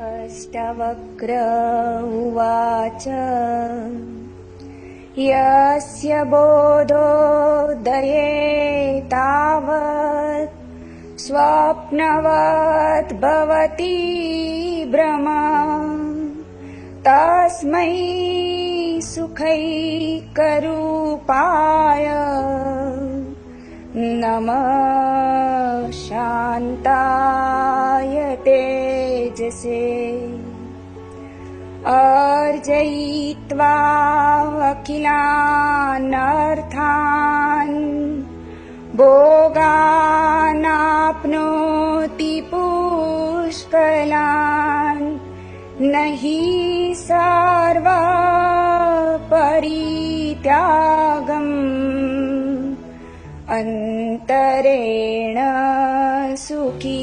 अष्टवक्र उवाच यस्य बोधोदये तावत् स्वप्नवत् भवति भ्रमा तस्मै सुखैकरूपाय नमः शान्ताय तेजसे अर्जयित्वा अखिलानर्थान् भोगानाप्नोति पुष्कलान् न हि सर्वपरित्यागम् अन्तरेण सुखी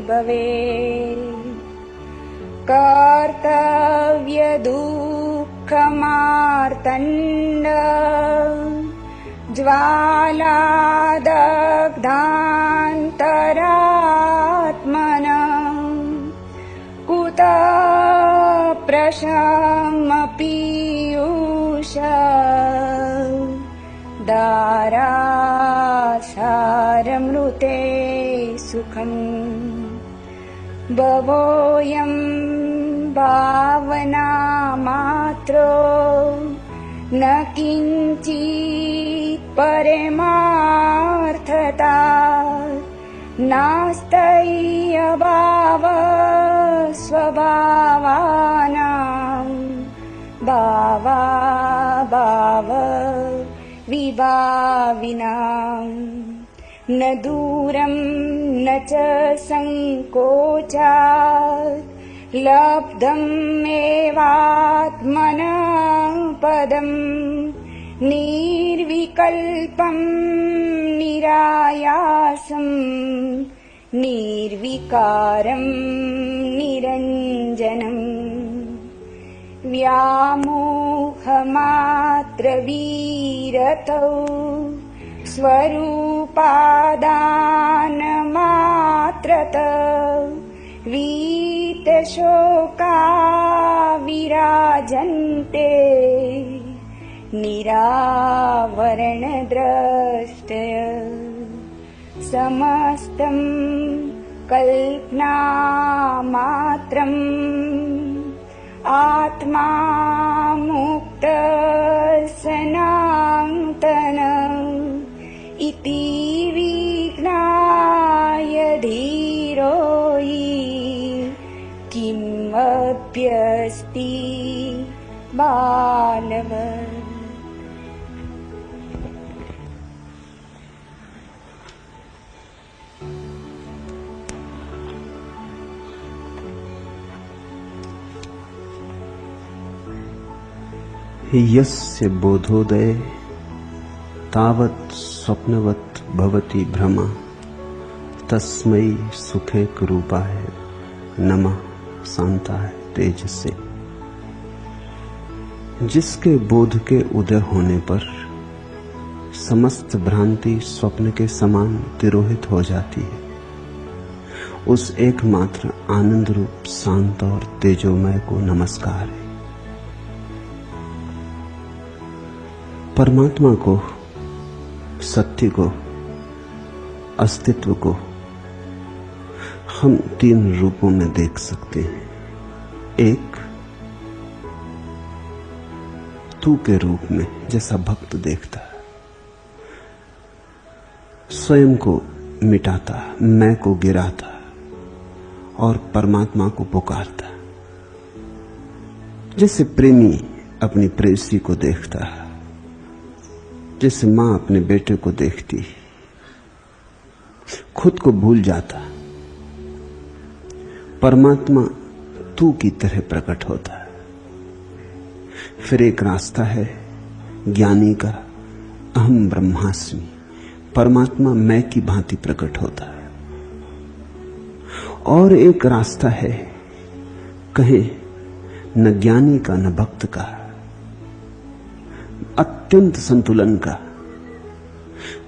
भवेत् कर्तव्यदुःखमार्तण्ड ज्वालादग्धान्तरात्मना कुतः प्रशमपीयूष दारासारमृते सुखम् भवोऽयं भावना मात्रो न किञ्चित् परमार्थता नास्तैयभाव स्वभावानां भावाभाव विभाविनाम् न दूरं न च संकोचात् लब्धम् एवात्मनः पदम् निर्विकल्पं निरायासं निर्विकारं निरञ्जनम् व्यामोहमात्रवीरतौ स्वरूपादानमात्रत वीतशोका विराजन्ते निरावरणद्रष्टय समस्तं कल्पनामात्रम् आत्मा मुक्त सनातन इति विज्ञाय धीरो किमप्यस्ति बालवत्। यस्य बोधोदये तावत् स्वप्नवत् भवति भ्रमा तस्मै सुखैकरूपाय नमः शान्ताय तेजसे। जिसके बोध के उदय होने पर समस्त भ्रांति स्वप्न के समान तिरोहित हो जाती है, उस एकमात्र आनंद रूप शांत और तेजोमय को नमस्कार है। परमात्मा को, सत्य को, अस्तित्व को हम तीन रूपों में देख सकते हैं। एक तू के रूप में, जैसा भक्त देखता है, स्वयं को मिटाता, मैं को गिराता और परमात्मा को पुकारता। जैसे प्रेमी अपनी प्रेयसी को देखता है, जैसे मां अपने बेटे को देखती, खुद को भूल जाता। परमात्मा तू की तरह प्रकट होता है। फिर एक रास्ता है ज्ञानी का, अहम ब्रह्मास्मि, परमात्मा मैं की भांति प्रकट होता है। और एक रास्ता है कहें न ज्ञानी का न भक्त का, अत्यंत संतुलन का।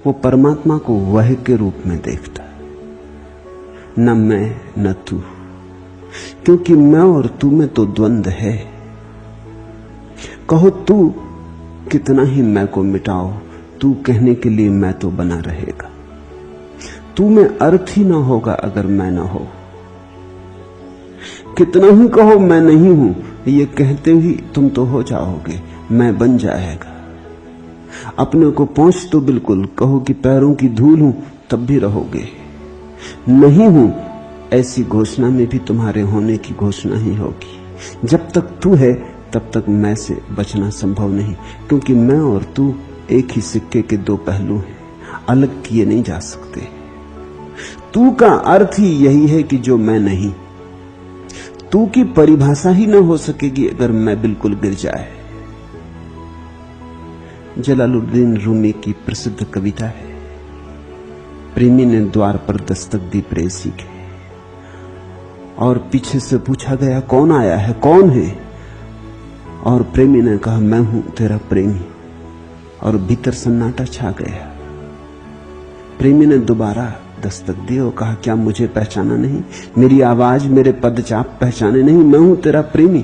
वो परमात्मा को वह के रूप में देखता, न मैं न तू, क्योंकि मैं और तू में तो द्वंद्व है। कहो तू कितना ही मैं को मिटाओ, तू कहने के लिए मैं तो बना रहेगा। तू में अर्थ ही ना होगा अगर मैं ना हो। कितना ही कहो मैं नहीं हूं, ये कहते ही तुम तो हो जाओगे, मैं बन जाएगा। अपने को पहुंच तो बिल्कुल, कहो कि पैरों की धूल हूं तब भी रहोगे। नहीं हूं ऐसी घोषणा में भी तुम्हारे होने की घोषणा ही होगी। जब तक तू है तब तक मैं से बचना संभव नहीं, क्योंकि मैं और तू एक ही सिक्के के दो पहलू हैं, अलग किए नहीं जा सकते। तू का अर्थ ही यही है कि जो मैं नहीं। तू की परिभाषा ही न हो सकेगी अगर मैं बिल्कुल गिर जाए। जलालुद्दीन रूमी की प्रसिद्ध कविता है, प्रेमी ने द्वार पर दस्तक दी प्रेयसी के, और पीछे से पूछा गया कौन आया है, कौन है? और प्रेमी ने कहा मैं हूं तेरा प्रेमी, और भीतर सन्नाटा छा गया। प्रेमी ने दोबारा दस्तक दी और कहा क्या मुझे पहचाना नहीं? मेरी आवाज, मेरे पदचाप पहचाने नहीं? मैं हूं तेरा प्रेमी।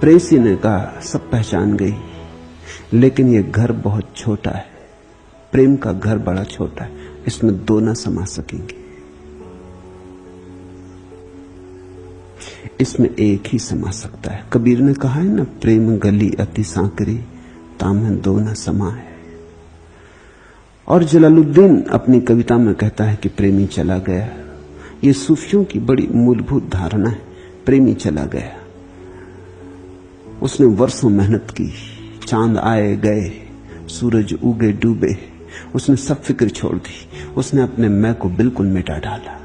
प्रेयसी ने कहा सब पहचान गई, लेकिन यह घर बहुत छोटा है। प्रेम का घर बड़ा छोटा है, इसमें दो ना समा सकेंगे, इसमें एक ही समा सकता है। कबीर ने कहा है ना, प्रेम गली अति सांकरी, ताम दो न समाए। और जलालुद्दीन अपनी कविता में कहता है कि प्रेमी चला गया। ये सूफियों की बड़ी मूलभूत धारणा है, प्रेमी चला गया। उसने वर्षों मेहनत की, चांद आए गए, सूरज उगे डूबे, उसने सब फिक्र छोड़ दी, उसने अपने मैं को बिल्कुल मिटा डाला।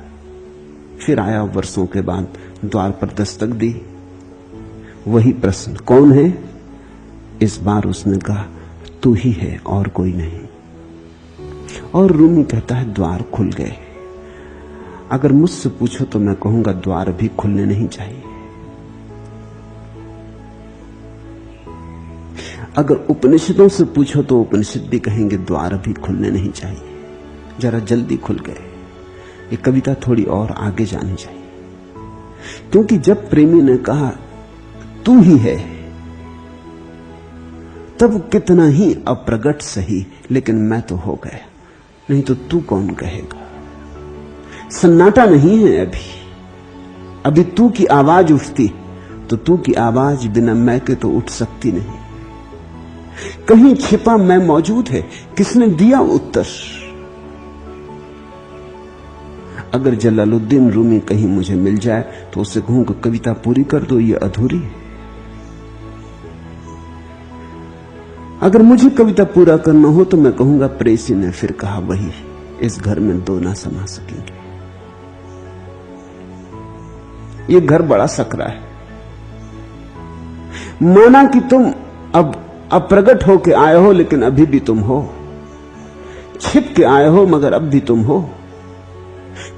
फिर आया वर्षों के बाद, द्वार पर दस्तक दी, वही प्रश्न कौन है? इस बार उसने कहा तू ही है और कोई नहीं। और रूमी कहता है द्वार खुल गए। अगर मुझसे पूछो तो मैं कहूंगा द्वार भी खुलने नहीं चाहिए। अगर उपनिषदों से पूछो तो उपनिषद भी कहेंगे द्वार भी खुलने नहीं चाहिए, जरा जल्दी खुल गए। ये कविता थोड़ी और आगे जानी चाहिए, क्योंकि जब प्रेमी ने कहा तू ही है, तब कितना ही अप्रगट सही, लेकिन मैं तो हो गया, नहीं तो तू कौन कहेगा? सन्नाटा नहीं है अभी तू की आवाज उठती तो तू की आवाज बिना मैं के तो उठ सकती नहीं। कहीं छिपा मैं मौजूद है, किसने दिया उत्तर? अगर जलालुद्दीन रूमी कहीं मुझे मिल जाए तो उसे कहूंगा कविता पूरी कर दो, ये अधूरी है। अगर मुझे कविता पूरा करना हो तो मैं कहूंगा प्रेयसी ने फिर कहा वही, इस घर में दो ना समा सकेंगे। ये घर बड़ा सकरा है। माना कि तुम अब अप्रगट होके आए हो, लेकिन अभी भी तुम हो। छिप के आए हो मगर अब भी तुम हो।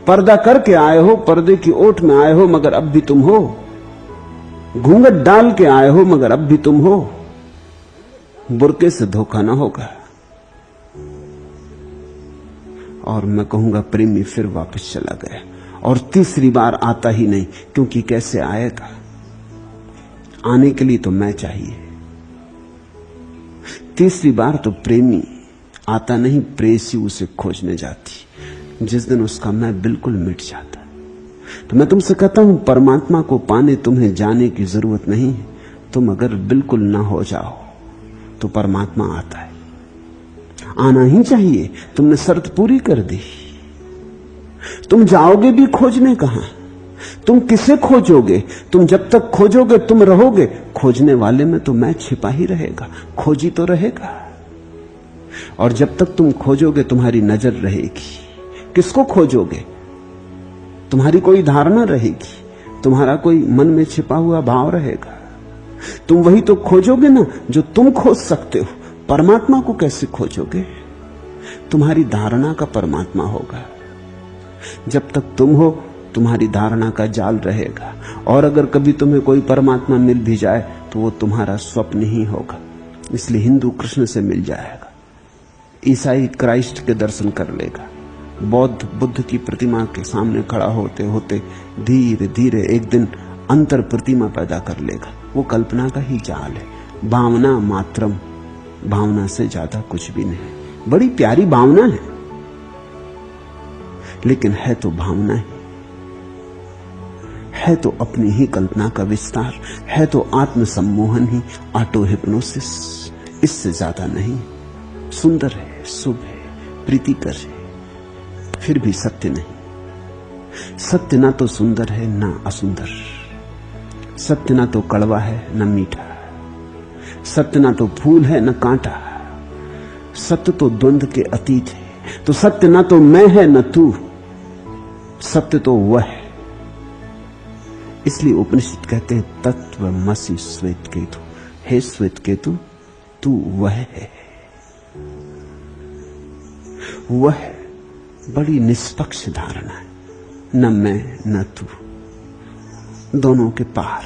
पर्दा करके आए हो, पर्दे की ओट में आए हो मगर अब भी तुम हो। घूंघट डाल के आए हो मगर अब भी तुम हो। बुरके से धोखा ना होगा। और मैं कहूंगा प्रेमी फिर वापस चला गया, और तीसरी बार आता ही नहीं, क्योंकि कैसे आएगा? आने के लिए तो मैं चाहिए। तीसरी बार तो प्रेमी आता नहीं, प्रेयसी उसे खोजने जाती। जिस दिन उसका मैं बिल्कुल मिट जाता। तो मैं तुमसे कहता हूं, परमात्मा को पाने तुम्हें जाने की जरूरत नहीं है। तुम अगर बिल्कुल ना हो जाओ तो परमात्मा आता है। आना ही चाहिए। तुमने शर्त पूरी कर दी। तुम जाओगे भी खोजने कहां? तुम किसे खोजोगे? तुम जब तक खोजोगे तुम रहोगे। खोजने वाले में तो मैं छिपा ही रहेगा, खोजी तो रहेगा। और जब तक तुम खोजोगे तुम्हारी नजर रहेगी। किसको खोजोगे? तुम्हारी कोई धारणा रहेगी, तुम्हारा कोई मन में छिपा हुआ भाव रहेगा। तुम वही तो खोजोगे ना जो तुम खोज सकते हो। परमात्मा को कैसे खोजोगे? तुम्हारी धारणा का परमात्मा होगा। जब तक तुम हो तुम्हारी धारणा का जाल रहेगा। और अगर कभी तुम्हें कोई परमात्मा मिल भी जाए तो वो तुम्हारा स्वप्न ही होगा। इसलिए हिंदू कृष्ण से मिल जाएगा, ईसाई क्राइस्ट के दर्शन कर लेगा, बौद्ध बुद्ध की प्रतिमा के सामने खड़ा होते होते धीरे धीरे एक दिन अंतर प्रतिमा पैदा कर लेगा। वो कल्पना का ही जाल है। भावना मात्रम, भावना से ज्यादा कुछ भी नहीं। बड़ी प्यारी भावना है, लेकिन है तो भावना ही, है तो अपनी ही कल्पना का विस्तार, है तो आत्म सम्मोहन ही, ऑटो हिप्नोसिस, इससे ज्यादा नहीं। सुंदर है, शुभ है, प्रीतिकर है, फिर भी सत्य नहीं। सत्य ना तो सुंदर है ना असुंदर, सत्य ना तो कड़वा है ना मीठा, सत्य ना तो फूल है ना कांटा, सत्य तो द्वंद्व के अतीत है। तो सत्य ना तो मैं है ना तू, सत्य तो वह है। इसलिए उपनिषद कहते हैं तत्वमसि श्वेत केतु, हे श्वेत केतु तू वह है। वह बड़ी निष्पक्ष धारणा है, न मैं न तू, दोनों के पार।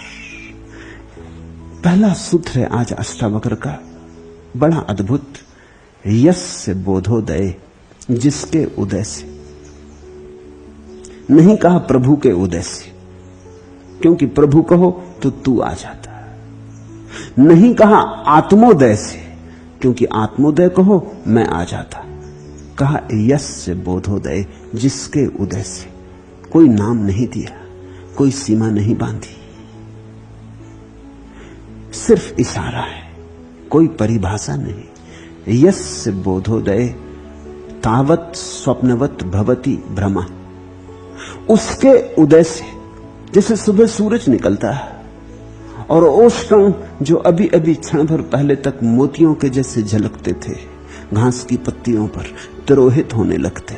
पहला सूत्र है आज अष्टावक्र का, बड़ा अद्भुत। यस्य बोधोदय, जिसके उदय से। नहीं कहा प्रभु के उदय से, क्योंकि प्रभु कहो तो तू आ जाता। नहीं कहा आत्मोदय से, क्योंकि आत्मोदय कहो मैं आ जाता। कहा यस्य बोधोदय, जिसके उदय से। कोई नाम नहीं दिया, कोई सीमा नहीं बांधी, सिर्फ इशारा है, कोई परिभाषा नहीं। यस्य बोधोदय तावत स्वप्नवत भवति भ्रमा। उसके उदय से, जैसे सुबह सूरज निकलता है और ओस कण जो अभी अभी क्षण भर पहले तक मोतियों के जैसे झलकते थे घास की पत्तियों पर, तिरोहित होने लगते,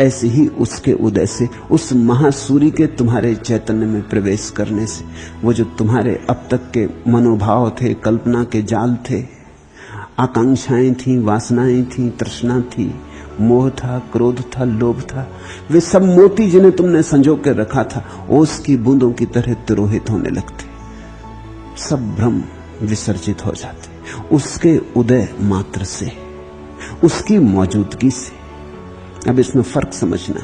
ऐसे ही उसके उदय से, उस महासूर्य के तुम्हारे चैतन्य में प्रवेश करने से, वो जो तुम्हारे अब तक के मनोभाव थे, कल्पना के जाल थे, आकांक्षाएं थी, वासनाएं थी, तृष्णा थी, मोह था, क्रोध था, लोभ था, वे सब मोती जिन्हें तुमने संजो के रखा था, ओस की बूंदों की तरह तिरोहित होने लगते, सब भ्रम विसर्जित हो जाते उसके उदय मात्र से, उसकी मौजूदगी से। अब इसमें फर्क समझना।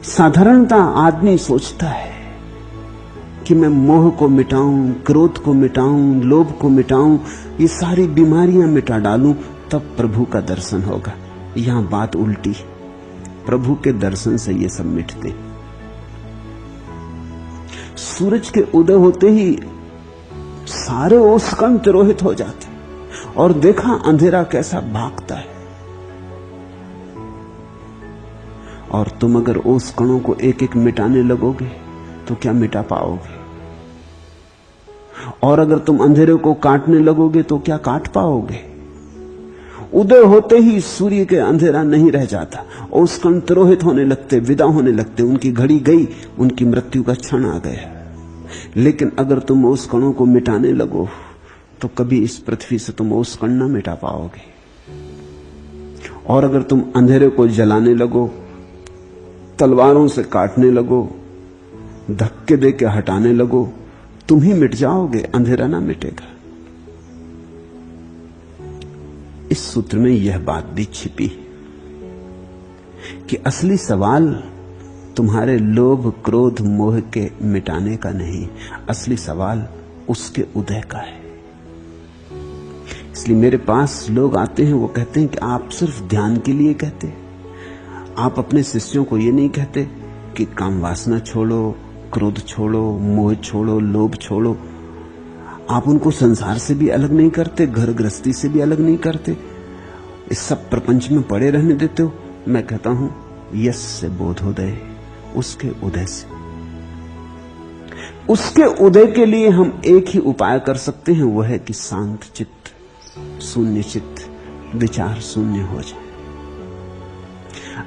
साधारणतः आदमी सोचता है कि मैं मोह को मिटाऊं, क्रोध को मिटाऊं, लोभ को मिटाऊं, ये सारी बीमारियां मिटा डालूं, तब प्रभु का दर्शन होगा। यहां बात उल्टी, प्रभु के दर्शन से ये सब मिटते। सूरज के उदय होते ही सारे ओसकण तिरोहित हो जाते, और देखा अंधेरा कैसा भागता है। और तुम अगर ओस कणों को एक एक मिटाने लगोगे तो क्या मिटा पाओगे? और अगर तुम अंधेरे को काटने लगोगे तो क्या काट पाओगे? उदय होते ही सूर्य के अंधेरा नहीं रह जाता, ओस कण तिरोहित होने लगते, विदा होने लगते, उनकी घड़ी गई, उनकी मृत्यु का क्षण आ गया। लेकिन अगर तुम ओस कणों को मिटाने लगो तो कभी इस पृथ्वी से तुम ओस कण न मिटा पाओगे। और अगर तुम अंधेरे को जलाने लगो, तलवारों से काटने लगो, धक्के दे के हटाने लगो, तुम ही मिट जाओगे, अंधेरा ना मिटेगा। इस सूत्र में यह बात भी छिपी कि असली सवाल तुम्हारे लोभ, क्रोध, मोह के मिटाने का नहीं, असली सवाल उसके उदय का है। इसलिए मेरे पास लोग आते हैं, वो कहते हैं कि आप सिर्फ ध्यान के लिए कहते, आप अपने शिष्यों को ये नहीं कहते कि काम वासना छोड़ो, क्रोध छोड़ो, मोह छोड़ो, लोभ छोड़ो। आप उनको संसार से भी अलग नहीं करते, घर गृहस्थी से भी अलग नहीं करते, इस सब प्रपंच में पड़े रहने देते हो। मैं कहता हूं यस्य बोधोदय, उसके उदय से। उसके उदय के लिए हम एक ही उपाय कर सकते हैं, वह है कि शांत चित्त, शून्य चित्त, विचार शून्य हो जाए।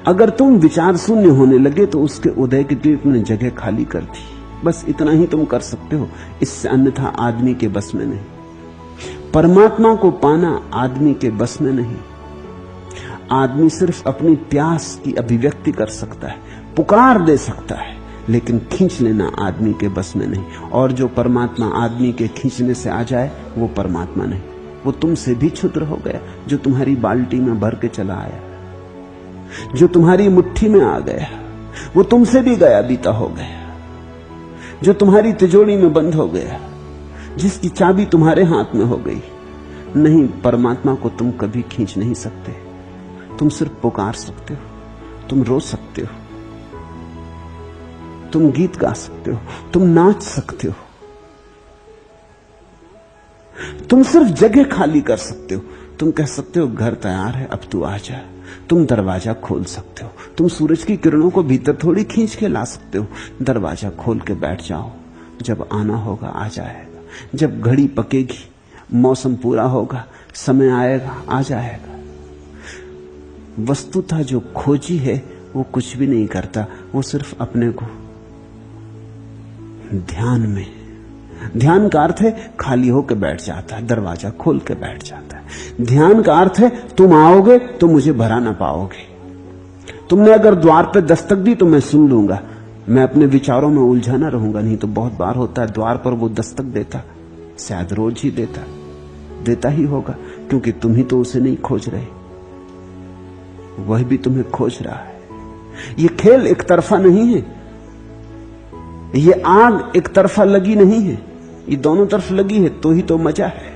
अगर तुम विचार शून्य होने लगे तो उसके उदय के लिए तुमने जगह खाली कर दी। बस इतना ही तुम कर सकते हो, इससे अन्यथा आदमी के बस में नहीं। परमात्मा को पाना आदमी के बस में नहीं। आदमी सिर्फ अपनी प्यास की अभिव्यक्ति कर सकता है, पुकार दे सकता है, लेकिन खींच लेना आदमी के बस में नहीं। और जो परमात्मा आदमी के खींचने से आ जाए वो परमात्मा नहीं, वो तुमसे भी क्षुद्र हो गया। जो तुम्हारी बाल्टी में भर के चला आया, जो तुम्हारी मुट्ठी में आ गया, वो तुमसे भी गया बीता हो गया। जो तुम्हारी तिजोरी में बंद हो गया, जिसकी चाबी तुम्हारे हाथ में हो गई। नहीं, परमात्मा को तुम कभी खींच नहीं सकते। तुम सिर्फ पुकार सकते हो, तुम रो सकते हो, तुम गीत गा सकते हो, तुम नाच सकते हो, तुम सिर्फ जगह खाली कर सकते हो। तुम कह सकते हो घर तैयार है, अब तू आ जा। तुम दरवाजा खोल सकते हो। तुम सूरज की किरणों को भीतर थोड़ी खींच के ला सकते हो। दरवाजा खोल के बैठ जाओ, जब आना होगा आ जाएगा। जब घड़ी पकेगी, मौसम पूरा होगा, समय आएगा, आ जाएगा। वस्तुतः जो खोजी है वो कुछ भी नहीं करता, वो सिर्फ अपने को ध्यान का अर्थ है खाली होकर बैठ जाता है, दरवाजा खोल के बैठ जाता है। ध्यान का अर्थ है तुम आओगे तो मुझे भरा ना पाओगे। तुमने अगर द्वार पे दस्तक दी तो मैं सुन लूंगा, मैं अपने विचारों में उलझा ना रहूंगा। नहीं तो बहुत बार होता है द्वार पर वो दस्तक देता, शायद रोज ही देता ही होगा, क्योंकि तुम ही तो उसे नहीं खोज रहे, वह भी तुम्हें खोज रहा है। ये खेल एक तरफा नहीं है, ये आग एक तरफा लगी नहीं है, ये दोनों तरफ लगी है, तो ही तो मजा है।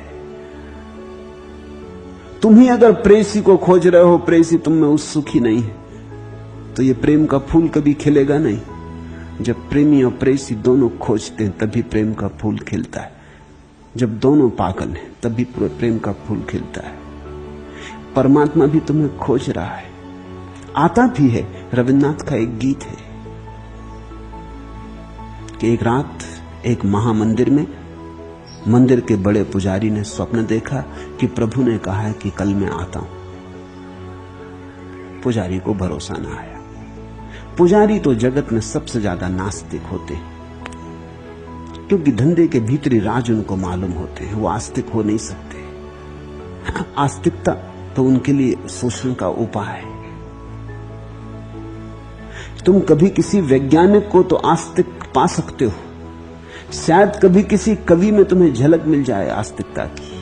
तुम ही अगर प्रेयसी को खोज रहे हो, प्रेयसी तुम में उत्सुकी नहीं है, तो ये प्रेम का फूल कभी खिलेगा नहीं। जब प्रेमी और प्रेयसी दोनों खोजते हैं तभी प्रेम का फूल खिलता है। जब दोनों पागल हैं तभी प्रेम का फूल खिलता है। परमात्मा भी तुम्हें खोज रहा है, आता भी है। रविन्द्रनाथ का एक गीत है कि एक रात एक महामंदिर में मंदिर के बड़े पुजारी ने स्वप्न देखा कि प्रभु ने कहा है कि कल मैं आता हूं। पुजारी को भरोसा ना आया। पुजारी तो जगत में सबसे ज्यादा नास्तिक होते हैं, क्योंकि धंधे के भीतरी राज उनको मालूम होते हैं, वो आस्तिक हो नहीं सकते। आस्तिकता तो उनके लिए शोषण का उपाय है। तुम कभी किसी वैज्ञानिक को तो आस्तिक पा सकते हो, शायद कभी किसी कवि में तुम्हें झलक मिल जाए आस्तिकता की।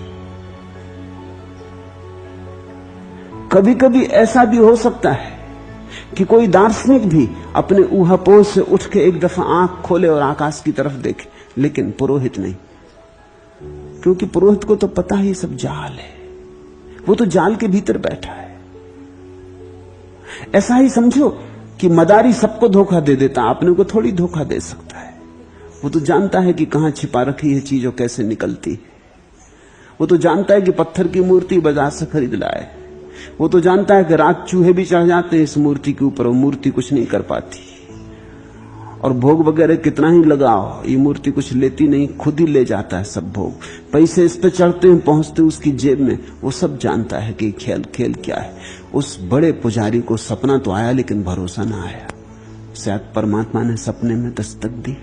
कभी कभी ऐसा भी हो सकता है कि कोई दार्शनिक भी अपने ऊहापोह से उठ के एक दफा आंख खोले और आकाश की तरफ देखे, लेकिन पुरोहित नहीं, क्योंकि पुरोहित को तो पता ही सब जाल है, वो तो जाल के भीतर बैठा है। ऐसा ही समझो कि मदारी सबको धोखा दे देता, अपने को थोड़ी धोखा दे सकता है। वो तो जानता है कि कहां छिपा रखी है चीज और कैसे निकलती है। वो तो जानता है कि पत्थर की मूर्ति बाजार से खरीद लाए। वो तो जानता है कि रात चूहे भी चढ़ जाते हैं इस मूर्ति के ऊपर, वो मूर्ति कुछ नहीं कर पाती। और भोग वगैरह कितना ही लगाओ, ये मूर्ति कुछ लेती नहीं, खुद ही ले जाता है सब भोग। पैसे इस पे चढ़ते हैं, पहुंचते उसकी जेब में। वो सब जानता है कि खेल क्या है। उस बड़े पुजारी को सपना तो आया, लेकिन भरोसा ना आया। शायद परमात्मा ने सपने में दस्तक दी,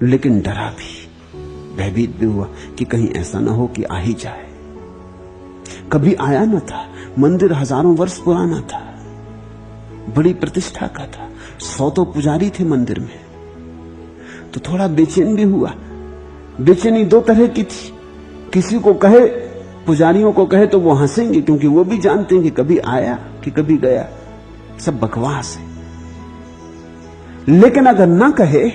लेकिन डरा भी, भयभीत भी हुआ कि कहीं ऐसा ना हो कि आ ही जाए। कभी आया न था, मंदिर हजारों वर्ष पुराना था, बड़ी प्रतिष्ठा का था, 100 तो पुजारी थे मंदिर में। तो थोड़ा बेचैन भी हुआ। बेचैनी दो तरह की थी, किसी को कहे, पुजारियों को कहे तो वो हंसेंगे, क्योंकि वो भी जानते हैं कि कभी आया कि कभी गया, सब बकवास है। लेकिन अगर ना कहे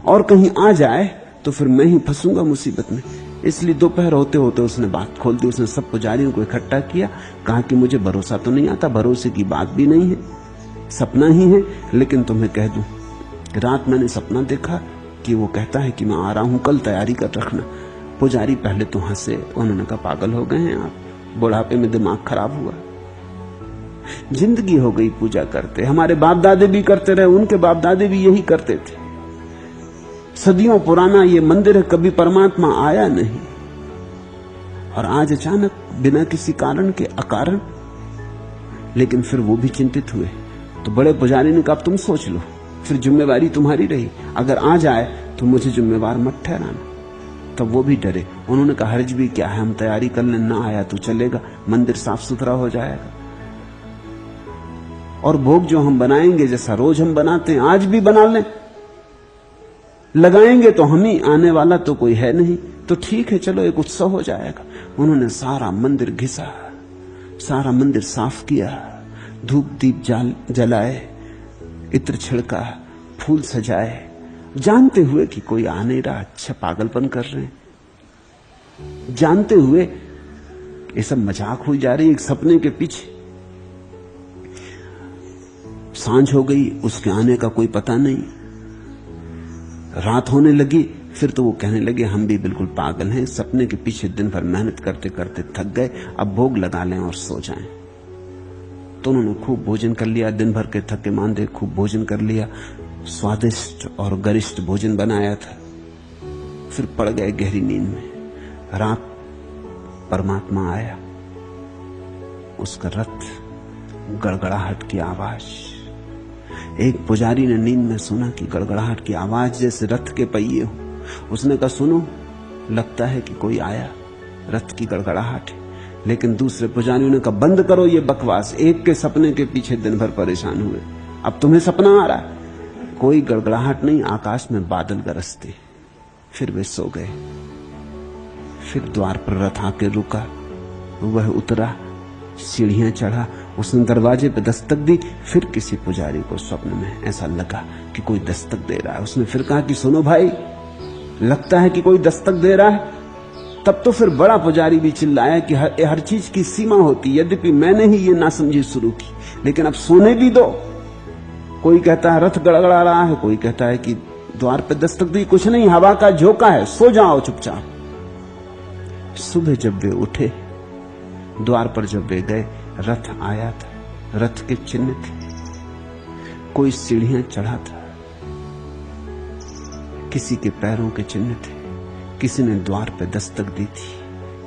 और कहीं आ जाए तो फिर मैं ही फंसूंगा मुसीबत में। इसलिए दोपहर होते होते उसने बात खोल दी। उसने सब पुजारियों को इकट्ठा किया, कहा कि मुझे भरोसा तो नहीं आता, भरोसे की बात भी नहीं है, सपना ही है, लेकिन तुम्हें कह दूं, रात मैंने सपना देखा कि वो कहता है कि मैं आ रहा हूं, कल तैयारी कर रखना। पुजारी पहले तो हंसे, उन्होंने कहा पागल हो गए हैं आप, बुढ़ापे में दिमाग खराब हुआ। जिंदगी हो गई पूजा करते, हमारे बाप दादे भी करते रहे, उनके बाप दादे भी यही करते थे। सदियों पुराना ये मंदिर है, कभी परमात्मा आया नहीं, और आज अचानक बिना किसी कारण के अकारण। लेकिन फिर वो भी चिंतित हुए। तो बड़े पुजारी ने कहा तुम सोच लो, फिर जिम्मेवारी तुम्हारी रही, अगर आ जाए तो मुझे जिम्मेवार मत ठहराना। तब वो भी डरे। उन्होंने कहा हर्ज भी क्या है, हम तैयारी कर लें, ना आया तो चलेगा, मंदिर साफ सुथरा हो जाएगा। और भोग जो हम बनाएंगे, जैसा रोज हम बनाते हैं, आज भी बना लें, लगाएंगे तो हम ही, आने वाला तो कोई है नहीं, तो ठीक है, चलो एक उत्सव हो जाएगा। उन्होंने सारा मंदिर घिसा, सारा मंदिर साफ किया, धूप दीप जलाए, इत्र छिड़का, फूल सजाए, जानते हुए कि कोई आ नहीं रहा, अच्छा पागलपन कर रहे हैं, जानते हुए ये सब मजाक हुई जा रही है एक सपने के पीछे। सांझ हो गई, उसके आने का कोई पता नहीं, रात होने लगी, फिर तो वो कहने लगे हम भी बिल्कुल पागल हैं, सपने के पीछे दिन भर मेहनत करते करते थक गए, अब भोग लगा लें और सो जाएं। तो उन्होंने खूब भोजन कर लिया, दिन भर के थके मांदे खूब भोजन कर लिया, स्वादिष्ट और गरिष्ठ भोजन बनाया था। फिर पड़ गए गहरी नींद में। रात परमात्मा आया, उसका रथ, गड़गड़ाहट की आवाज। एक पुजारी ने नींद में सुना कि गड़गड़ाहट की आवाज जैसे रथ के पहिए हो। उसने कहा सुनो, लगता है कि कोई आया, रथ की गड़गड़ाहट है। लेकिन दूसरे पुजारियों ने कहा बंद करो ये बकवास, एक के सपने के पीछे दिन भर परेशान हुए, अब तुम्हें सपना आ रहा है। कोई गड़गड़ाहट नहीं, आकाश में बादल गरजते। फिर वे सो गए। फिर द्वार पर रथ आके रुका, वह उतरा, सीढ़ियां चढ़ा, उसने दरवाजे पे दस्तक दी। फिर किसी पुजारी को स्वप्न में ऐसा लगा कि कोई दस्तक दे रहा है। उसने फिर कहा कि सुनो भाई, लगता है कि कोई दस्तक दे रहा है। तब तो फिर बड़ा पुजारी भी चिल्लाया कि हर चीज की सीमा होती, यद्यपि मैंने ही ये नासमझी शुरू की, लेकिन अब सोने भी दो। कोई कहता है रथ गड़गड़ा रहा है, कोई कहता है कि द्वार पे दस्तक दी, कुछ नहीं, हवा का झोंका है, सो जाओ चुपचाप। सुबह जब वे उठे, द्वार पर जब वे गए, रथ आया था, रथ के चिन्ह थे, कोई सीढ़ियां चढ़ा था, किसी के पैरों के चिन्ह थे, किसी ने द्वार पे दस्तक दी थी,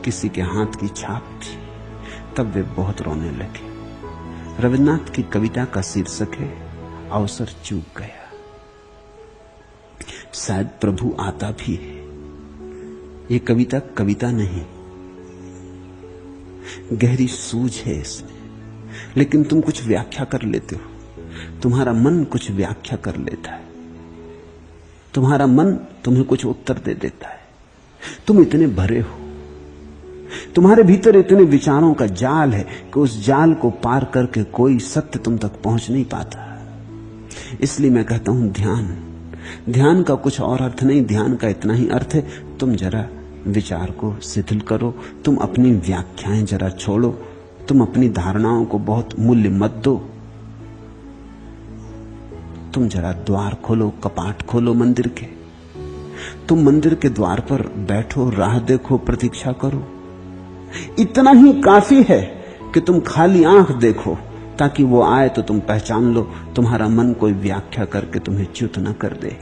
किसी के हाथ की छाप थी। तब वे बहुत रोने लगे। रविन्द्रनाथ की कविता का शीर्षक है अवसर चूक गया। शायद प्रभु आता भी है। ये कविता कविता नहीं, गहरी सूझ है इसमें, लेकिन तुम कुछ व्याख्या कर लेते हो, तुम्हारा मन कुछ व्याख्या कर लेता है, तुम्हारा मन तुम्हें कुछ उत्तर दे देता है। तुम इतने भरे हो, तुम्हारे भीतर इतने विचारों का जाल है कि उस जाल को पार करके कोई सत्य तुम तक पहुंच नहीं पाता। इसलिए मैं कहता हूं ध्यान का कुछ और अर्थ नहीं, ध्यान का इतना ही अर्थ है, तुम जरा विचार को शिथिल करो, तुम अपनी व्याख्याएं जरा छोड़ो, तुम अपनी धारणाओं को बहुत मूल्य मत दो, तुम जरा द्वार खोलो, कपाट खोलो मंदिर के, तुम मंदिर के द्वार पर बैठो, राह देखो, प्रतीक्षा करो। इतना ही काफी है कि तुम खाली आंख देखो, ताकि वो आए तो तुम पहचान लो, तुम्हारा मन कोई व्याख्या करके तुम्हें च्युत न कर दे।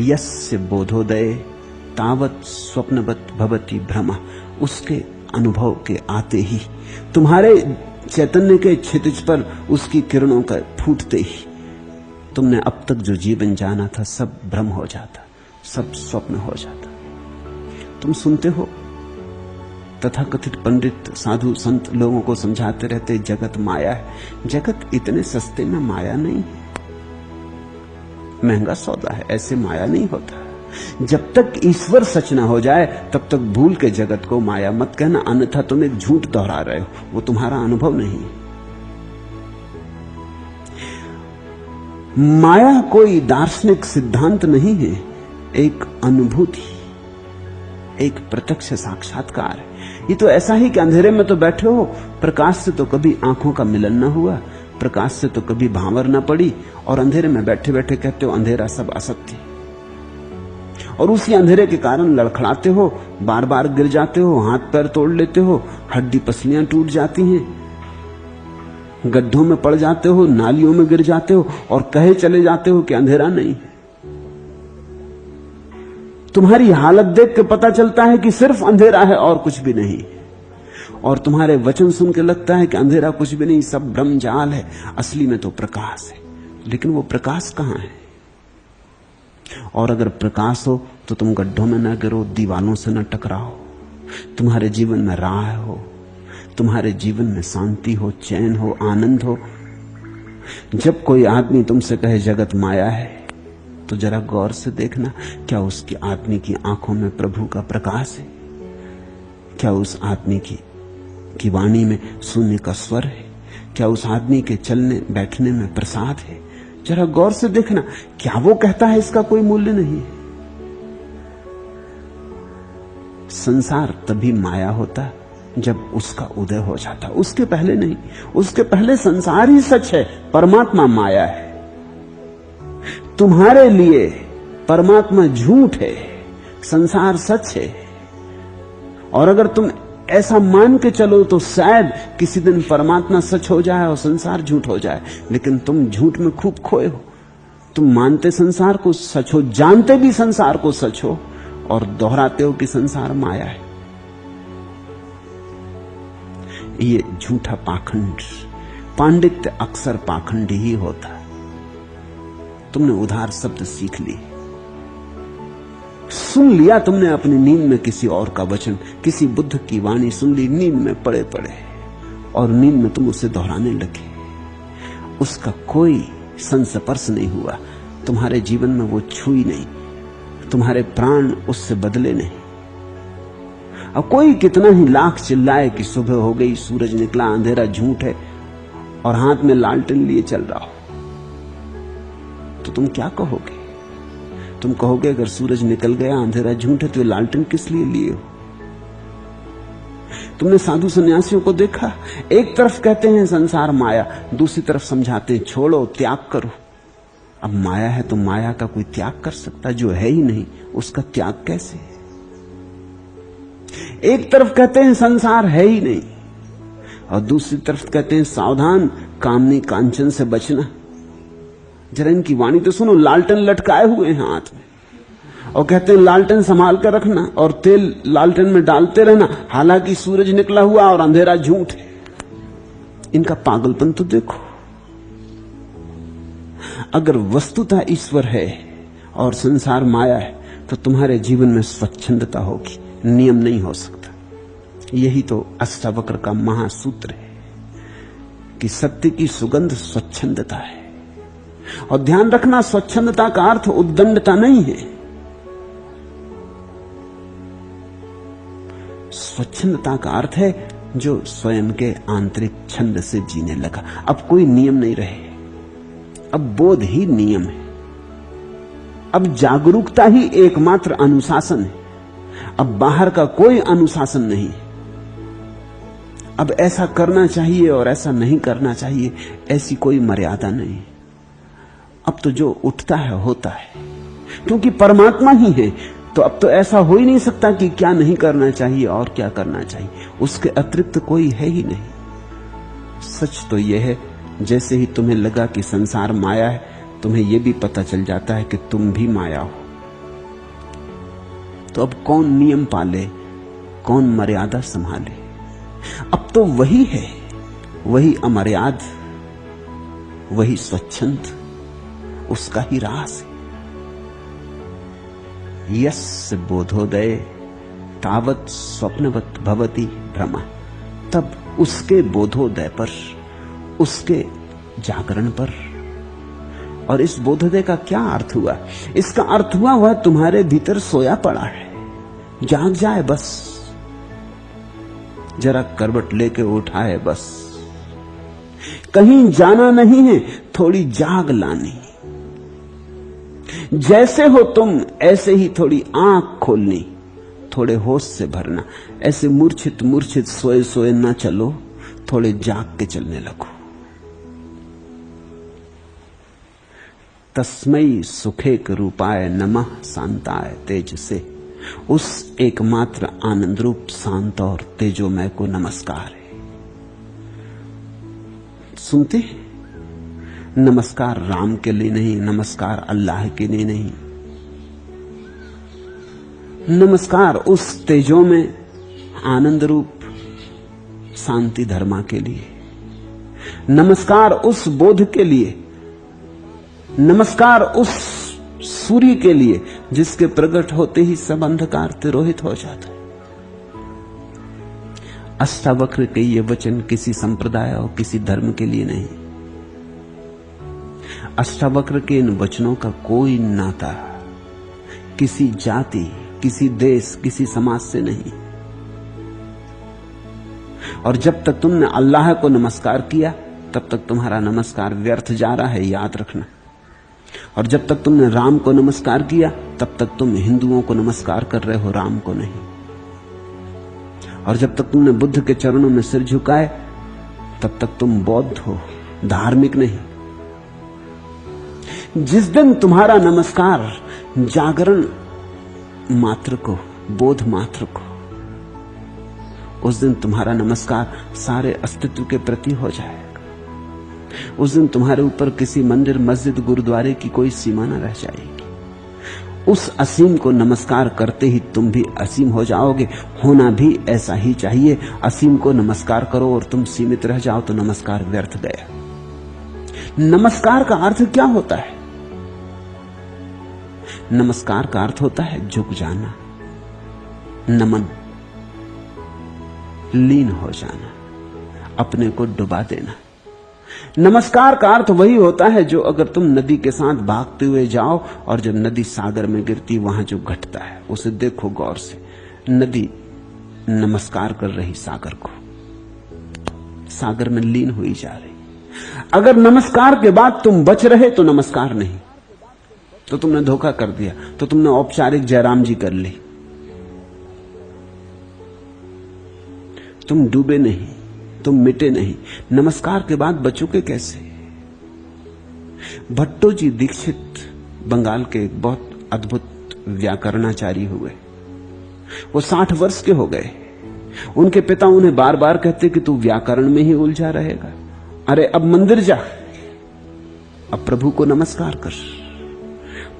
यस्य बोधोदय तावत स्वप्नवत भवति भ्रमा, उसके अनुभव के आते ही, तुम्हारे चैतन्य के क्षितिज पर उसकी किरणों का फूटते ही, तुमने अब तक जो जीवन जाना था सब भ्रम हो जाता, सब स्वप्न हो जाता। तुम सुनते हो तथाकथित पंडित, साधु, संत लोगों को समझाते रहते जगत माया है। जगत इतने सस्ते में माया नहीं है, महंगा सौदा है, ऐसे माया नहीं होता। जब तक ईश्वर सच ना हो जाए तब तक भूल के जगत को माया मत कहना, अन्यथा तुम एक झूठ दोहरा रहे हो, वो तुम्हारा अनुभव नहीं है। माया कोई दार्शनिक सिद्धांत नहीं है, एक अनुभूति, एक प्रत्यक्ष साक्षात्कार है। ये तो ऐसा ही कि अंधेरे में तो बैठे हो, प्रकाश से तो कभी आंखों का मिलन न हुआ, प्रकाश से तो कभी भांवर न पड़ी, और अंधेरे में बैठे बैठे कहते हो अंधेरा सब असत्य, और उसी अंधेरे के कारण लड़खड़ाते हो, बार बार गिर जाते हो, हाथ पैर तोड़ लेते हो, हड्डी पसलियां टूट जाती हैं, गड्ढों में पड़ जाते हो, नालियों में गिर जाते हो, और कहे चले जाते हो कि अंधेरा नहीं। तुम्हारी हालत देख के पता चलता है कि सिर्फ अंधेरा है और कुछ भी नहीं, और तुम्हारे वचन सुन के लगता है कि अंधेरा कुछ भी नहीं, सब भ्रम जाल है, असली में तो प्रकाश है। लेकिन वो प्रकाश कहां है? और अगर प्रकाश हो तो तुम गड्ढों में न गिरो, दीवालों से न टकराओ, तुम्हारे जीवन में राह हो, तुम्हारे जीवन में शांति हो, चैन हो, आनंद हो। जब कोई आदमी तुमसे कहे जगत माया है, तो जरा गौर से देखना, क्या उसकी आदमी की आंखों में प्रभु का प्रकाश है? क्या उस आदमी की वाणी में शून्य का स्वर है? क्या उस आदमी के चलने बैठने में प्रसाद है? जरा गौर से देखना, क्या वो कहता है इसका कोई मूल्य नहीं है। संसार तभी माया होता जब उसका उदय हो जाता, उसके पहले नहीं। उसके पहले संसार ही सच है, परमात्मा माया है। तुम्हारे लिए परमात्मा झूठ है, संसार सच है। और अगर तुम ऐसा मान के चलो तो शायद किसी दिन परमात्मा सच हो जाए और संसार झूठ हो जाए। लेकिन तुम झूठ में खूब खोए हो। तुम मानते संसार को सच हो, जानते भी संसार को सच हो, और दोहराते हो कि संसार माया है। ये झूठा पाखंड, पांडित्य अक्सर पाखंड ही होता है। तुमने उधार शब्द सीख ली, सुन लिया तुमने अपनी नींद में किसी और का वचन, किसी बुद्ध की वाणी सुन ली नींद में पड़े पड़े, और नींद में तुम उसे दोहराने लगे। उसका कोई संस्पर्श नहीं हुआ, तुम्हारे जीवन में वो छुई नहीं, तुम्हारे प्राण उससे बदले नहीं। अब कोई कितना ही लाख चिल्लाए कि सुबह हो गई, सूरज निकला, अंधेरा झूठ है, और हाथ में लालटेन लिए चल रहा हो, तो तुम क्या कहोगे? तुम कहोगे अगर सूरज निकल गया, अंधेरा झूठ है, तो लालटेन किस लिए लिए हो? तुमने साधु सन्यासियों को देखा, एक तरफ कहते हैं संसार माया, दूसरी तरफ समझाते हैं छोड़ो, त्याग करो। अब माया है तो माया का कोई त्याग कर सकता? जो है ही नहीं उसका त्याग कैसे? एक तरफ कहते हैं संसार है ही नहीं, और दूसरी तरफ कहते हैं सावधान, कामनी कांचन से बचना। जरा इनकी वाणी तो सुनो, लालटेन लटकाए हुए हैं हाथ में, और कहते हैं लालटेन संभाल कर रखना और तेल लालटेन में डालते रहना, हालांकि सूरज निकला हुआ और अंधेरा झूठ है। इनका पागलपन तो देखो। अगर वस्तुतः ईश्वर है और संसार माया है, तो तुम्हारे जीवन में स्वच्छंदता होगी, नियम नहीं हो सकता। यही तो अष्टावक्र का महासूत्र है कि सत्य की सुगंध स्वच्छंदता है। और ध्यान रखना, स्वच्छंदता का अर्थ उद्दंडता नहीं है। स्वच्छंदता का अर्थ है जो स्वयं के आंतरिक छंद से जीने लगा। अब कोई नियम नहीं रहे, अब बोध ही नियम है। अब जागरूकता ही एकमात्र अनुशासन है। अब बाहर का कोई अनुशासन नहीं। अब ऐसा करना चाहिए और ऐसा नहीं करना चाहिए, ऐसी कोई मर्यादा नहीं। अब तो जो उठता है होता है, क्योंकि परमात्मा ही है। तो अब तो ऐसा हो ही नहीं सकता कि क्या नहीं करना चाहिए और क्या करना चाहिए, उसके अतिरिक्त कोई है ही नहीं। सच तो यह है, जैसे ही तुम्हें लगा कि संसार माया है, तुम्हें यह भी पता चल जाता है कि तुम भी माया हो। तो अब कौन नियम पाले, कौन मर्यादा संभाले? अब तो वही है, वही अमर्याद, वही स्वच्छंद, उसका ही रास है। यस्य बोधोदय तावत स्वप्नवत भवति भ्रमा। तब उसके बोधोदय पर, उसके जागरण पर। और इस बोधोदय का क्या अर्थ हुआ? इसका अर्थ हुआ वह तुम्हारे भीतर सोया पड़ा है, जाग जाए बस, जरा करवट लेके उठाए बस। कहीं जाना नहीं है, थोड़ी जाग लानी। जैसे हो तुम ऐसे ही थोड़ी आंख खोलनी, थोड़े होश से भरना। ऐसे मूर्छित मूर्छित सोए सोए ना चलो, थोड़े जाग के चलने लगो। तस्मै सुखेक रूपाय नमः शांताय तेज से। उस एकमात्र आनंद रूप शांत और तेजोमय को नमस्कार है। सुनते हैं? नमस्कार राम के लिए नहीं, नमस्कार अल्लाह के लिए नहीं, नमस्कार उस तेजो में आनंद रूप शांति धर्मा के लिए, नमस्कार उस बोध के लिए, नमस्कार उस सूर्य के लिए जिसके प्रकट होते ही सब अंधकार तिरोहित हो जाता है। अष्टावक्र के ये वचन किसी संप्रदाय और किसी धर्म के लिए नहीं। अष्टावक्र के इन वचनों का कोई नाता किसी जाति, किसी देश, किसी समाज से नहीं। और जब तक तुमने अल्लाह को नमस्कार किया, तब तक तुम्हारा नमस्कार व्यर्थ जा रहा है, याद रखना। और जब तक तुमने राम को नमस्कार किया तब तक तुम हिंदुओं को नमस्कार कर रहे हो, राम को नहीं। और जब तक तुमने बुद्ध के चरणों में सिर झुकाए तब तक तुम बौद्ध हो, धार्मिक नहीं। जिस दिन तुम्हारा नमस्कार जागरण मात्र को, बोध मात्र को, उस दिन तुम्हारा नमस्कार सारे अस्तित्व के प्रति हो जाएगा। उस दिन तुम्हारे ऊपर किसी मंदिर, मस्जिद, गुरुद्वारे की कोई सीमा न रह जाएगी। उस असीम को नमस्कार करते ही तुम भी असीम हो जाओगे। होना भी ऐसा ही चाहिए। असीम को नमस्कार करो और तुम सीमित रह जाओ तो नमस्कार व्यर्थ गया। नमस्कार का अर्थ क्या होता है? नमस्कार का अर्थ होता है झुक जाना, नमन, लीन हो जाना, अपने को डुबा देना। नमस्कार का अर्थ वही होता है जो अगर तुम नदी के साथ भागते हुए जाओ और जब नदी सागर में गिरती वहां जो घटता है उसे देखो गौर से। नदी नमस्कार कर रही सागर को, सागर में लीन हुई जा रही। अगर नमस्कार के बाद तुम बच रहे तो नमस्कार नहीं, तो तुमने धोखा कर दिया, तो तुमने औपचारिक जयराम जी कर ली। तुम डूबे नहीं, तुम मिटे नहीं। नमस्कार के बाद बचोगे कैसे? भट्टो जी दीक्षित बंगाल के एक बहुत अद्भुत व्याकरणाचार्य हुए। वो 60 वर्ष के हो गए। उनके पिता उन्हें बार बार कहते कि तू व्याकरण में ही उलझा रहेगा, अरे अब मंदिर जा, अब प्रभु को नमस्कार कर,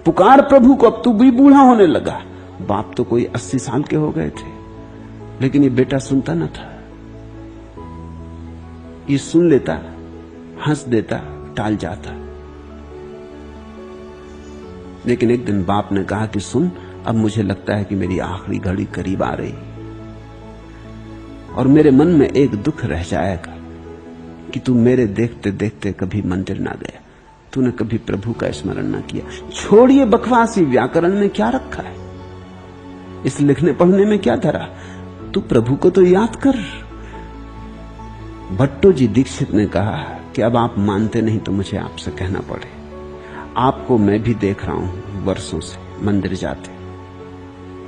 पुकार प्रभु को, अब तू भी बूढ़ा होने लगा। बाप तो कोई 80 साल के हो गए थे, लेकिन ये बेटा सुनता न था। ये सुन लेता, हंस देता, टाल जाता। लेकिन एक दिन बाप ने कहा कि सुन, अब मुझे लगता है कि मेरी आखिरी घड़ी करीब आ रही और मेरे मन में एक दुख रह जाएगा कि तू मेरे देखते देखते कभी मंदिर ना गया, तूने कभी प्रभु का स्मरण ना किया। छोड़िए बकवासी, व्याकरण में क्या रखा है, इस लिखने पढ़ने में क्या धरा, तू प्रभु को तो याद कर। भट्टो जी दीक्षित ने कहा कि अब आप मानते नहीं तो मुझे आपसे कहना पड़े। आपको मैं भी देख रहा हूं वर्षों से मंदिर जाते,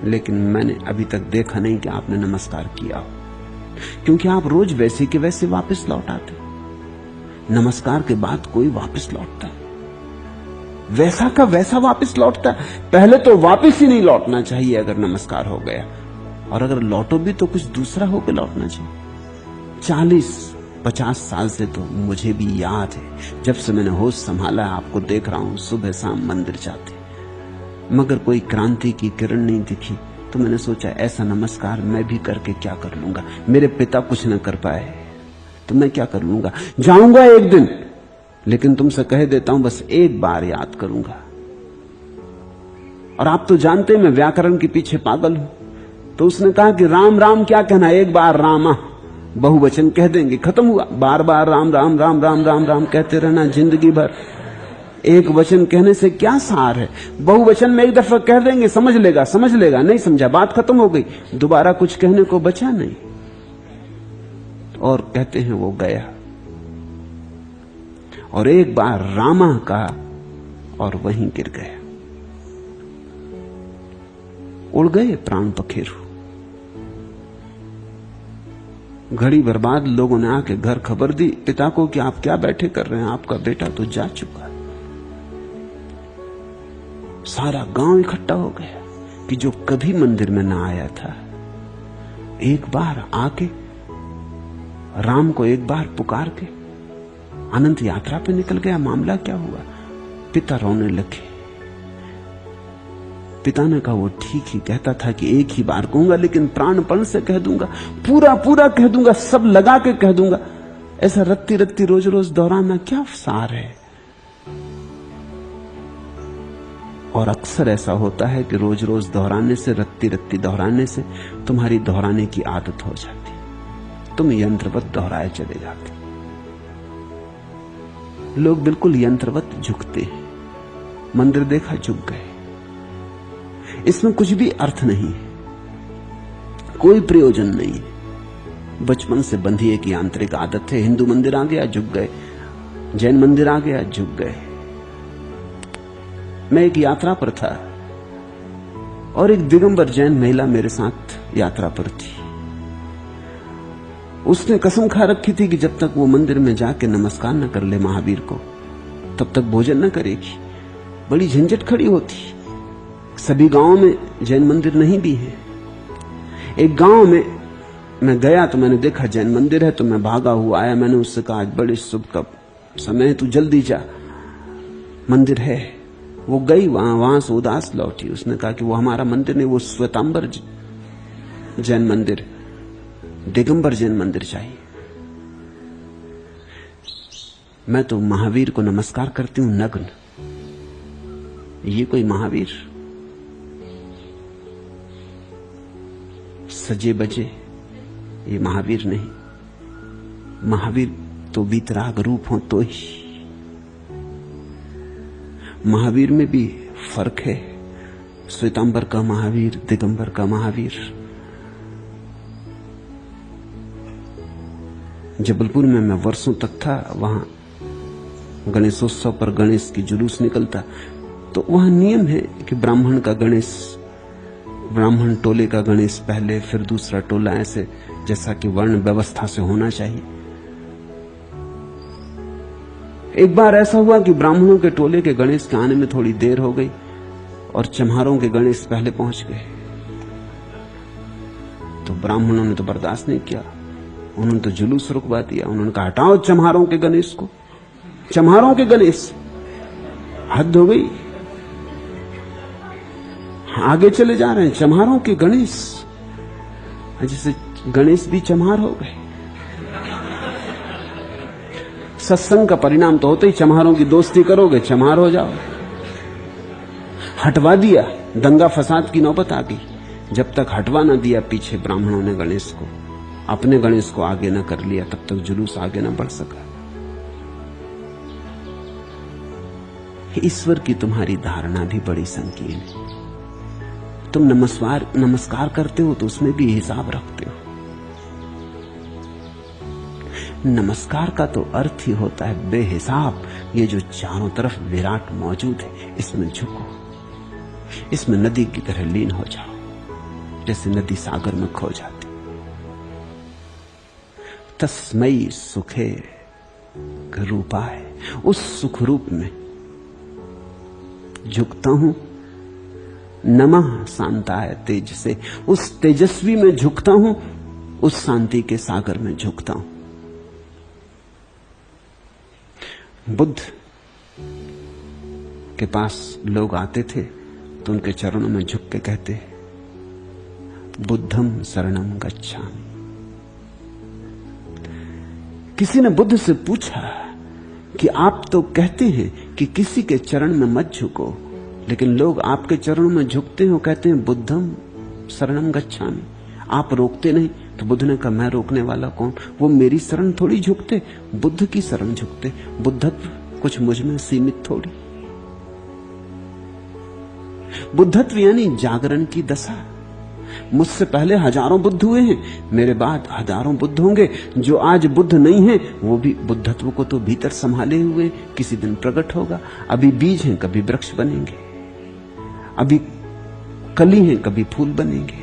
लेकिन मैंने अभी तक देखा नहीं कि आपने नमस्कार किया हो, क्योंकि आप रोज वैसे के वैसे वापस लौट आते। नमस्कार के बाद कोई वापस लौटता है, वैसा का वैसा वापस लौटता है। पहले तो वापस ही नहीं लौटना चाहिए अगर नमस्कार हो गया, और अगर लौटो भी तो कुछ दूसरा होकर लौटना चाहिए। 40-50 साल से तो मुझे भी याद है, जब से मैंने होश संभाला आपको देख रहा हूं सुबह शाम मंदिर जाते, मगर कोई क्रांति की किरण नहीं दिखी। तो मैंने सोचा ऐसा नमस्कार मैं भी करके क्या कर लूंगा। मेरे पिता कुछ न कर पाए तो मैं क्या कर लूंगा। जाऊंगा एक दिन, लेकिन तुमसे कह देता हूं बस एक बार याद करूंगा। और आप तो जानते हैं मैं व्याकरण के पीछे पागल हूं। तो उसने कहा कि राम राम क्या कहना, एक बार रामा, बहुवचन कह देंगे, खत्म हुआ। बार बार राम राम राम राम राम राम कहते रहना जिंदगी भर। एक वचन कहने से क्या सार है? बहुवचन में एक दफा कह देंगे, समझ लेगा, समझ लेगा, नहीं समझा, बात खत्म हो गई, दोबारा कुछ कहने को बचा नहीं। और कहते हैं वो गया, और एक बार रामा कहा और वहीं गिर गया। उड़ गए प्राण पखेरु। घड़ी बर्बाद। लोगों ने आके घर खबर दी पिता को कि आप क्या बैठे कर रहे हैं, आपका बेटा तो जा चुका है। सारा गांव इकट्ठा हो गया कि जो कभी मंदिर में ना आया था, एक बार आके राम को एक बार पुकार के अनंत यात्रा पे निकल गया। मामला क्या हुआ? पिता रोने लगे। पिता ने कहा वो ठीक ही कहता था कि एक ही बार कहूंगा, लेकिन प्राणपण से कह दूंगा, पूरा पूरा कह दूंगा, सब लगा के कह दूंगा। ऐसा रत्ती रत्ती रोज रोज दोहराना क्या सार है? और अक्सर ऐसा होता है कि रोज रोज दोहराने से, रत्ती रत्ती दोहराने से तुम्हारी दोहराने की आदत हो जाती है, तुम यंत्रवत दोहराए चले जाते। लोग बिल्कुल यंत्रवत झुकते हैं। मंदिर देखा, झुक गए। इसमें कुछ भी अर्थ नहीं, कोई प्रयोजन नहीं। बचपन से बंधी एक यांत्रिक आदत है। हिंदू मंदिर आ गया, झुक गए, जैन मंदिर आ गया, झुक गए। मैं एक यात्रा पर था और एक दिगंबर जैन महिला मेरे साथ यात्रा पर थी। उसने कसम खा रखी थी कि जब तक वो मंदिर में जाके नमस्कार न कर ले महावीर को, तब तक भोजन न करेगी। बड़ी झंझट खड़ी होती। सभी गांवों में जैन मंदिर नहीं भी है। एक गांव में मैं गया तो मैंने देखा जैन मंदिर है, तो मैं भागा हुआ आया। मैंने उससे कहा आज बड़े शुभ का समय है, तू जल्दी जा, मंदिर है। वो गई वहां से उदास लौटी। उसने कहा कि वो हमारा मंदिर नहीं, वो श्वेतांबर जैन मंदिर, दिगंबर जैन मंदिर चाहिए। मैं तो महावीर को नमस्कार करती हूं नग्न, ये कोई महावीर? सजे बजे, ये महावीर नहीं। महावीर तो वीतराग रूप हो तो ही। महावीर में भी फर्क है, श्वेतांबर का महावीर, दिगंबर का महावीर। जबलपुर में मैं वर्षों तक था, वहां गणेशोत्सव पर गणेश की जुलूस निकलता, तो वहां नियम है कि ब्राह्मण का गणेश, ब्राह्मण टोले का गणेश पहले, फिर दूसरा टोला, ऐसे जैसा कि वर्ण व्यवस्था से होना चाहिए। एक बार ऐसा हुआ कि ब्राह्मणों के टोले के गणेश के आने में थोड़ी देर हो गई और चम्हारों के गणेश पहले पहुंच गए। तो ब्राह्मणों ने तो बर्दाश्त नहीं किया, उन्होंने तो जुलूस रुकवा दिया। उन्होंने कहा हटाओ चम्हारों के गणेश को, चम्हारों के गणेश, हद हो गई, आगे चले जा रहे हैं चम्हारों के गणेश, जैसे गणेश भी चम्हार हो गए। सत्संग का परिणाम तो होते ही चम्हारों की दोस्ती करोगे चम्हार हो जाओ। हटवा दिया, दंगा फसाद की नौबत आ गई। जब तक हटवा ना दिया पीछे ब्राह्मणों ने गणेश को, अपने गणेश को आगे न कर लिया, तब तक जुलूस आगे न बढ़ सका। ईश्वर की तुम्हारी धारणा भी बड़ी संकीर्ण है। तुम नमस्कार करते हो तो उसमें भी हिसाब रखते हो। नमस्कार का तो अर्थ ही होता है बेहिसाब। ये जो चारों तरफ विराट मौजूद है, इसमें झुको, इसमें नदी की तरह लीन हो जाओ, जैसे नदी सागर में खो जाती। तस्मयी सुखे रूपाय, उस सुख रूप में झुकता हूं। नमः शांताय तेज से, उस तेजस्वी में झुकता हूं, उस शांति के सागर में झुकता हूं। बुद्ध के पास लोग आते थे तो उनके चरणों में झुक के कहते, बुद्धम शरणम गच्छामि। किसी ने बुद्ध से पूछा कि आप तो कहते हैं कि किसी के चरण में मत झुको, लेकिन लोग आपके चरणों में झुकते हो, कहते हैं बुद्धम शरणम गच्छामि, आप रोकते नहीं। तो बुद्ध ने कहा मैं रोकने वाला कौन? वो मेरी शरण थोड़ी झुकते, बुद्ध की शरण झुकते। बुद्धत्व कुछ मुझ में सीमित थोड़ी। बुद्धत्व यानी जागरण की दशा। मुझसे पहले हजारों बुद्ध हुए हैं, मेरे बाद हजारों बुद्ध होंगे। जो आज बुद्ध नहीं है वो भी बुद्धत्व को तो भीतर संभाले हुए किसी दिन प्रकट होगा। अभी बीज हैं, कभी वृक्ष बनेंगे, अभी कली हैं, कभी फूल बनेंगे,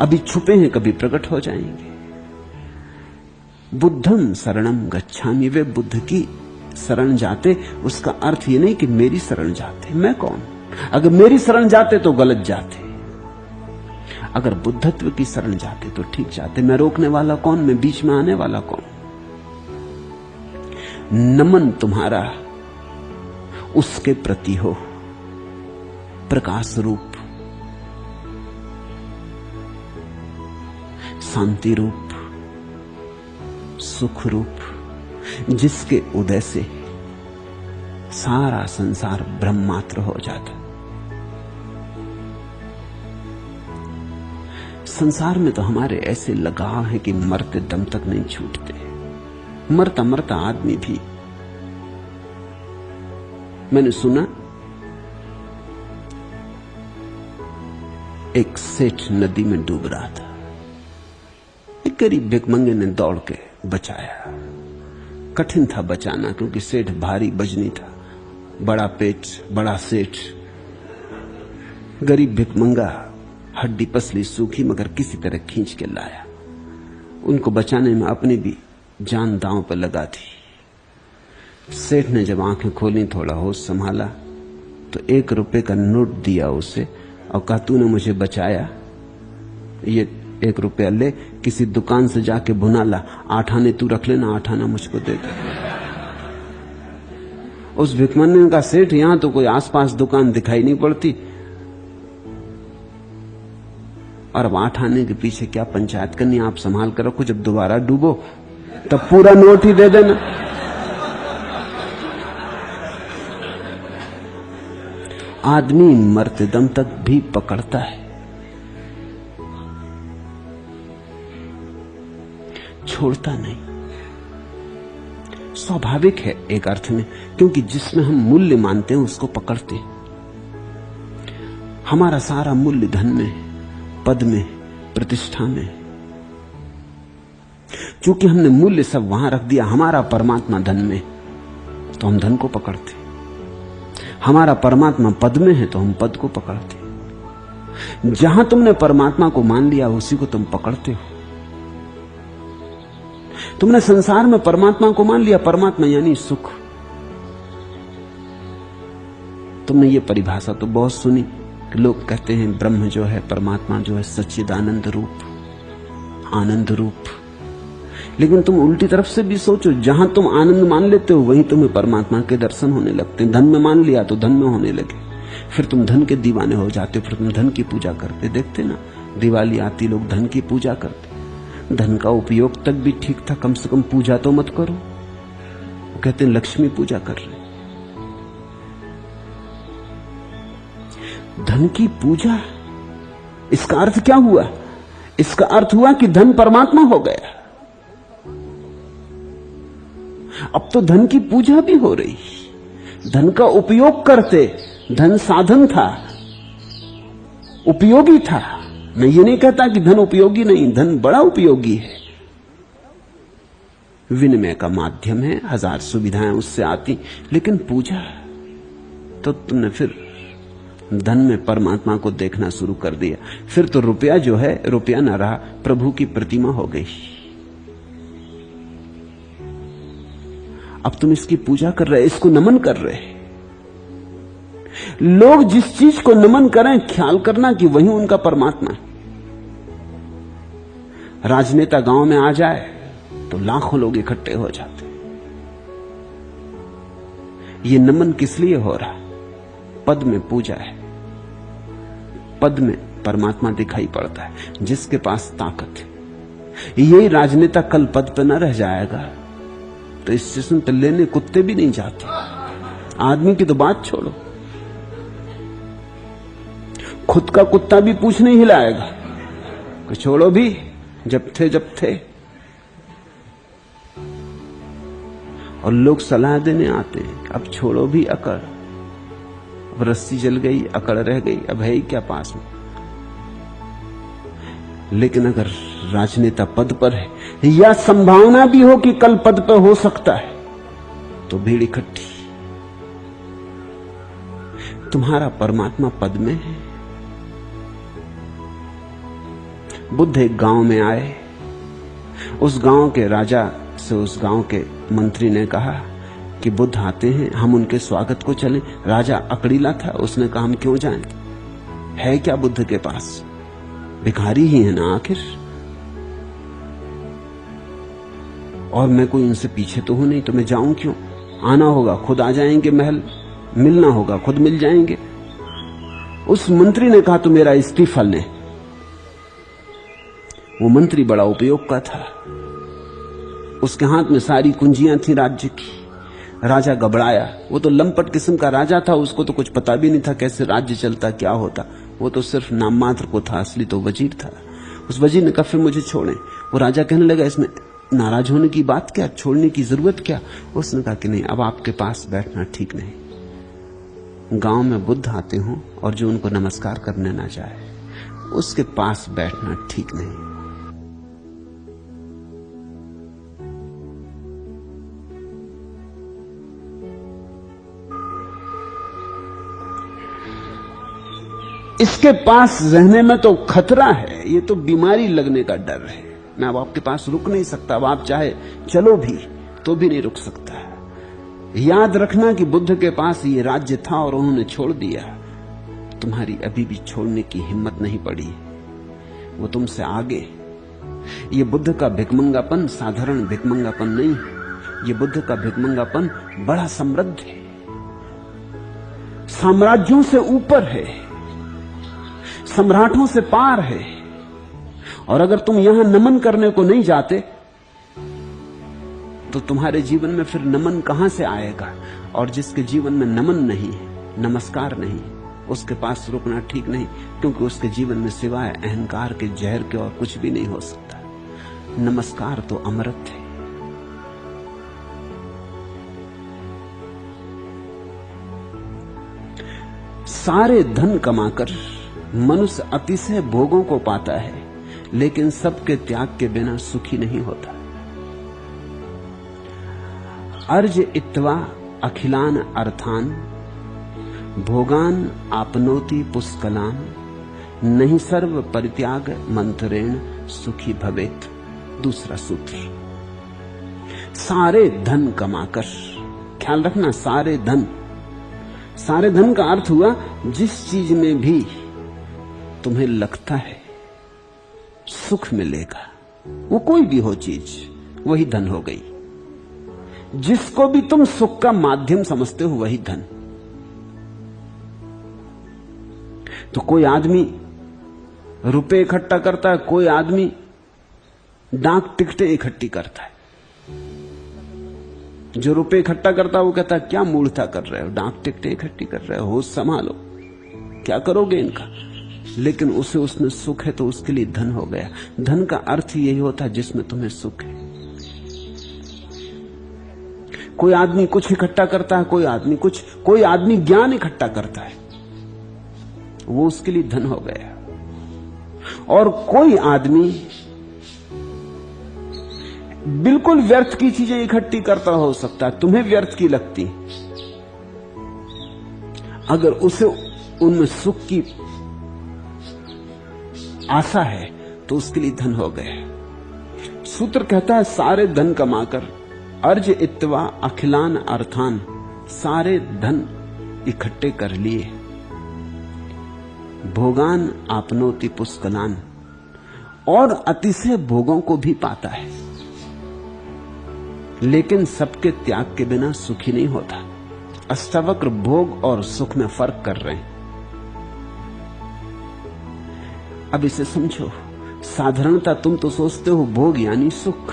अभी छुपे हैं, कभी प्रकट हो जाएंगे। बुद्धम शरणम गच्छामि, वे बुद्ध की शरण जाते, उसका अर्थ ये नहीं कि मेरी शरण जाते। मैं कौन? अगर मेरी शरण जाते तो गलत जाते, अगर बुद्धत्व की शरण जाते तो ठीक जाते। मैं रोकने वाला कौन? मैं बीच में आने वाला कौन? नमन तुम्हारा उसके प्रति हो, प्रकाश रूप, शांति रूप, सुख रूप, जिसके उदय से सारा संसार ब्रह्म मात्र हो जाता। संसार में तो हमारे ऐसे लगाव हैं कि मरते दम तक नहीं छूटते। मरता मरता आदमी भी, मैंने सुना एक सेठ नदी में डूब रहा था, एक गरीब भिखमंगे ने दौड़ के बचाया। कठिन था बचाना क्योंकि सेठ भारी वजनी था, बड़ा पेट, बड़ा सेठ, गरीब भिखमंगा, हड्डी पसली सूखी मगर किसी तरह खींच के लाया। उनको बचाने में अपनी भी जान दांव पर लगा दी। सेठ ने जब आंखें खोली, थोड़ा होश संभाला तो 1 रुपए का नोट दिया उसे और कहा, तूने मुझे बचाया, ये 1 रुपया ले, किसी दुकान से जाके भुना ला, 8 आने तू रख लेना, 8 आना मुझको दे दे। उस भिखमंगे ने कहा, सेठ यहां तो कोई आसपास दुकान दिखाई नहीं पड़ती, और अब 8 आने के पीछे क्या पंचायत करनी, आप संभाल कर रखो, जब दोबारा डूबो तब पूरा नोट ही दे देना। आदमी मरते दम तक भी पकड़ता है, छोड़ता नहीं। स्वाभाविक है एक अर्थ में, क्योंकि जिसमें हम मूल्य मानते हैं उसको पकड़ते हैं। हमारा सारा मूल्य धन में, पद में, प्रतिष्ठा में। चूंकि हमने मूल्य सब वहां रख दिया, हमारा परमात्मा धन में, तो हम धन को पकड़ते। हमारा परमात्मा पद में है तो हम पद को पकड़ते। जहां तुमने परमात्मा को मान लिया उसी को तुम पकड़ते हो। तुमने संसार में परमात्मा को मान लिया, परमात्मा यानी सुख। तुमने ये परिभाषा तो बहुत सुनी कि लोग कहते हैं ब्रह्म जो है, परमात्मा जो है, सच्चिदानंद रूप, आनंद रूप। लेकिन तुम उल्टी तरफ से भी सोचो, जहां तुम आनंद मान लेते हो वहीं तुम्हें परमात्मा के दर्शन होने लगते हैं। धन में मान लिया तो धन में होने लगे, फिर तुम धन के दीवाने हो जाते हो, फिर तुम धन की पूजा करते। देखते ना, दिवाली आती लोग धन की पूजा करते। धन का उपयोग तक भी ठीक था, कम से कम पूजा तो मत करो। वो कहते हैं लक्ष्मी पूजा कर रहे। धन की पूजा, इसका अर्थ क्या हुआ? इसका अर्थ हुआ कि धन परमात्मा हो गया। अब तो धन की पूजा भी हो रही, धन का उपयोग करते। धन साधन था, उपयोगी था। मैं ये नहीं कहता कि धन उपयोगी नहीं, धन बड़ा उपयोगी है, विनिमय का माध्यम है, 1000 सुविधाएं उससे आती। लेकिन पूजा तो तुमने फिर धन में परमात्मा को देखना शुरू कर दिया। फिर तो रुपया जो है, रुपया न रहा, प्रभु की प्रतिमा हो गई। अब तुम इसकी पूजा कर रहे, इसको नमन कर रहे। लोग जिस चीज को नमन करें, ख्याल करना कि वही उनका परमात्मा है। राजनेता गांव में आ जाए तो लाखों लोग इकट्ठे हो जाते। ये नमन किस लिए हो रहा? पद में पूजा है, पद में परमात्मा दिखाई पड़ता है, जिसके पास ताकत है। यही राजनेता कल पद पर न रह जाएगा तो स्टेशन पर लेने कुत्ते भी नहीं जाते। आदमी की तो बात छोड़ो, खुद का कुत्ता भी पूंछ नहीं हिलाएगा कि छोड़ो भी, जब थे। और लोग सलाह देने आते हैं, अब छोड़ो भी अकड़, अब रस्सी जल गई, अकड़ रह गई, अब है ही क्या पास में। लेकिन अगर राजनेता पद पर है, या संभावना भी हो कि कल पद पर हो सकता है, तो भीड़ इकट्ठी। तुम्हारा परमात्मा पद में है। बुद्ध एक गांव में आए। उस गांव के राजा से उस गांव के मंत्री ने कहा कि बुद्ध आते हैं, हम उनके स्वागत को चलें। राजा अकड़ीला था, उसने कहा हम क्यों जाएं? है क्या बुद्ध के पास? भिखारी ही है ना आखिर, और मैं कोई उनसे पीछे तो हूं नहीं, तो मैं जाऊं क्यों? आना होगा खुद आ जाएंगे महल, मिलना होगा खुद मिल जाएंगे। उस मंत्री ने कहा तो मेरा इस्तीफा ले। वो मंत्री बड़ा उपयोग का था, उसके हाथ में सारी कुंजियां थी राज्य की। राजा घबराया, वो तो लंपट किस्म का राजा था, उसको तो कुछ पता भी नहीं था कैसे राज्य चलता, क्या होता। वो तो सिर्फ नाम मात्र को था, असली तो वजीर था। उस वजीर ने कहा फिर मुझे छोड़ें। वो राजा कहने लगा इसमें नाराज होने की बात क्या, छोड़ने की जरूरत क्या? उसने कहा कि नहीं, अब आपके पास बैठना ठीक नहीं। गांव में बुद्ध आते हों और जो उनको नमस्कार करने ना चाहे, उसके पास बैठना ठीक नहीं। इसके पास रहने में तो खतरा है, ये तो बीमारी लगने का डर है। मैं अब आपके पास रुक नहीं सकता, अब आप चाहे चलो भी तो भी नहीं रुक सकता। याद रखना कि बुद्ध के पास ये राज्य था और उन्होंने छोड़ दिया, तुम्हारी अभी भी छोड़ने की हिम्मत नहीं पड़ी, वो तुमसे आगे। ये बुद्ध का भिखमंगापन साधारण भिखमंगापन नहीं है, ये बुद्ध का भिखमंगापन बड़ा समृद्ध है, साम्राज्यों से ऊपर है, सम्राटों से पार है। और अगर तुम यहां नमन करने को नहीं जाते तो तुम्हारे जीवन में फिर नमन कहां से आएगा? और जिसके जीवन में नमन नहीं है, नमस्कार नहीं, उसके पास रुकना ठीक नहीं, क्योंकि उसके जीवन में सिवाय अहंकार के जहर के और कुछ भी नहीं हो सकता। नमस्कार तो अमृत है। सारे धन कमाकर मनुष्य अतिशय भोगों को पाता है, लेकिन सबके त्याग के बिना सुखी नहीं होता। अर्ज इत्वा अखिलान अर्थान भोगान आपनोति पुष्कलान नहीं सर्व परित्याग मंत्रेण सुखी भवेत। दूसरा सूत्र, सारे धन कमाकर, ख्याल रखना सारे धन, सारे धन का अर्थ हुआ जिस चीज में भी तुम्हें लगता है सुख मिलेगा, वो कोई भी हो चीज, वही धन हो गई। जिसको भी तुम सुख का माध्यम समझते हो वही धन। तो कोई आदमी रुपए इकट्ठा करता है, कोई आदमी डाक टिकटें इकट्ठी करता है। जो रुपए इकट्ठा करता है वो कहता है क्या मूर्खता कर रहे हो, डाक टिकटें इकट्ठी कर रहे हो, होश संभालो, क्या करोगे इनका। लेकिन उसे उसमें सुख है तो उसके लिए धन हो गया। धन का अर्थ यही होता है जिसमें तुम्हें सुख है। कोई आदमी कुछ इकट्ठा करता है, कोई आदमी कुछ, कोई आदमी ज्ञान इकट्ठा करता है, वो उसके लिए धन हो गया। और कोई आदमी बिल्कुल व्यर्थ की चीजें इकट्ठी करता हो सकता है, तुम्हें व्यर्थ की लगती, अगर उसे उनमें सुख की आशा है तो उसके लिए धन हो गया। सूत्र कहता है सारे धन कमाकर, अर्ज इत्वा अखिलान अर्थान, सारे धन इकट्ठे कर लिए, भोगान आपनोति पुष्कलान, और अतिशय भोगों को भी पाता है, लेकिन सबके त्याग के बिना सुखी नहीं होता। अष्टावक्र भोग और सुख में फर्क कर रहे हैं। अब इसे समझो, साधारणता तुम तो सोचते हो भोग यानी सुख,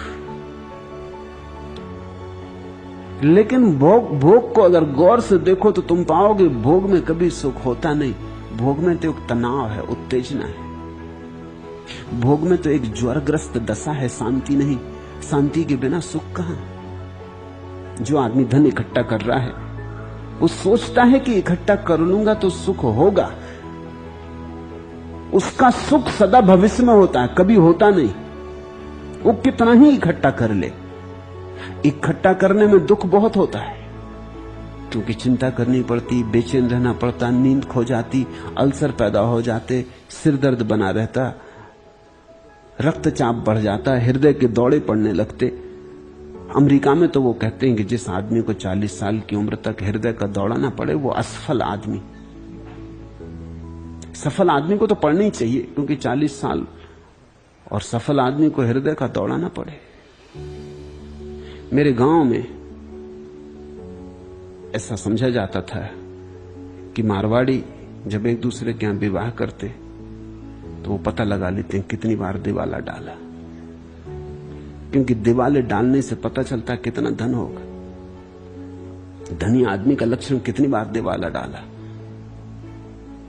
लेकिन भोग को अगर गौर से देखो तो तुम पाओगे भोग में कभी सुख होता नहीं। भोग में तो एक तनाव है, उत्तेजना है। भोग में तो एक ज्वरग्रस्त दशा है, शांति नहीं। शांति के बिना सुख कहां। जो आदमी धन इकट्ठा कर रहा है वो सोचता है कि इकट्ठा कर लूंगा तो सुख होगा। उसका सुख सदा भविष्य में होता है, कभी होता नहीं। वो कितना ही इकट्ठा कर ले, इकट्ठा करने में दुख बहुत होता है, क्योंकि चिंता करनी पड़ती, बेचैन रहना पड़ता, नींद खो जाती, अल्सर पैदा हो जाते, सिर दर्द बना रहता, रक्तचाप बढ़ जाता, हृदय के दौड़े पड़ने लगते। अमेरिका में तो वो कहते हैं कि जिस आदमी को 40 साल की उम्र तक हृदय का दौड़ा ना पड़े वो असफल आदमी। सफल आदमी को तो पढ़ना ही चाहिए, क्योंकि 40 साल और सफल आदमी को हृदय का दौड़ा ना पड़े। मेरे गांव में ऐसा समझा जाता था कि मारवाड़ी जब एक दूसरे के यहां विवाह करते तो वो पता लगा लेते हैं कितनी बार दिवाला डाला, क्योंकि दिवाले डालने से पता चलता कितना धन होगा। धनी आदमी का लक्षण कितनी बार दिवाला डाला।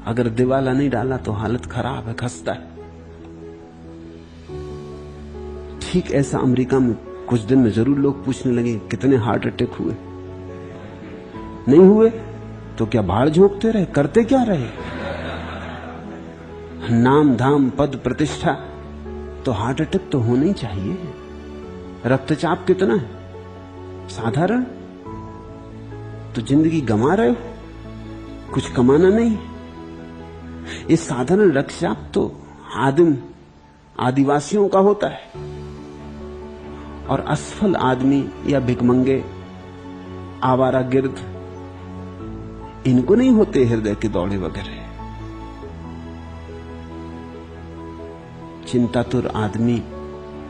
अगर दिवाला नहीं डाला तो हालत खराब है, खस्ता है। ठीक ऐसा अमेरिका में कुछ दिन में जरूर लोग पूछने लगे कितने हार्ट अटैक हुए। नहीं हुए तो क्या भाड़ झोंकते रहे, करते क्या रहे। नाम धाम पद प्रतिष्ठा, तो हार्ट अटैक तो होना ही चाहिए। रक्तचाप कितना है, साधारण। तो जिंदगी गंवा रहे हो, कुछ कमाना नहीं। ये साधारण रक्तचाप तो आदिवासियों का होता है, और असफल आदमी या भिखमंगे, आवारा गिर्द, इनको नहीं होते हृदय के दौड़े वगैरह। चिंतातुर आदमी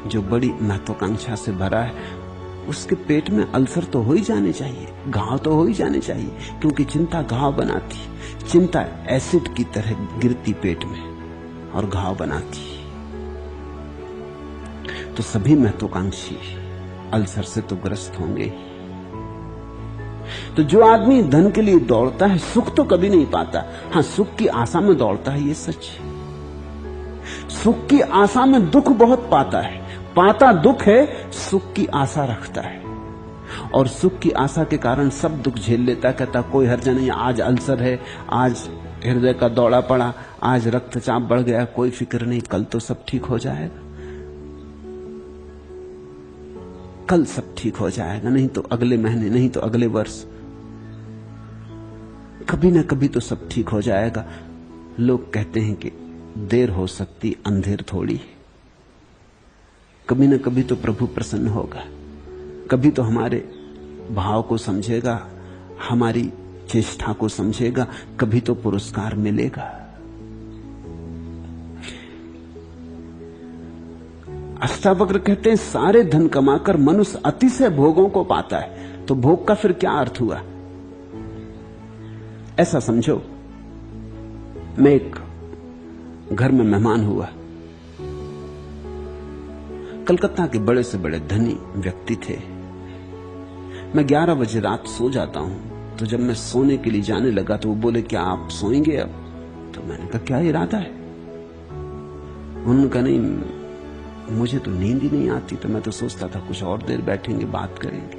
जो बड़ी महत्वाकांक्षा से भरा है, उसके पेट में अल्सर तो हो ही जाने चाहिए, घाव तो हो ही जाने चाहिए, क्योंकि चिंता घाव बनाती। चिंता एसिड की तरह गिरती पेट में और घाव बनाती। तो सभी महत्वाकांक्षी अल्सर से तो ग्रस्त होंगे ही। तो जो आदमी धन के लिए दौड़ता है, सुख तो कभी नहीं पाता। हां, सुख की आशा में दौड़ता है, ये सच है। सुख की आशा में दुख बहुत पाता है, पाता दुख है, सुख की आशा रखता है, और सुख की आशा के कारण सब दुख झेल लेता। कहता कोई हर्ज नहीं, आज अल्सर है, आज हृदय का दौड़ा पड़ा, आज रक्तचाप बढ़ गया, कोई फिक्र नहीं, कल तो सब ठीक हो जाएगा, कल सब ठीक हो जाएगा, नहीं तो अगले महीने, नहीं तो अगले वर्ष, कभी ना कभी तो सब ठीक हो जाएगा। लोग कहते हैं कि देर हो सकती, अंधेर थोड़ी। कभी ना कभी तो प्रभु प्रसन्न होगा, कभी तो हमारे भाव को समझेगा, हमारी चेष्टा को समझेगा, कभी तो पुरस्कार मिलेगा। अष्टावक्र कहते हैं सारे धन कमाकर मनुष्य अतिशय भोगों को पाता है, तो भोग का फिर क्या अर्थ हुआ? ऐसा समझो, मैं एक घर में मेहमान हुआ। कलकत्ता के बड़े से बड़े धनी व्यक्ति थे। मैं 11 बजे रात सो जाता हूं, तो जब मैं सोने के लिए जाने लगा तो वो बोले क्या आप सोएंगे अब? तो मैंने कहा क्या इरादा है? उन्होंने कहा नहीं, मुझे तो नींद ही नहीं आती, तो मैं तो सोचता था कुछ और देर बैठेंगे, बात करेंगे।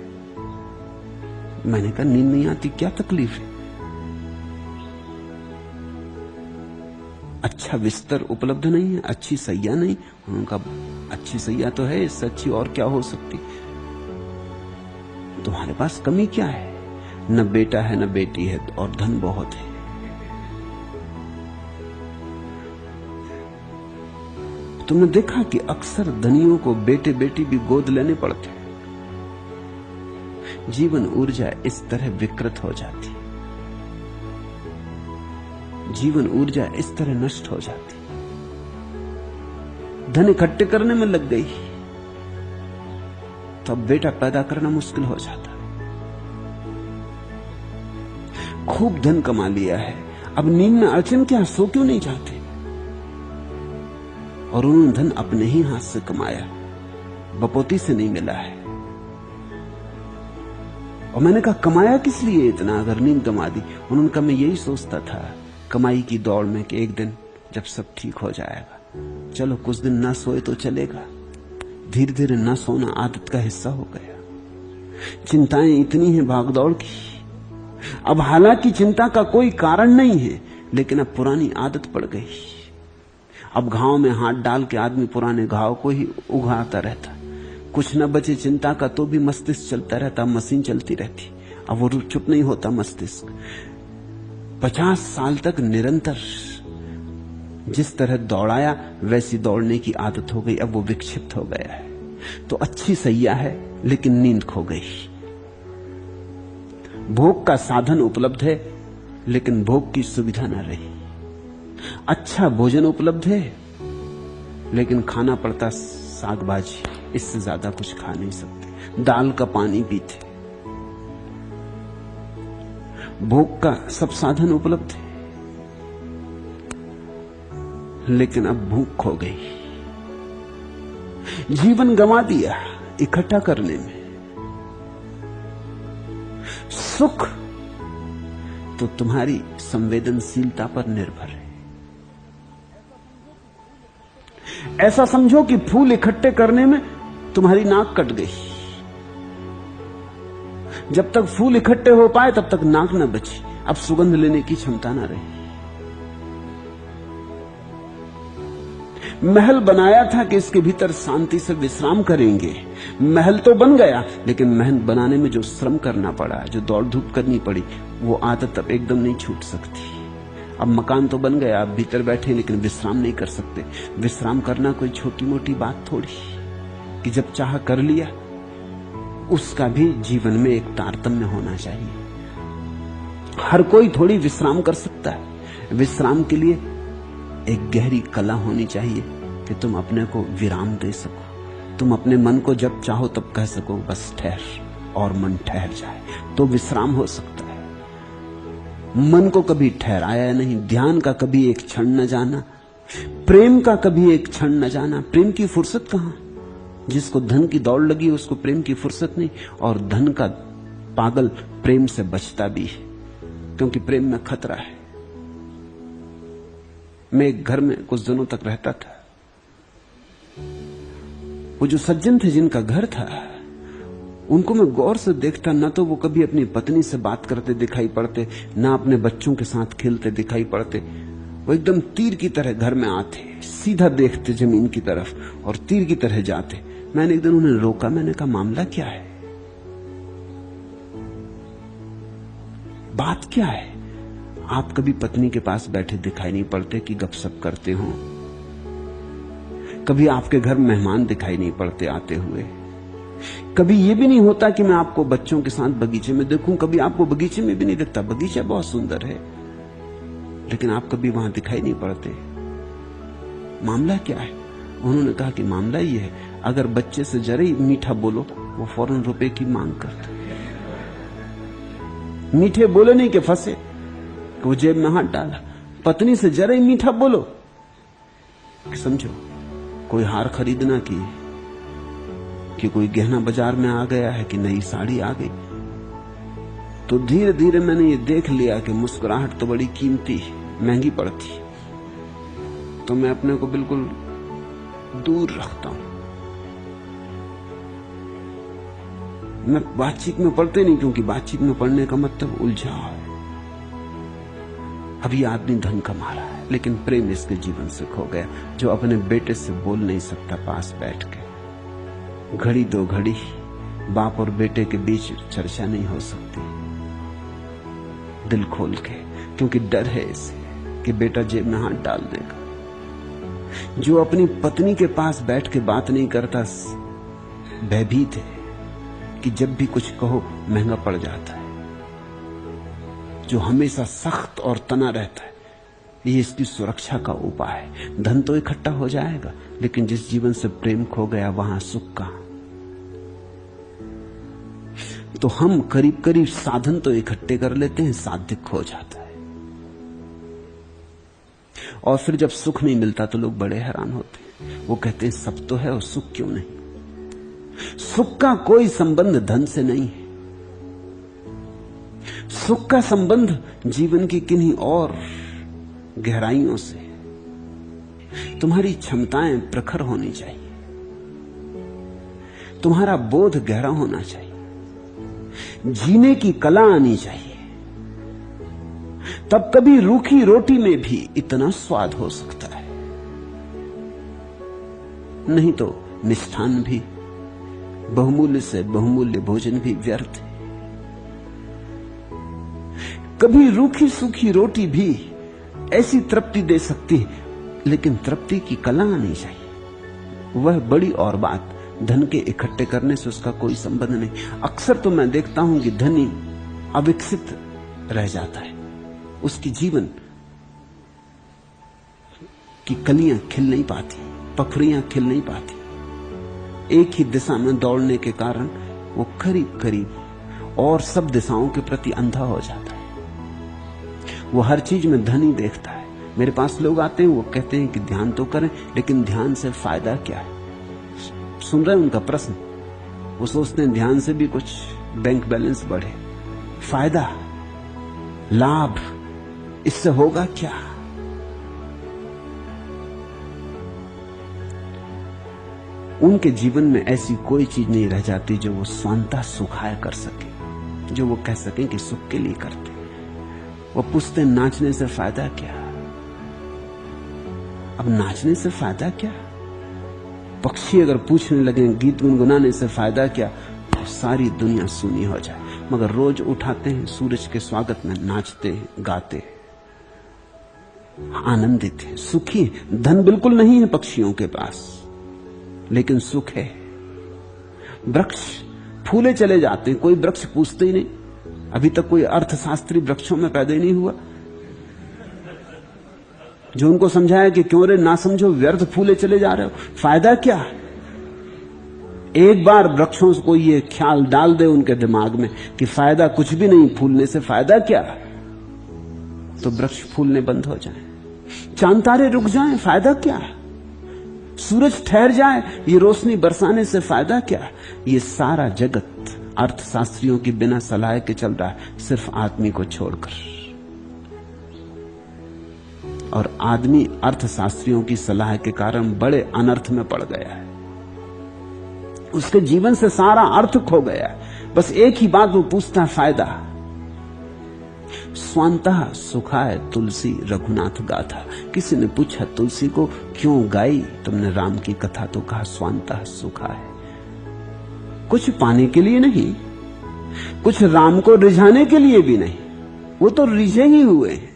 मैंने कहा नींद नहीं आती, क्या तकलीफ है? अच्छा बिस्तर उपलब्ध नहीं है, अच्छी सैया नहीं? उनका अच्छी सैया तो है, इससे अच्छी और क्या हो सकती? तुम्हारे पास कमी क्या है? न बेटा है न बेटी है, और धन बहुत है। तुमने देखा कि अक्सर धनियों को बेटे बेटी भी गोद लेने पड़ते हैं। जीवन ऊर्जा इस तरह विकृत हो जाती, जीवन ऊर्जा इस तरह नष्ट हो जाती। धन इकट्ठे करने में लग गई तो अब बेटा पैदा करना मुश्किल हो जाता। खूब धन कमा लिया है, अब नींद में अड़चन क्या, सो क्यों नहीं जाते? और उन्होंने धन अपने ही हाथ से कमाया, बपोती से नहीं मिला है। और मैंने कहा कमाया किस लिए इतना अगर नींद गंवा दी? उन्होंने कहा मैं यही सोचता था कमाई की दौड़ में कि एक दिन जब सब ठीक हो जाएगा, चलो कुछ दिन ना सोए तो चलेगा। धीरे धीरे ना सोना आदत का हिस्सा हो गया। चिंताएं इतनी हैं भागदौड़ की, अब हालांकि चिंता का कोई कारण नहीं है, लेकिन अब पुरानी आदत पड़ गई। अब घाव में हाथ डाल के आदमी पुराने घाव को ही उघाड़ता रहता। कुछ न बचे चिंता का तो भी मस्तिष्क चलता रहता, मशीन चलती रहती। अब वो चुप नहीं होता मस्तिष्क। 50 साल तक निरंतर जिस तरह दौड़ाया वैसी दौड़ने की आदत हो गई, अब वो विक्षिप्त हो गया है। तो अच्छी सैया है लेकिन नींद खो गई। भोग का साधन उपलब्ध है लेकिन भोग की सुविधा न रही। अच्छा भोजन उपलब्ध है लेकिन खाना पड़ता साग भाजी, इससे ज्यादा कुछ खा नहीं सकते, दाल का पानी पीते। भोग का सब साधन उपलब्ध है लेकिन अब भूख खो गई। जीवन गंवा दिया इकट्ठा करने में। सुख तो तुम्हारी संवेदनशीलता पर निर्भर है। ऐसा समझो कि फूल इकट्ठे करने में तुम्हारी नाक कट गई। जब तक फूल इकट्ठे हो पाए तब तक नाक न बची, अब सुगंध लेने की क्षमता न रही। महल बनाया था कि इसके भीतर शांति से विश्राम करेंगे। महल तो बन गया लेकिन महल बनाने में जो श्रम करना पड़ा, जो दौड़ धूप करनी पड़ी, वो आदत अब एकदम नहीं छूट सकती। अब मकान तो बन गया, आप भीतर बैठे लेकिन विश्राम नहीं कर सकते। विश्राम करना कोई छोटी मोटी बात थोड़ी कि जब चाह कर लिया। उसका भी जीवन में एक तारतम्य होना चाहिए। हर कोई थोड़ी विश्राम कर सकता है। विश्राम के लिए एक गहरी कला होनी चाहिए कि तुम अपने को विराम दे सको। तुम अपने मन को जब चाहो तब कह सको बस ठहर, और मन ठहर जाए, तो विश्राम हो सकता है। मन को कभी ठहराया नहीं, ध्यान का कभी एक क्षण न जाना, प्रेम का कभी एक क्षण न जाना। प्रेम की फुर्सत कहां? जिसको धन की दौड़ लगी उसको प्रेम की फुर्सत नहीं। और धन का पागल प्रेम से बचता भी है, क्योंकि प्रेम में खतरा है। मैं एक घर में कुछ दिनों तक रहता था। वो जो सज्जन थे जिनका घर था, उनको मैं गौर से देखता, ना तो वो कभी अपनी पत्नी से बात करते दिखाई पड़ते, ना अपने बच्चों के साथ खेलते दिखाई पड़ते। वो एकदम तीर की तरह घर में आते, सीधा देखते जमीन की तरफ और तीर की तरह जाते। मैंने एक दिन उन्हें रोका, मैंने कहा मामला क्या है, बात क्या है? आप कभी पत्नी के पास बैठे दिखाई नहीं पड़ते कि गपशप करते हो। कभी आपके घर मेहमान दिखाई नहीं पड़ते आते हुए। कभी ये भी नहीं होता कि मैं आपको बच्चों के साथ बगीचे में देखूं। कभी आपको बगीचे में भी नहीं दिखता। बगीचा बहुत सुंदर है, लेकिन आप कभी वहां दिखाई नहीं पड़ते। मामला क्या है? उन्होंने कहा कि मामला ये है, अगर बच्चे से जरा ही मीठा बोलो वो फौरन रुपए की मांग करता। मीठे बोले नहीं कि फंसे, कि वो जेब में हाथ डाला। पत्नी से जरा ही मीठा बोलो कि समझो कोई हार खरीदना कि कोई गहना बाजार में आ गया है, कि नई साड़ी आ गई, तो धीरे धीरे मैंने ये देख लिया कि मुस्कुराहट तो बड़ी कीमती, महंगी पड़ती। तो मैं अपने को बिल्कुल दूर रखता हूं। मैं बातचीत में पढ़ते नहीं, क्योंकि बातचीत में पढ़ने का मतलब उलझाव है। अब ये आदमी धन कमा रहा है, लेकिन प्रेम इसके जीवन से खो गया। जो अपने बेटे से बोल नहीं सकता पास बैठ के, घड़ी दो घड़ी बाप और बेटे के बीच चर्चा नहीं हो सकती दिल खोल के, क्योंकि डर है इसे कि बेटा जेब में हाथ डाल देगा। जो अपनी पत्नी के पास बैठ के बात नहीं करता, भयभीत है कि जब भी कुछ कहो महंगा पड़ जाता है। जो हमेशा सख्त और तना रहता है, ये इसकी सुरक्षा का उपाय है। धन तो इकट्ठा हो जाएगा, लेकिन जिस जीवन से प्रेम खो गया वहां सुख कहां? तो हम करीब करीब साधन तो इकट्ठे कर लेते हैं, साध्य खो जाता है। और फिर जब सुख नहीं मिलता तो लोग बड़े हैरान होते हैं। वो कहते हैं सब तो है और सुख क्यों नहीं? सुख का कोई संबंध धन से नहीं है। सुख का संबंध जीवन की किन्हीं और गहराइयों से। तुम्हारी क्षमताएं प्रखर होनी चाहिए, तुम्हारा बोध गहरा होना चाहिए, जीने की कला आनी चाहिए। तब कभी रूखी रोटी में भी इतना स्वाद हो सकता है। नहीं तो मिष्ठान भी, बहुमूल्य से बहुमूल्य भोजन भी व्यर्थ है। कभी रूखी सूखी रोटी भी ऐसी तृप्ति दे सकती है, लेकिन तृप्ति की कला आनी चाहिए। वह बड़ी और बात। धन के इकट्ठे करने से उसका कोई संबंध नहीं। अक्सर तो मैं देखता हूं कि धनी अविकसित रह जाता है, उसकी जीवन की कलियां खिल नहीं पाती, पखरियां खिल नहीं पाती। एक ही दिशा में दौड़ने के कारण वो करीब करीब और सब दिशाओं के प्रति अंधा हो जाता है। वो हर चीज में धन ही देखता है। मेरे पास लोग आते हैं, वो कहते हैं कि ध्यान तो करें, लेकिन ध्यान से फायदा क्या है? सुन रहे हैं उनका प्रश्न? वो सोचते हैं ध्यान से भी कुछ बैंक बैलेंस बढ़े, फायदा, लाभ, इससे होगा क्या? उनके जीवन में ऐसी कोई चीज नहीं रह जाती जो वो स्वांतः सुखाय कर सके, जो वो कह सकें कि सुख के लिए करते। वो पूछते नाचने से फायदा क्या? अब नाचने से फायदा क्या? पक्षी अगर पूछने लगे गीत गुनगुनाने से फायदा क्या, तो सारी दुनिया सुनी हो जाए। मगर रोज उठाते हैं, सूरज के स्वागत में नाचते हैं, गाते हैं। आनंदित है, सुखी है। धन बिल्कुल नहीं है पक्षियों के पास, लेकिन सुख है। वृक्ष फूले चले जाते हैं, कोई वृक्ष पूछते ही नहीं। अभी तक कोई अर्थशास्त्री वृक्षों में पैदा ही नहीं हुआ जो उनको समझाया कि क्यों रे ना समझो, व्यर्थ फूले चले जा रहे हो, फायदा क्या। एक बार वृक्षों को ये ख्याल डाल दे उनके दिमाग में कि फायदा कुछ भी नहीं, फूलने से फायदा क्या, तो वृक्ष फूलने बंद हो जाए। चांद तारे रुक जाएं, फायदा क्या। सूरज ठहर जाए, ये रोशनी बरसाने से फायदा क्या। ये सारा जगत अर्थशास्त्रियों की बिना सलाह के चल रहा है, सिर्फ आदमी को छोड़कर। और आदमी अर्थशास्त्रियों की सलाह के कारण बड़े अनर्थ में पड़ गया है। उसके जीवन से सारा अर्थ खो गया है। बस एक ही बात वो पूछता है, फायदा। स्वांतः सुखाय तुलसी रघुनाथ गाथा। किसी ने पूछा तुलसी को क्यों गाई तुमने राम की कथा, तो कहा स्वांतः सुखाय। कुछ पाने के लिए नहीं, कुछ राम को रिझाने के लिए भी नहीं, वो तो रिझे ही हुए हैं।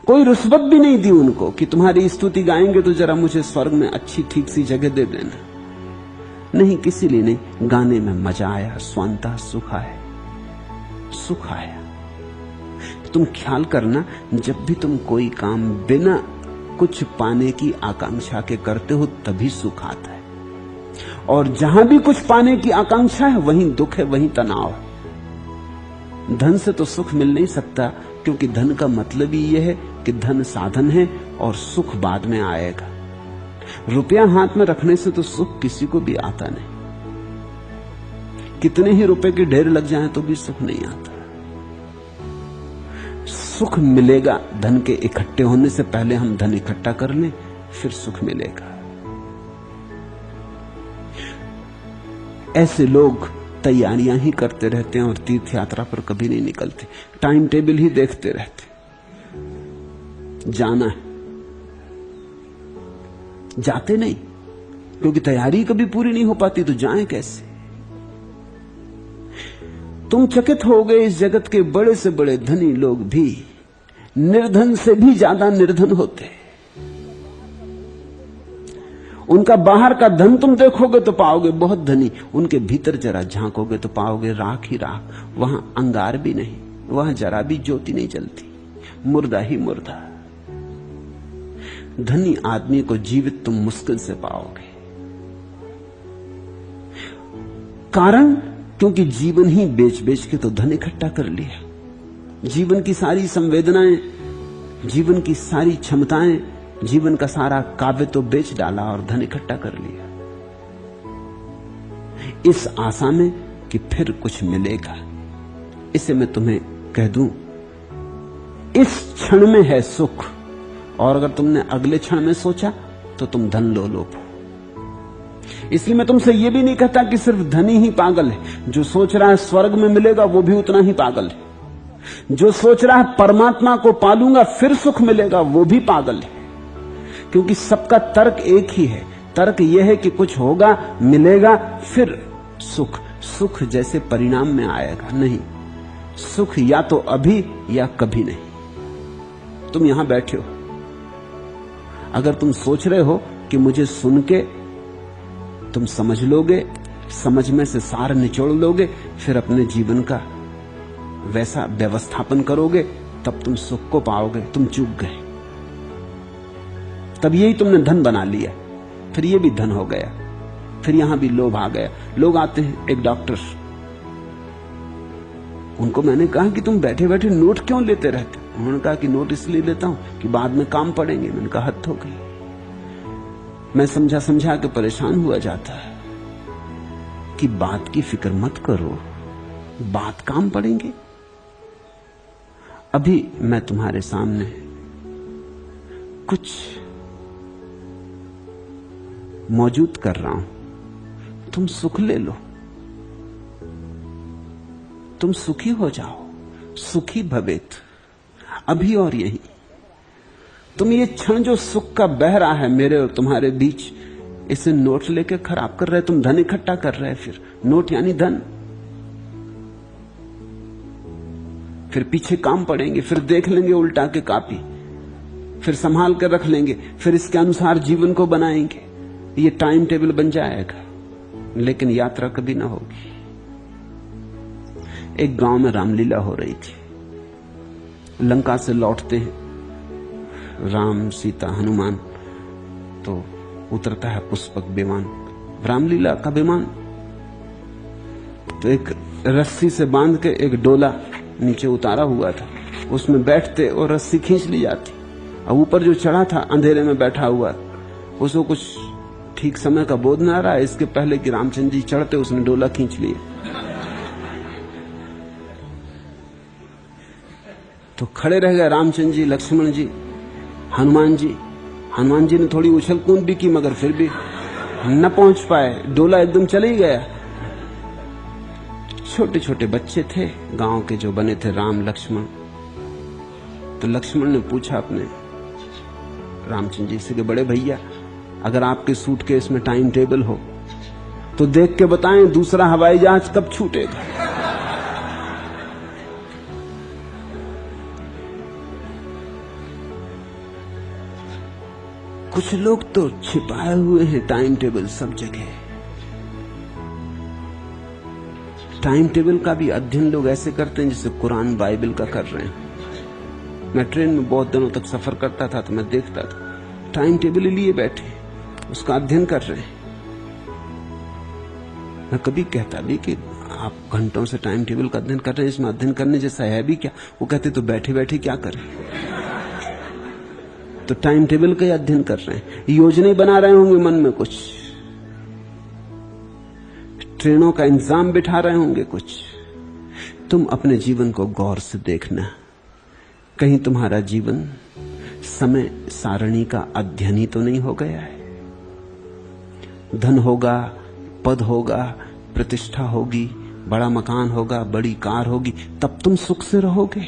कोई रुस्बत भी नहीं दी उनको कि तुम्हारी स्तुति गाएंगे तो जरा मुझे स्वर्ग में अच्छी ठीक सी जगह दे देना। नहीं, किसी लिए नहीं, गाने में मजा आया। स्वांतः सुखाय, सुख आया। तुम ख्याल करना, जब भी तुम कोई काम बिना कुछ पाने की आकांक्षा के करते हो तभी सुख आता है। और जहां भी कुछ पाने की आकांक्षा है वहीं दुख है, वहीं तनाव है। धन से तो सुख मिल नहीं सकता, क्योंकि धन का मतलब ही यह है कि धन साधन है और सुख बाद में आएगा। रुपया हाथ में रखने से तो सुख किसी को भी आता नहीं। कितने ही रुपए के ढेर लग जाएं तो भी सुख नहीं आता। सुख मिलेगा धन के इकट्ठे होने से पहले। हम धन इकट्ठा कर लें, फिर सुख मिलेगा। ऐसे लोग तैयारियां ही करते रहते हैं और तीर्थ यात्रा पर कभी नहीं निकलते। टाइम टेबल ही देखते रहते, जाना है, जाते नहीं, क्योंकि तैयारी कभी पूरी नहीं हो पाती, तो जाएं कैसे। तुम चकित हो गए, इस जगत के बड़े से बड़े धनी लोग भी निर्धन से भी ज्यादा निर्धन होते। उनका बाहर का धन तुम देखोगे तो पाओगे बहुत धनी, उनके भीतर जरा झांकोगे तो पाओगे राख ही राख। वहां अंगार भी नहीं, वहां जरा भी ज्योति नहीं जलती, मुर्दा ही मुर्दा। धनी आदमी को जीवित तुम मुश्किल से पाओगे। कारण, क्योंकि जीवन ही बेच बेच के तो धन इकट्ठा कर लिया। जीवन की सारी संवेदनाएं, जीवन की सारी क्षमताएं, जीवन का सारा काव्य तो बेच डाला और धन इकट्ठा कर लिया, इस आशा में कि फिर कुछ मिलेगा। इसे मैं तुम्हें कह दूं, इस क्षण में है सुख, और अगर तुमने अगले क्षण में सोचा तो तुम धन लोलुप हो। इसलिए मैं तुमसे यह भी नहीं कहता कि सिर्फ धनी ही पागल है। जो सोच रहा है स्वर्ग में मिलेगा वो भी उतना ही पागल है। जो सोच रहा है परमात्मा को पालूंगा फिर सुख मिलेगा वो भी पागल है। क्योंकि सबका तर्क एक ही है। तर्क यह है कि कुछ होगा, मिलेगा, फिर सुख। सुख जैसे परिणाम में आएगा नहीं, सुख या तो अभी या कभी नहीं। तुम यहां बैठे हो, अगर तुम सोच रहे हो कि मुझे सुन के तुम समझ लोगे, समझ में से सार निचोड़ लोगे, फिर अपने जीवन का वैसा व्यवस्थापन करोगे, तब तुम सुख को पाओगे। तुम चूक गए। तब यही तुमने धन बना लिया, फिर ये भी धन हो गया, फिर यहां भी लोभ आ गया। लोग आते हैं, एक डॉक्टर, उनको मैंने कहा कि तुम बैठे बैठे नोट क्यों लेते रहते। उन्होंने कहा कि नोट इसलिए लेता हूं कि बाद में काम पड़ेंगे। मैंने कहा हद हो गई। मैं समझा समझा के परेशान हुआ जाता है कि बात की फिक्र मत करो, बात काम पड़ेंगे। अभी मैं तुम्हारे सामने कुछ मौजूद कर रहा हूं, तुम सुख ले लो, तुम सुखी हो जाओ। सुखी भवेत, अभी और यही। तुम ये क्षण जो सुख का बह रहा है मेरे और तुम्हारे बीच, इसे नोट लेके खराब कर रहे। तुम धन इकट्ठा कर रहे, फिर नोट यानी धन, फिर पीछे काम पड़ेंगे, फिर देख लेंगे उल्टा के कापी फिर संभाल कर रख लेंगे, फिर इसके अनुसार जीवन को बनाएंगे, ये टाइम टेबल बन जाएगा, लेकिन यात्रा कभी ना होगी। एक गांव में रामलीला हो रही थी। लंका से लौटते हैं राम, सीता, हनुमान, तो उतरता है पुष्पक विमान, रामलीला का विमान। तो एक रस्सी से बांध के एक डोला नीचे उतारा हुआ था, उसमें बैठते और रस्सी खींच ली जाती। और ऊपर जो चढ़ा था अंधेरे में बैठा हुआ, उसको कुछ ठीक समय का बोध न आ रहा है, इसके पहले कि रामचंद्र जी चढ़ते उसने डोला खींच लिया। तो खड़े रह गए रामचंद्र जी, लक्ष्मण जी, हनुमान जी। हनुमान जी ने थोड़ी उछल कूद भी की, मगर फिर भी न पहुंच पाए, डोला एकदम चले ही गया। छोटे छोटे बच्चे थे गांव के जो बने थे, राम लक्ष्मण। तो लक्ष्मण ने पूछा अपने रामचंद्र जी से कि बड़े भैया, अगर आपके सूटकेस में टाइम टेबल हो तो देख के बताएं दूसरा हवाई जहाज कब छूटेगा। कुछ लोग तो छिपाए हुए हैं टाइम टेबल सब जगह। टाइम टेबल का भी अध्ययन लोग ऐसे करते हैं जैसे कुरान बाइबल का कर रहे हैं। मैं ट्रेन में बहुत दिनों तक सफर करता था तो मैं देखता था टाइम टेबल लिए बैठे, उसका अध्ययन कर रहे हैं। मैं कभी कहता भी कि आप घंटों से टाइम टेबल का अध्ययन कर रहे हैं, इसमें अध्ययन करने जैसा है भी क्या? वो कहते तो बैठे बैठे क्या करें। तो टाइम टेबल का अध्ययन कर रहे हैं, योजनाएं बना रहे होंगे मन में, कुछ ट्रेनों का इंतजाम बिठा रहे होंगे कुछ। तुम अपने जीवन को गौर से देखना, कहीं तुम्हारा जीवन समय सारणी का अध्ययन ही तो नहीं हो गया है। धन होगा, पद होगा, प्रतिष्ठा होगी, बड़ा मकान होगा, बड़ी कार होगी, तब तुम सुख से रहोगे?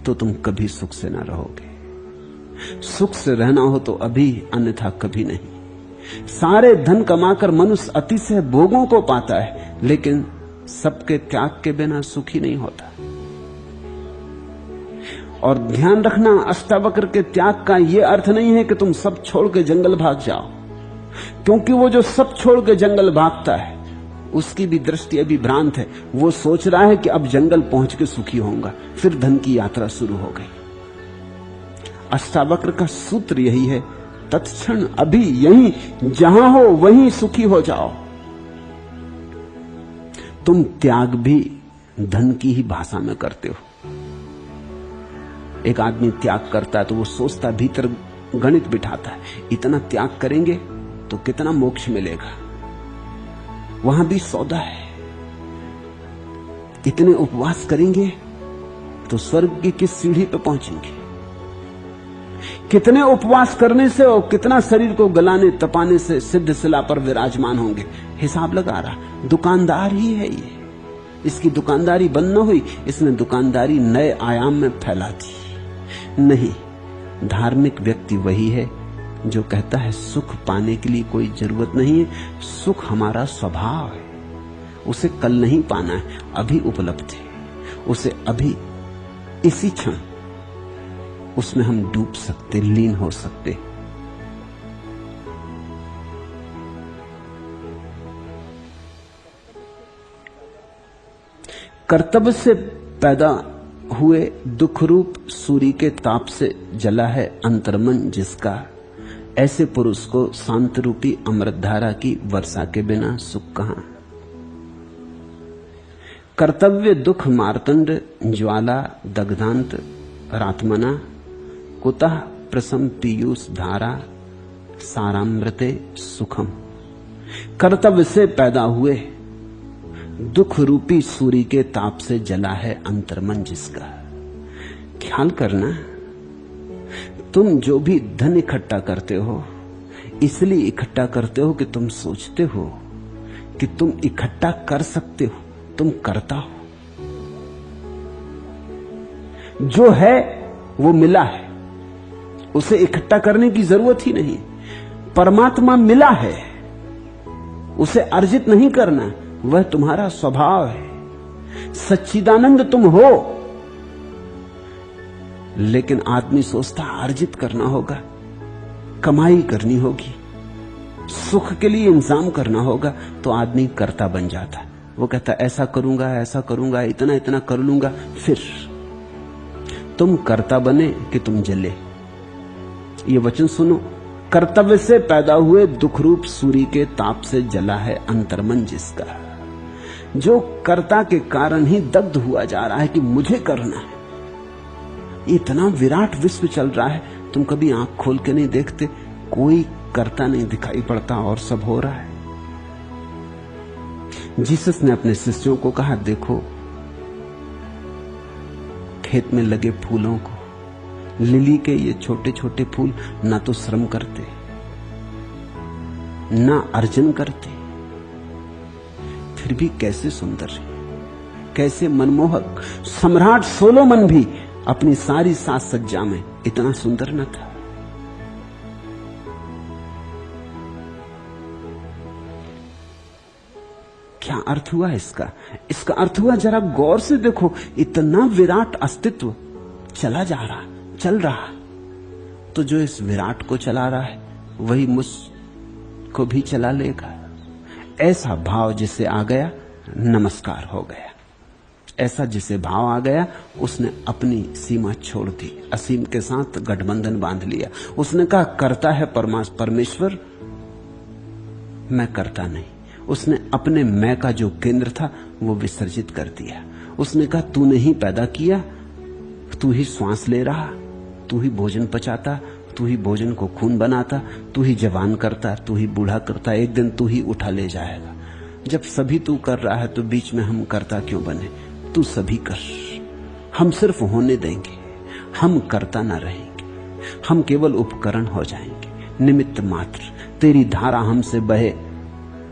तो तुम कभी सुख से ना रहोगे। सुख से रहना हो तो अभी, अन्यथा कभी नहीं। सारे धन कमाकर मनुष्य अतिशय भोगों को पाता है, लेकिन सबके त्याग के बिना सुखी नहीं होता। और ध्यान रखना, अष्टावक्र के त्याग का यह अर्थ नहीं है कि तुम सब छोड़ के जंगल भाग जाओ, क्योंकि वो जो सब छोड़ के जंगल भागता है उसकी भी दृष्टि अभी भ्रांत है। वो सोच रहा है कि अब जंगल पहुंच के सुखी होऊंगा, फिर धन की यात्रा शुरू हो गई। अष्टावक्र का सूत्र यही है, तत्क्षण अभी यहीं जहां हो वहीं सुखी हो जाओ। तुम त्याग भी धन की ही भाषा में करते हो। एक आदमी त्याग करता है तो वो सोचता, भीतर गणित बिठाता है, इतना त्याग करेंगे तो कितना मोक्ष मिलेगा। वहां भी सौदा है, इतने उपवास करेंगे तो स्वर्ग की किस सीढ़ी पे पहुंचेंगे। कितने उपवास करने से और कितना शरीर को गलाने तपाने से सिद्ध शिला पर विराजमान होंगे, हिसाब लगा रहा। दुकानदार ही है ये, इसकी दुकानदारी बंद न हुई, इसने दुकानदारी नए आयाम में फैला दी। नहीं, धार्मिक व्यक्ति वही है जो कहता है सुख पाने के लिए कोई जरूरत नहीं है, सुख हमारा स्वभाव है, उसे कल नहीं पाना है, अभी उपलब्ध है, उसे अभी इसी क्षण उसमें हम डूब सकते, लीन हो सकते। कर्तव्य से पैदा हुए दुख रूप सूर्य के ताप से जला है अंतर्मन जिसका, ऐसे पुरुष को शांत रूपी अमृतधारा की वर्षा के बिना सुख कहां। कर्तव्य दुख मार्तंड ज्वाला दग्धांत रात्मना, कुतः प्रसम पीयूष धारा सारामृते सुखम। कर्तव्य से पैदा हुए दुख रूपी सूर्य के ताप से जला है अंतर्मन जिसका। ख्याल करना, तुम जो भी धन इकट्ठा करते हो इसलिए इकट्ठा करते हो कि तुम सोचते हो कि तुम इकट्ठा कर सकते हो, तुम करता हो। जो है वो मिला है, उसे इकट्ठा करने की जरूरत ही नहीं। परमात्मा मिला है, उसे अर्जित नहीं करना, वह तुम्हारा स्वभाव है। सच्चिदानंद तुम हो, लेकिन आदमी सोचता अर्जित करना होगा, कमाई करनी होगी, सुख के लिए इंतजाम करना होगा, तो आदमी कर्ता बन जाता। वो कहता ऐसा करूंगा, इतना इतना कर लूंगा। फिर तुम कर्ता बने कि तुम जले। ये वचन सुनो, कर्तव्य से पैदा हुए दुख रूप सूर्य के ताप से जला है अंतर्मन जिसका। जो कर्ता के कारण ही दग्ध हुआ जा रहा है कि मुझे करना है। इतना विराट विश्व चल रहा है, तुम कभी आंख खोल के नहीं देखते, कोई कर्ता नहीं दिखाई पड़ता और सब हो रहा है। जीसस ने अपने शिष्यों को कहा, देखो खेत में लगे फूलों को, लिली के ये छोटे छोटे फूल ना तो श्रम करते, ना अर्जन करते, फिर भी कैसे सुंदर है, कैसे मनमोहक। सम्राट सोलोमन भी अपनी सारी साज सज्जा में इतना सुंदर न था। क्या अर्थ हुआ इसका? इसका अर्थ हुआ, जरा गौर से देखो, इतना विराट अस्तित्व चला जा रहा, चल रहा, तो जो इस विराट को चला रहा है वही मुझको भी चला लेगा। ऐसा भाव जिसे आ गया, नमस्कार हो गया। ऐसा जिसे भाव आ गया, उसने अपनी सीमा छोड़ दी, असीम के साथ गठबंधन बांध लिया। उसने कहा करता है परमेश्वर, मैं करता नहीं। उसने अपने मैं का जो केंद्र था वो विसर्जित कर दिया। उसने कहा तूने ही पैदा किया, तू ही श्वास ले रहा, तू ही भोजन पचाता, तू ही भोजन को खून बनाता, तू ही जवान करता, तू ही बूढ़ा करता, एक दिन तू ही उठा ले जाएगा। जब सभी तू कर रहा है तो बीच में हम करता क्यों बने? तू सभी कर, हम सिर्फ होने देंगे, हम करता ना रहेंगे, हम केवल उपकरण हो जाएंगे, निमित्त मात्र। तेरी धारा हमसे बहे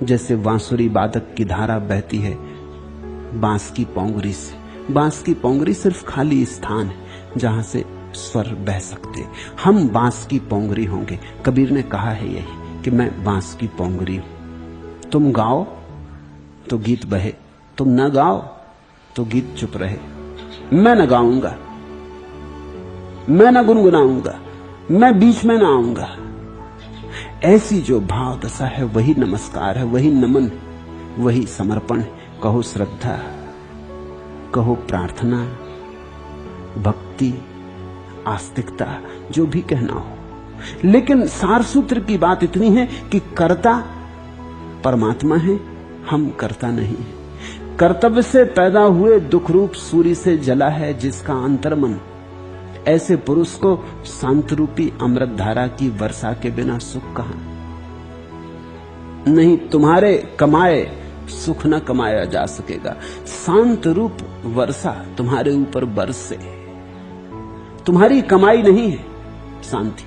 जैसे बांसुरी वादक की धारा बहती है बांस की पोंगरी से। बांस की पोंगरी सिर्फ खाली स्थान है जहां से स्वर बह सकते। हम बांस की पोंगरी होंगे। कबीर ने कहा है यही कि मैं बांस की पोंगरी हूं। तुम गाओ तो गीत बहे, तुम न गाओ तो गीत चुप रहे। मैं न गाऊंगा, मैं न गुनगुनाऊंगा, मैं बीच में ना आऊंगा। ऐसी जो भाव दशा है वही नमस्कार है, वही नमन, वही समर्पण। कहो श्रद्धा, कहो प्रार्थना, भक्ति, आस्तिकता, जो भी कहना हो। लेकिन सार सूत्र की बात इतनी है कि कर्ता परमात्मा है, हम कर्ता नहीं है। कर्तव्य से पैदा हुए दुख रूप सूर्य से जला है जिसका अंतर्मन। ऐसे पुरुष को शांत रूपी अमृत धारा की वर्षा के बिना सुख कहां? नहीं, तुम्हारे कमाए सुख न कमाया जा सकेगा। शांत रूप वर्षा तुम्हारे ऊपर बरसे। तुम्हारी कमाई नहीं है शांति,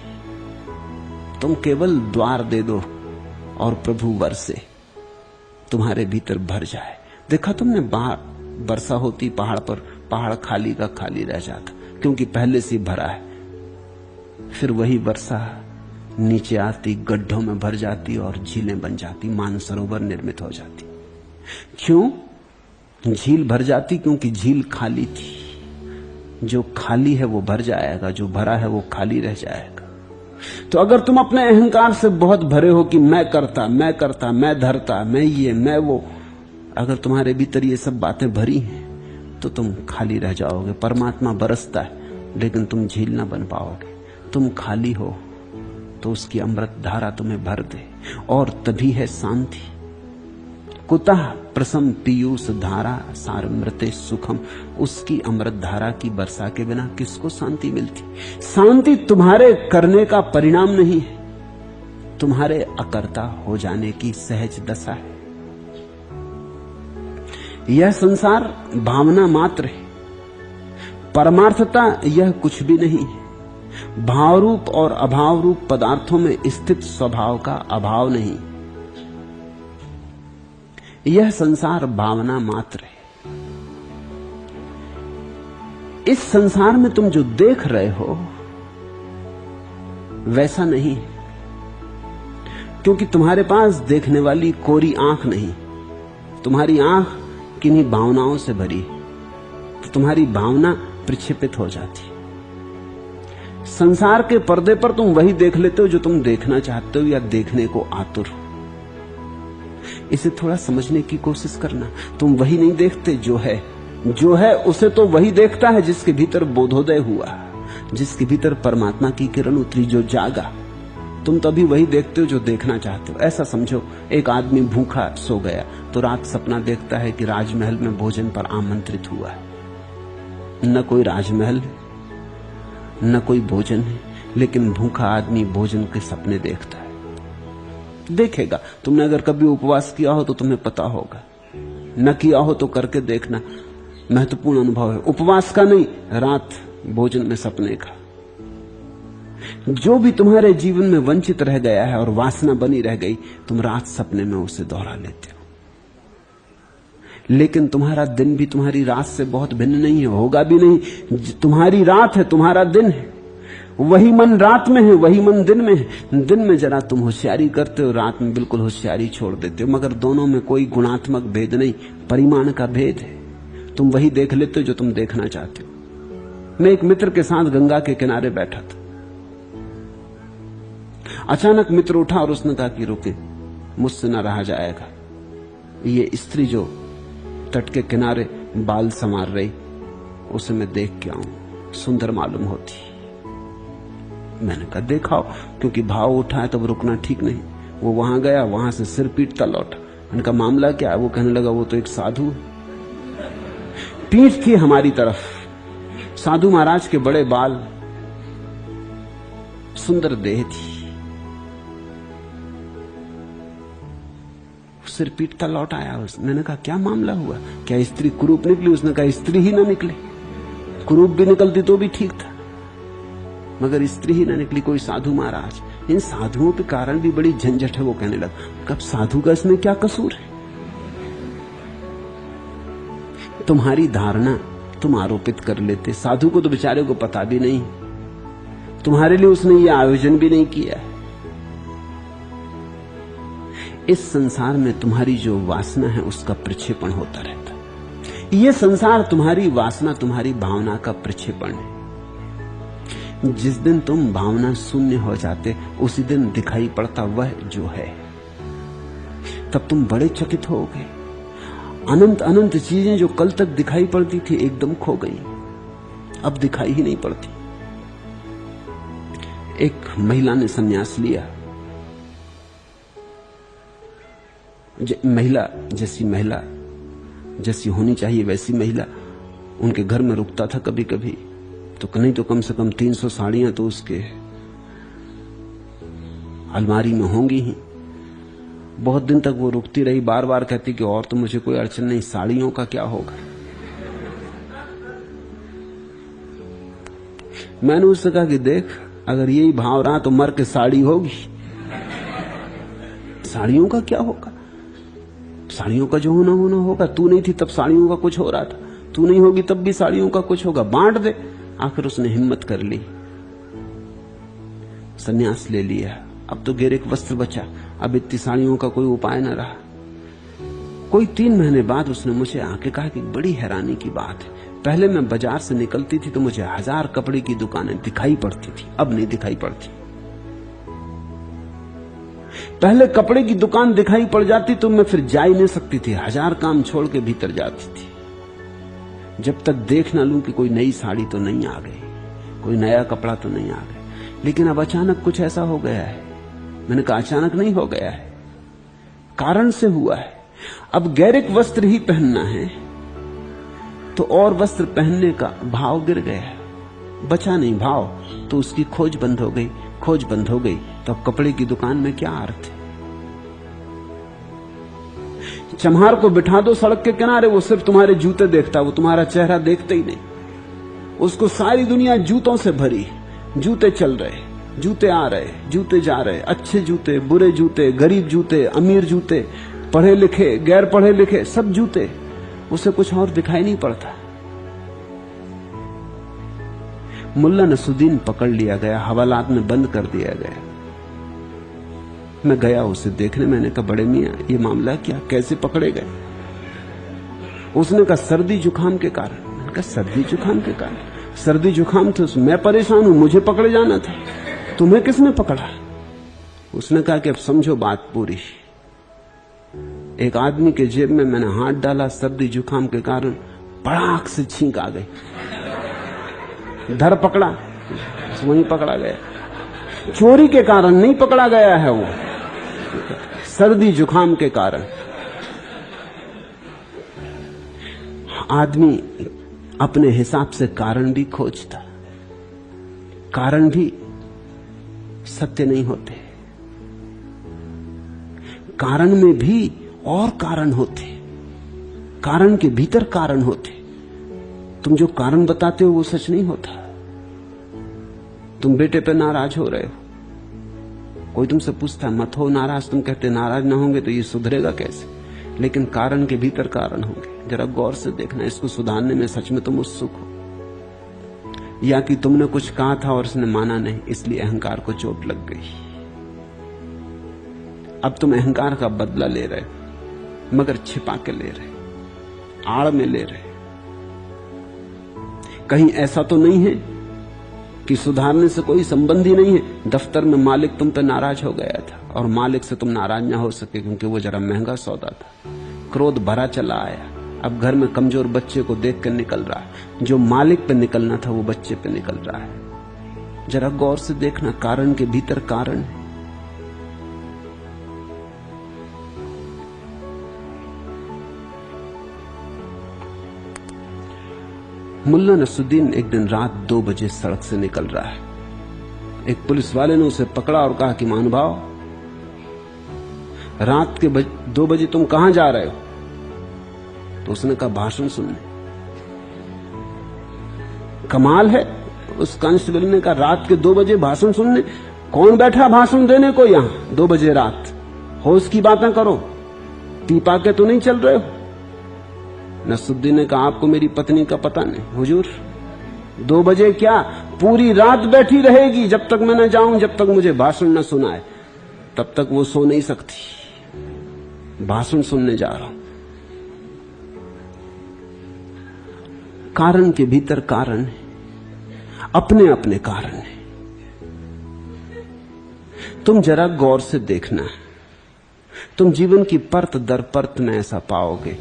तुम केवल द्वार दे दो और प्रभु वर्षे तुम्हारे भीतर भर जाए। देखा तुमने, बाहर वर्षा होती पहाड़ पर, पहाड़ खाली का खाली रह जाता क्योंकि पहले से भरा है। फिर वही वर्षा नीचे आती, गड्ढों में भर जाती और झीलें बन जाती, मानसरोवर निर्मित हो जाती। क्यों झील भर जाती? क्योंकि झील खाली थी। जो खाली है वो भर जाएगा, जो भरा है वो खाली रह जाएगा। तो अगर तुम अपने अहंकार से बहुत भरे हो कि मैं करता, मैं करता, मैं धरता, मैं ये, मैं वो, अगर तुम्हारे भीतर ये सब बातें भरी हैं तो तुम खाली रह जाओगे। परमात्मा बरसता है लेकिन तुम झील ना बन पाओगे। तुम खाली हो तो उसकी अमृत धारा तुम्हें भर दे, और तभी है शांति। कुतः प्रसम पीयूष धारा सारमृते सुखम। उसकी अमृत धारा की वर्षा के बिना किसको शांति मिलती? शांति तुम्हारे करने का परिणाम नहीं है, तुम्हारे अकर्ता हो जाने की सहज दशा है। यह संसार भावना मात्र है, परमार्थता यह कुछ भी नहीं है। भाव रूप और अभाव रूप पदार्थों में स्थित स्वभाव का अभाव नहीं। यह संसार भावना मात्र है। इस संसार में तुम जो देख रहे हो वैसा नहीं है, क्योंकि तुम्हारे पास देखने वाली कोरी आंख नहीं। तुम्हारी आंख किन्हीं भावनाओं से भरी, तो तुम्हारी भावना प्रक्षेपित हो जाती। संसार के पर्दे पर तुम वही देख लेते हो जो तुम देखना चाहते हो या देखने को आतुर हो। इसे थोड़ा समझने की कोशिश करना। तुम वही नहीं देखते जो है उसे तो वही देखता है जिसके भीतर बोधोदय हुआ, जिसके भीतर परमात्मा की किरण उतरी, जो जागा। तुम तभी वही देखते हो जो देखना चाहते हो। ऐसा समझो, एक आदमी भूखा सो गया तो रात सपना देखता है कि राजमहल में भोजन पर आमंत्रित हुआ है। न कोई राजमहल है, न कोई भोजन है, लेकिन भूखा आदमी भोजन के सपने देखता है। देखेगा। तुमने अगर कभी उपवास किया हो तो तुम्हें पता होगा, न किया हो तो करके देखना। महत्वपूर्ण अनुभव है उपवास का नहीं, रात भोजन में सपने का। जो भी तुम्हारे जीवन में वंचित रह गया है और वासना बनी रह गई, तुम रात सपने में उसे दोहरा लेते हो। लेकिन तुम्हारा दिन भी तुम्हारी रात से बहुत भिन्न नहीं है, होगा भी नहीं। तुम्हारी रात है, तुम्हारा दिन है। वही मन रात में है, वही मन दिन में है। दिन में जरा तुम होशियारी करते हो, रात में बिल्कुल होशियारी छोड़ देते हो। मगर दोनों में कोई गुणात्मक भेद नहीं, परिमाण का भेद है। तुम वही देख लेते हो जो तुम देखना चाहते हो। मैं एक मित्र के साथ गंगा के किनारे बैठा था। अचानक मित्र उठा और उसने कहा कि रुके, मुझसे न रहा जाएगा। ये स्त्री जो तट के किनारे बाल संवार रही, उसे मैं देख के आऊं, सुंदर मालूम होती। मैंने कहा देखाओ, क्योंकि भाव उठा है तब रुकना ठीक नहीं। वो वहां गया, वहां से सिर पीटता लौटा। मैंने कहा मामला क्या है? वो कहने लगा वो तो एक साधु है। पीठ थी हमारी तरफ, साधु महाराज के बड़े बाल, सुंदर देह थी। सिर पीटता लौट आया। मैंने कहा क्या मामला हुआ, क्या स्त्री कुरूप निकली? उसने कहा स्त्री ही ना निकली, कुरूप भी निकलती तो भी ठीक था, मगर स्त्री ही ना निकली, कोई साधु महाराज। इन साधुओं के कारण भी बड़ी झंझट है। वो कहने लगा कब साधु का इसमें क्या कसूर है? तुम्हारी धारणा तुम आरोपित कर लेते, साधु को तो बेचारे को पता भी नहीं, तुम्हारे लिए उसने ये आयोजन भी नहीं किया है। इस संसार में तुम्हारी जो वासना है उसका प्रक्षेपण होता रहता है। ये संसार तुम्हारी वासना, तुम्हारी भावना का प्रक्षेपण है। जिस दिन तुम भावना शून्य हो जाते, उसी दिन दिखाई पड़ता वह जो है। तब तुम बड़े चकित हो गए। अनंत अनंत चीजें जो कल तक दिखाई पड़ती थी एकदम खो गई, अब दिखाई ही नहीं पड़ती। एक महिला ने संन्यास लिया। महिला जैसी होनी चाहिए वैसी महिला उनके घर में रुकता था कभी कभी, तो नहीं तो कम से कम 300 साड़ियां तो उसके अलमारी में होंगी ही। बहुत दिन तक वो रुकती रही, बार बार कहती कि और तो मुझे कोई अड़चन नहीं, साड़ियों का क्या होगा। मैंने उससे कहा कि देख, अगर यही भाव रहा तो मर के साड़ी होगी। साड़ियों का क्या होगा? साड़ियों का जो होना होना होगा। तू नहीं थी तब साड़ियों का कुछ हो रहा था, तू नहीं होगी तब भी साड़ियों का कुछ होगा, बांट दे। आखिर उसने हिम्मत कर ली, संन्यास ले लिया। अब तो गेर एक वस्त्र बचा, अब इतनी साड़ियों का कोई उपाय न रहा। कोई 3 महीने बाद उसने मुझे आके कहा कि बड़ी हैरानी की बात है, पहले मैं बाजार से निकलती थी तो मुझे 1000 कपड़े की दुकानें दिखाई पड़ती थी, अब नहीं दिखाई पड़ती। पहले कपड़े की दुकान दिखाई पड़ जाती तो मैं फिर जा ही नहीं सकती थी, 1000 काम छोड़ के भीतर जाती थी, जब तक देख ना लूं कि कोई नई साड़ी तो नहीं आ गई, कोई नया कपड़ा तो नहीं आ गया। लेकिन अब अचानक कुछ ऐसा हो गया है। मैंने कहा अचानक नहीं हो गया है, कारण से हुआ है। अब गैरिक वस्त्र ही पहनना है तो और वस्त्र पहनने का भाव गिर गया, बचा नहीं भाव, तो उसकी खोज बंद हो गई। खोज बंद हो गई तो अब कपड़े की दुकान में क्या अर्थ है? चम्हार को बिठा दो सड़क के किनारे, वो सिर्फ तुम्हारे जूते देखता, वो तुम्हारा चेहरा देखते ही नहीं। उसको सारी दुनिया जूतों से भरी, जूते चल रहे, जूते आ रहे, जूते जा रहे, अच्छे जूते, बुरे जूते, गरीब जूते, अमीर जूते, पढ़े लिखे, गैर पढ़े लिखे, सब जूते। उसे कुछ और दिखाई नहीं पड़ता। मुल्ला नसुद्दीन पकड़ लिया गया, हवालात में बंद कर दिया गया। मैं गया उसे देखने, मैंने कहा बड़े मियां ये मामला क्या, कैसे पकड़े गए? उसने कहा सर्दी जुकाम के कारण। मैंने कहा सर्दी जुकाम के कारण? सर्दी जुकाम थे, मैं परेशान हूं, मुझे पकड़े जाना था, तुम्हें किसने पकड़ा? उसने कहा कि अब समझो बात पूरी। एक आदमी के जेब में मैंने हाथ डाला, सर्दी जुकाम के कारण पड़ाक से छींक आ गई, धर पकड़ा, वहीं पकड़ा गया। चोरी के कारण नहीं पकड़ा गया है वो, सर्दी जुकाम के कारण। आदमी अपने हिसाब से कारण भी खोजता, कारण भी सत्य नहीं होते, कारण में भी और कारण होते, कारण के भीतर कारण होते। तुम जो कारण बताते हो वो सच नहीं होता। तुम बेटे पे नाराज हो रहे हो, कोई तुमसे पूछता है मत हो नाराज, तुम कहते नाराज ना होंगे तो ये सुधरेगा कैसे, लेकिन कारण के भीतर कारण होंगे। जरा गौर से देखना, इसको सुधारने में सच में तुम उत्सुक हो, या कि तुमने कुछ कहा था और उसने माना नहीं, इसलिए अहंकार को चोट लग गई। अब तुम अहंकार का बदला ले रहे हो, मगर छिपा के ले रहे, आड़ में ले रहे। कहीं ऐसा तो नहीं है कि सुधारने से कोई संबंध ही नहीं है। दफ्तर में मालिक तुम पे नाराज हो गया था और मालिक से तुम नाराज ना हो सके क्योंकि वो जरा महंगा सौदा था। क्रोध भरा चला आया, अब घर में कमजोर बच्चे को देख कर निकल रहा है। जो मालिक पे निकलना था वो बच्चे पे निकल रहा है। जरा गौर से देखना, कारण के भीतर कारण है। मुल्ला नसरुद्दीन एक दिन रात 2 बजे सड़क से निकल रहा है। एक पुलिस वाले ने उसे पकड़ा और कहा कि महानुभाव, रात के 2 बजे तुम कहां जा रहे हो? तो उसने कहा भाषण सुनने। कमाल है, उस कांस्टेबल ने कहा रात के 2 बजे भाषण सुनने? कौन बैठा भाषण देने को यहां 2 बजे रात? होश की बातें करो, पी पा के तो नहीं चल रहे हो? नसरुद्दीन ने कहा आपको मेरी पत्नी का पता नहीं हुजूर, 2 बजे क्या, पूरी रात बैठी रहेगी जब तक मैं न जाऊं, जब तक मुझे भाषण न सुनाए तब तक वो सो नहीं सकती। भाषण सुनने जा रहा हूं। कारण के भीतर कारण है, अपने अपने कारण है। तुम जरा गौर से देखना, तुम जीवन की परत दर परत में ऐसा पाओगे।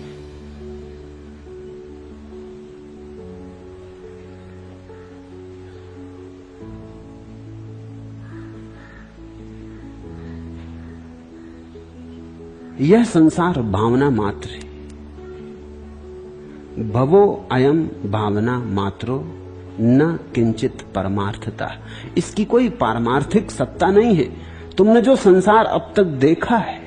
यह संसार भावना मात्र है। भवो अयम भावना मात्रो न किंचित परमार्थता। इसकी कोई पारमार्थिक सत्ता नहीं है। तुमने जो संसार अब तक देखा है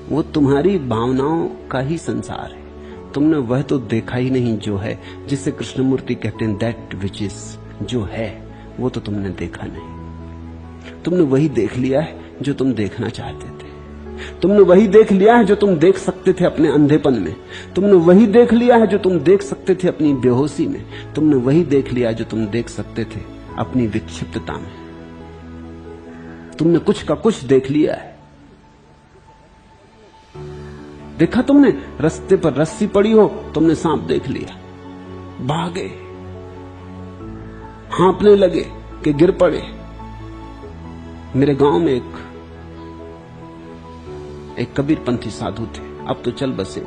वो तुम्हारी भावनाओं का ही संसार है। तुमने वह तो देखा ही नहीं जो है, जिसे कृष्णमूर्ति कहते हैं दैट विच इज, जो है वो तो तुमने देखा नहीं। तुमने वही देख लिया है जो तुम देखना चाहते थे। तुमने वही देख लिया है जो तुम देख सकते थे अपने अंधेपन में। तुमने वही देख लिया है जो तुम देख सकते थे अपनी बेहोशी में। तुमने वही देख लिया जो तुम देख सकते थे अपनी विक्षिप्तता में। तुमने कुछ का कुछ देख लिया है। देखा तुमने, रास्ते पर रस्सी पड़ी हो, तुमने सांप देख लिया, भागे, हाँपने लगे कि गिर पड़े। मेरे गांव में एक कबीरपंथी साधु थे, अब तो चल बसे।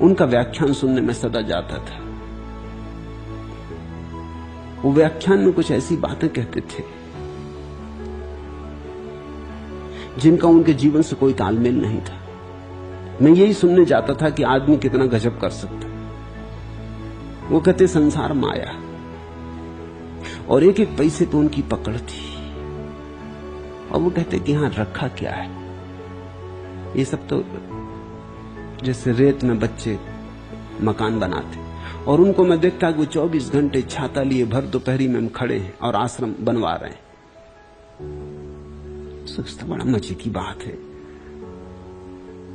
उनका व्याख्यान सुनने में सदा जाता था। वो व्याख्यान में कुछ ऐसी बातें कहते थे जिनका उनके जीवन से कोई तालमेल नहीं था। मैं यही सुनने जाता था कि आदमी कितना गजब कर सकता। वो कहते संसार माया, और एक एक पैसे पे उनकी पकड़ थी। और वो कहते कि यहां रखा क्या है? ये सब तो जैसे रेत में बच्चे मकान बनाते, और उनको मैं देखता कि वो 24 घंटे छाता लिए भर दोपहरी में हम खड़े हैं और आश्रम बनवा रहे हैं। सोचता बड़ा मजे की बात है,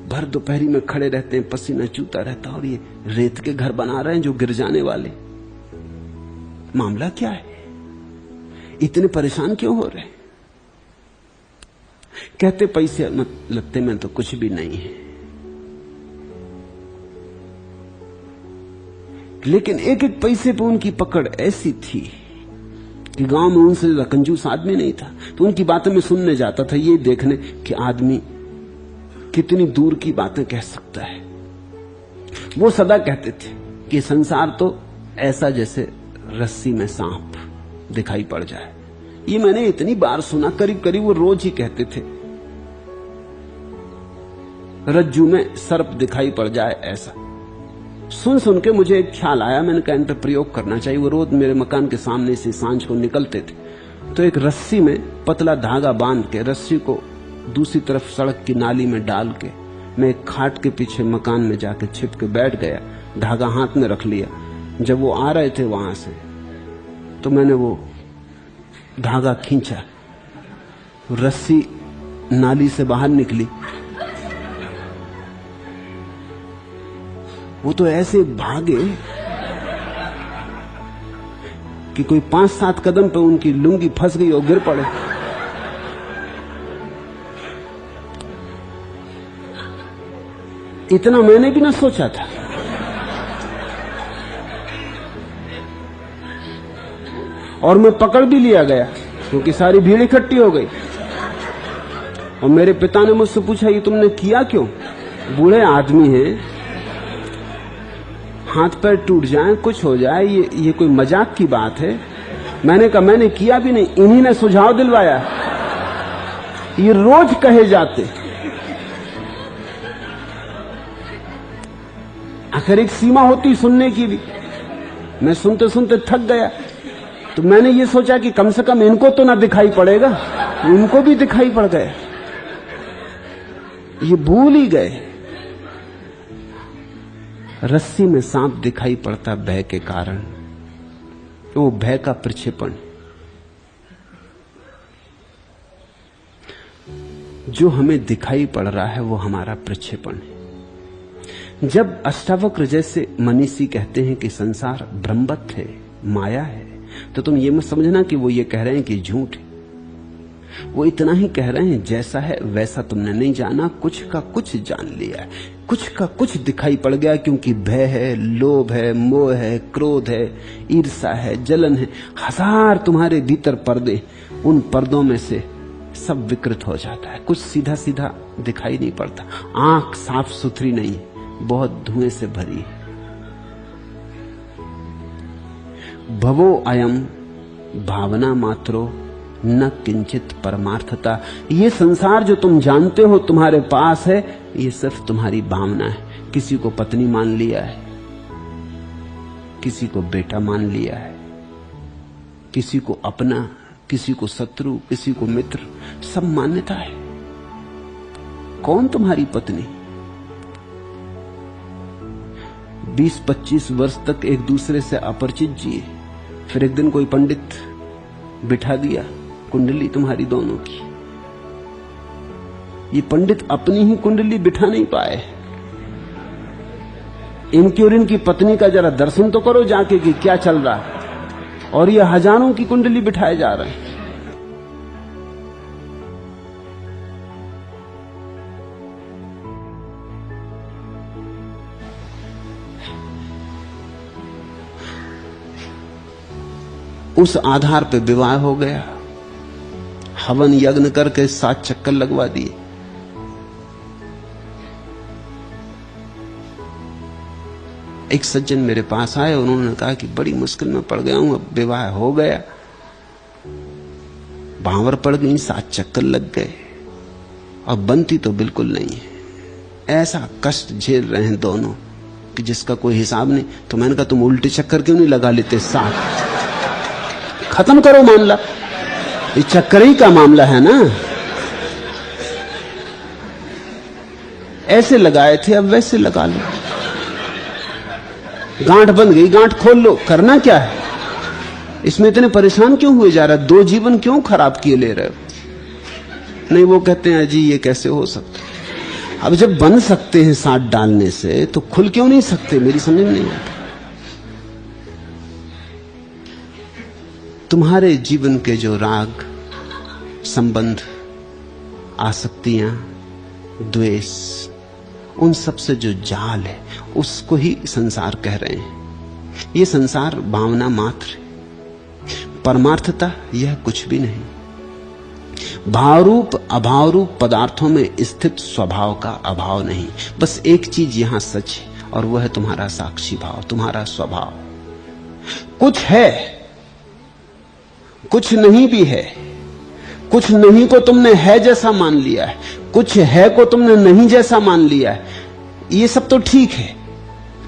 भर दोपहरी में खड़े रहते हैं, पसीना चूता रहता, और ये रेत के घर बना रहे हैं जो गिर जाने वाले। मामला क्या है? इतने परेशान क्यों हो रहे हैं? कहते पैसे लगते में तो कुछ भी नहीं है। लेकिन एक एक पैसे पे उनकी पकड़ ऐसी थी कि गांव में उनसे ज्यादा कंजूस आदमी नहीं था। तो उनकी बातें मैं सुनने जाता था, ये देखने कि आदमी कितनी दूर की बातें कह सकता है। वो सदा कहते थे कि संसार तो ऐसा जैसे रस्सी में सांप दिखाई पड़ जाए। ये मैंने इतनी बार सुना, करीब करीब वो रोज ही कहते थे, रज्जू में सर्प दिखाई पड़ जाए ऐसा। सुन सुन के मुझे एक ख्याल आया, मैंने कहा इन पर प्रयोग करना चाहिए। वो रोज मेरे मकान के सामने से सांझ को निकलते थे, तो एक रस्सी में पतला धागा बांध के रस्सी को दूसरी तरफ सड़क की नाली में डाल के मैं एक खाट के पीछे मकान में जाके छिप के बैठ गया, धागा हाथ में रख लिया। जब वो आ रहे थे वहां से तो मैंने वो धागा खींचा, रस्सी नाली से बाहर निकली। वो तो ऐसे भागे कि कोई 5-7 कदम पे उनकी लुंगी फंस गई और गिर पड़े। इतना मैंने भी ना सोचा था। और मैं पकड़ भी लिया गया क्योंकि सारी भीड़ इकट्ठी हो गई। और मेरे पिता ने मुझसे पूछा, ये तुमने किया क्यों? बूढ़े आदमी हैं, हाथ पैर टूट जाए, कुछ हो जाए, ये कोई मजाक की बात है? मैंने कहा मैंने किया भी नहीं, इन्हीं ने सुझाव दिलवाया। ये रोज कहे जाते। आखिर एक सीमा होती सुनने की भी। मैं सुनते सुनते थक गया, तो मैंने ये सोचा कि कम से कम इनको तो ना दिखाई पड़ेगा। इनको भी दिखाई पड़ गए, ये भूल ही गए। रस्सी में सांप दिखाई पड़ता भय के कारण, वो भय का प्रक्षेपण। जो हमें दिखाई पड़ रहा है वो हमारा प्रक्षेपण है। जब अष्टावक्र जैसे मनीषी कहते हैं कि संसार ब्रह्मवत है, माया है, तो तुम ये मत समझना कि वो ये कह रहे हैं कि झूठ है। वो इतना ही कह रहे हैं जैसा है वैसा तुमने नहीं जाना, कुछ का कुछ जान लिया है, कुछ का कुछ दिखाई पड़ गया। क्योंकि भय है, लोभ है, मोह है, क्रोध है, ईर्ष्या है, जलन है, 1000 तुम्हारे भीतर पर्दे, उन पर्दों में से सब विकृत हो जाता है। कुछ सीधा सीधा दिखाई नहीं पड़ता। आंख साफ सुथरी नहीं, बहुत धुएं से भरी है। भवो अयम भावना मात्रो न किंचित परमार्थता। ये संसार जो तुम जानते हो तुम्हारे पास है, ये सिर्फ तुम्हारी भावना है। किसी को पत्नी मान लिया है, किसी को बेटा मान लिया है, किसी को अपना, किसी को शत्रु, किसी को मित्र, सब मान्यता है। कौन तुम्हारी पत्नी? 20-25 वर्ष तक एक दूसरे से अपरिचित जिए, फिर एक दिन कोई पंडित बिठा दिया कुंडली तुम्हारी दोनों की। ये पंडित अपनी ही कुंडली बिठा नहीं पाए। इनकी और इनकी पत्नी का जरा दर्शन तो करो जाके कि क्या चल रहा है। और ये हजारों की कुंडली बिठाए जा रहे हैं। उस आधार पे विवाह हो गया, हवन यज्ञ करके 7 चक्कर लगवा दिए। एक सज्जन मेरे पास आए, उन्होंने कहा कि बड़ी मुश्किल में पड़ गया हूं, अब विवाह हो गया, भांवर पड़ गई, 7 चक्कर लग गए और बनती तो बिल्कुल नहीं है। ऐसा कष्ट झेल रहे हैं दोनों कि जिसका कोई हिसाब नहीं। तो मैंने कहा तुम उल्टे चक्कर क्यों नहीं लगा लेते? 7 खत्म करो मामला, ये चक्कर ही का मामला है ना। ऐसे लगाए थे, अब वैसे लगा लो। गांठ बंध गई, गांठ खोल लो, करना क्या है? इसमें इतने परेशान क्यों हुए जा रहा है? 2 जीवन क्यों खराब किए ले रहे हो? नहीं, वो कहते हैं जी ये कैसे हो सकता। अब जब बन सकते हैं साथ डालने से, तो खुल क्यों नहीं सकते? मेरी समझ नहीं आता। तुम्हारे जीवन के जो राग, संबंध, आसक्तियां, द्वेष, उन सब से जो जाल है, उसको ही संसार कह रहे हैं। ये संसार भावना मात्र है, परमार्थता यह कुछ भी नहीं। भावरूप अभावरूप पदार्थों में स्थित स्वभाव का अभाव नहीं। बस एक चीज यहां सच है और वह है तुम्हारा साक्षी भाव, तुम्हारा स्वभाव। कुछ है, कुछ नहीं भी है। कुछ नहीं को तुमने है जैसा मान लिया है, कुछ है को तुमने नहीं जैसा मान लिया है। ये सब तो ठीक है,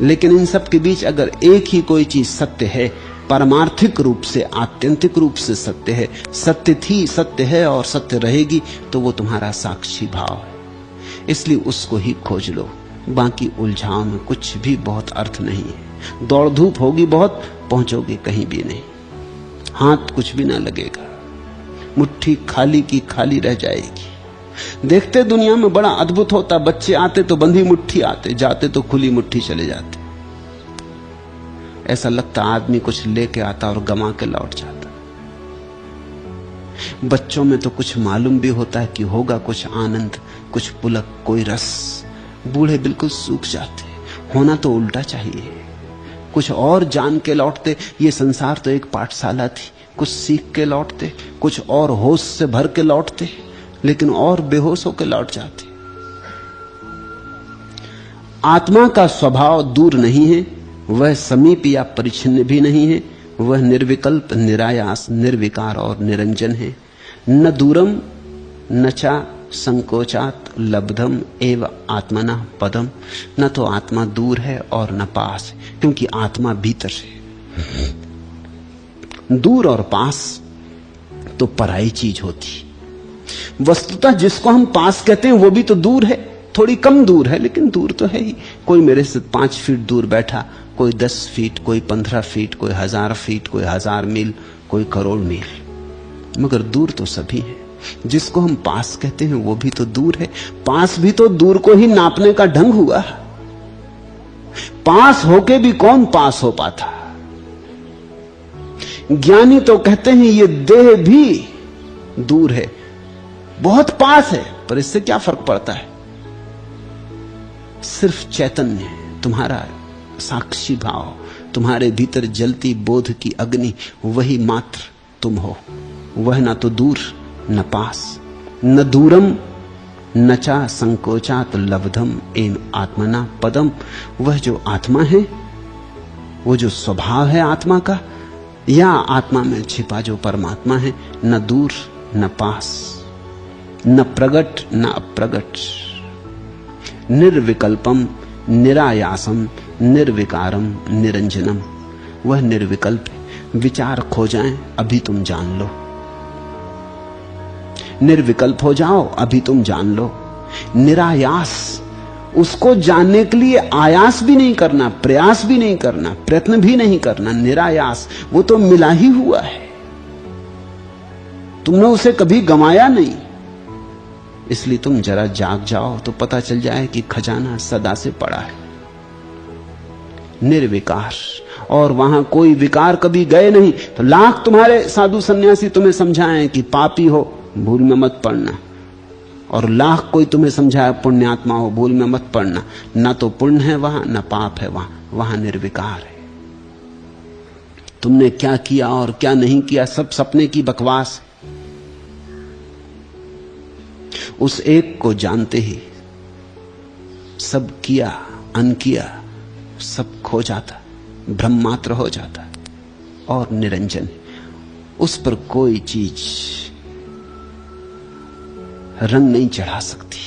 लेकिन इन सब के बीच अगर एक ही कोई चीज सत्य है, परमार्थिक रूप से, आत्यंतिक रूप से सत्य है, सत्य थी, सत्य है और सत्य रहेगी, तो वो तुम्हारा साक्षी भाव है। इसलिए उसको ही खोज लो। बाकी उलझाव में कुछ भी बहुत अर्थ नहीं है। दौड़ धूप होगी बहुत, पहुंचोगे कहीं भी नहीं। हाथ कुछ भी ना लगेगा, मुट्ठी खाली की खाली रह जाएगी। देखते दुनिया में बड़ा अद्भुत होता, बच्चे आते तो बंधी मुट्ठी आते, जाते तो खुली मुट्ठी चले जाते। ऐसा लगता आदमी कुछ लेके आता और गमा के लौट जाता। बच्चों में तो कुछ मालूम भी होता है कि होगा कुछ आनंद, कुछ पुलक, कोई रस। बूढ़े बिल्कुल सूख जाते। होना तो उल्टा चाहिए, कुछ और जान के लौटते। ये संसार तो एक पाठशाला थी, कुछ सीख के लौटते, कुछ और होश से भर के लौटते, लेकिन और बेहोश होकर लौट जाते। आत्मा का स्वभाव दूर नहीं है, वह समीप या परिच्छिन्न भी नहीं है। वह निर्विकल्प, निरायास, निर्विकार और निरंजन है। न दूरम न चा संकोचात लब्धम एव आत्मना पदम। न तो आत्मा दूर है और न पास, क्योंकि आत्मा भीतर है। दूर और पास तो पराई चीज होती। वस्तुतः जिसको हम पास कहते हैं वो भी तो दूर है, थोड़ी कम दूर है, लेकिन दूर तो है ही। कोई मेरे से 5 फीट दूर बैठा, कोई 10 फीट, कोई 15 फीट, कोई 1000 फीट, कोई 1000 मील, कोई करोड़ मील, मगर दूर तो सभी है। जिसको हम पास कहते हैं वो भी तो दूर है। पास भी तो दूर को ही नापने का ढंग हुआ। पास होके भी कौन पास हो पाता। ज्ञानी तो कहते हैं ये देह भी दूर है, बहुत पास है, पर इससे क्या फर्क पड़ता है। सिर्फ चैतन्य, तुम्हारा साक्षी भाव, तुम्हारे भीतर जलती बोध की अग्नि, वही मात्र तुम हो। वह ना तो दूर न पास, न दूरम न चा संकोचात लब्धम एम आत्मना पदम। वह जो आत्मा है, वो जो स्वभाव है आत्मा का, या आत्मा में छिपा जो परमात्मा है, न दूर न पास, न प्रगट न अप्रगट, निर्विकल्पम निरायासम निर्विकारम निरंजनम। वह निर्विकल्प है। विचार खो जाएं अभी तुम जान लो, निर्विकल्प हो जाओ अभी तुम जान लो। निरायास, उसको जानने के लिए आयास भी नहीं करना, प्रयास भी नहीं करना, प्रयत्न भी नहीं करना। निरायास, वो तो मिला ही हुआ है, तुमने उसे कभी गंवाया नहीं। इसलिए तुम जरा जाग जाओ तो पता चल जाए कि खजाना सदा से पड़ा है। निर्विकार, और वहां कोई विकार कभी गए नहीं। तो लाख तुम्हारे साधु सन्यासी तुम्हें समझाएं कि पापी हो, भूल में मत पड़ना, और लाख कोई तुम्हें समझाए पुण्यात्मा हो, भूल में मत पड़ना। ना तो पुण्य है वहां, ना पाप है वहां निर्विकार है। तुमने क्या किया और क्या नहीं किया सब सपने की बकवास। उस एक को जानते ही सब किया अनकिया सब खो जाता, ब्रह्म मात्र हो जाता और निरंजन। उस पर कोई चीज रंग नहीं चढ़ा सकती,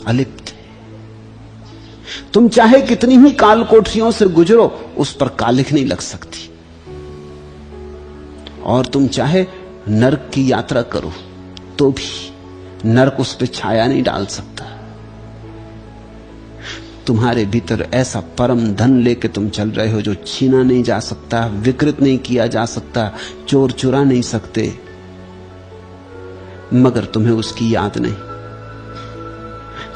अलिप्त है। तुम चाहे कितनी ही काल कोठरियों से गुजरो, उस पर कालिख नहीं लग सकती। और तुम चाहे नरक की यात्रा करो तो भी नरक उस पर छाया नहीं डाल सकता। तुम्हारे भीतर ऐसा परम धन लेके तुम चल रहे हो जो छीना नहीं जा सकता, विकृत नहीं किया जा सकता, चोर चुरा नहीं सकते, मगर तुम्हें उसकी याद नहीं।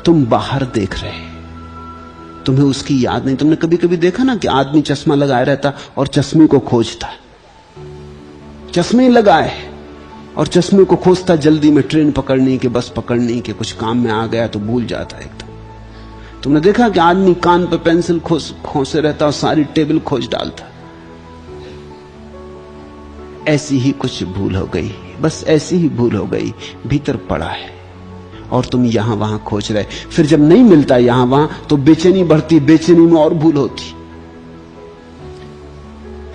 तुम बाहर देख रहे, तुम्हें उसकी याद नहीं। तुमने कभी कभी देखा ना कि आदमी चश्मा लगाए रहता और चश्मे को खोजता, चश्मे लगाए और चश्मे को खोजता, जल्दी में ट्रेन पकड़नी के, बस पकड़नी के, कुछ काम में आ गया तो भूल जाता एकदम। तुमने देखा कि आदमी कान पर पेंसिल खोसे रहता और सारी टेबल खोज डालता। ऐसी ही कुछ भूल हो गई, बस ऐसी ही भूल हो गई, भीतर पड़ा है और तुम यहां वहां खोज रहे। फिर जब नहीं मिलता यहां वहां तो बेचैनी बढ़ती, बेचैनी में और भूल होती।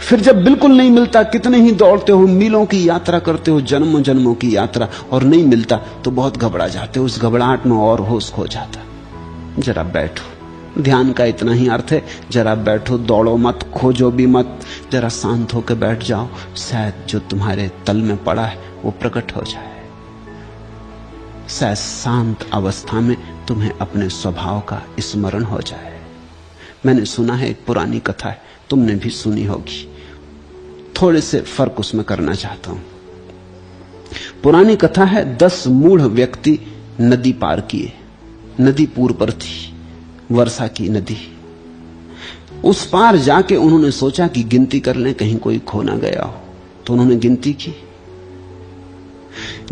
फिर जब बिल्कुल नहीं मिलता, कितने ही दौड़ते हो, मीलों की यात्रा करते हो, जन्मों जन्मों की यात्रा, और नहीं मिलता तो बहुत घबरा जाते हो। उस घबराहट में और होश खो जाता। जरा बैठो, ध्यान का इतना ही अर्थ है, जरा बैठो, दौड़ो मत, खोजो भी मत, जरा शांत होकर बैठ जाओ। शायद जो तुम्हारे तल में पड़ा है वो प्रकट हो जाए। शायद शांत अवस्था में तुम्हें अपने स्वभाव का स्मरण हो जाए। मैंने सुना है, एक पुरानी कथा है, तुमने भी सुनी होगी, थोड़े से फर्क उसमें करना चाहता हूं। पुरानी कथा है, 10 मूढ़ व्यक्ति नदी पार किए। नदी पूर्व पर थी, वर्षा की नदी। उस पार जाके उन्होंने सोचा कि गिनती कर लें, कहीं कोई खो ना गया हो। तो उन्होंने गिनती की।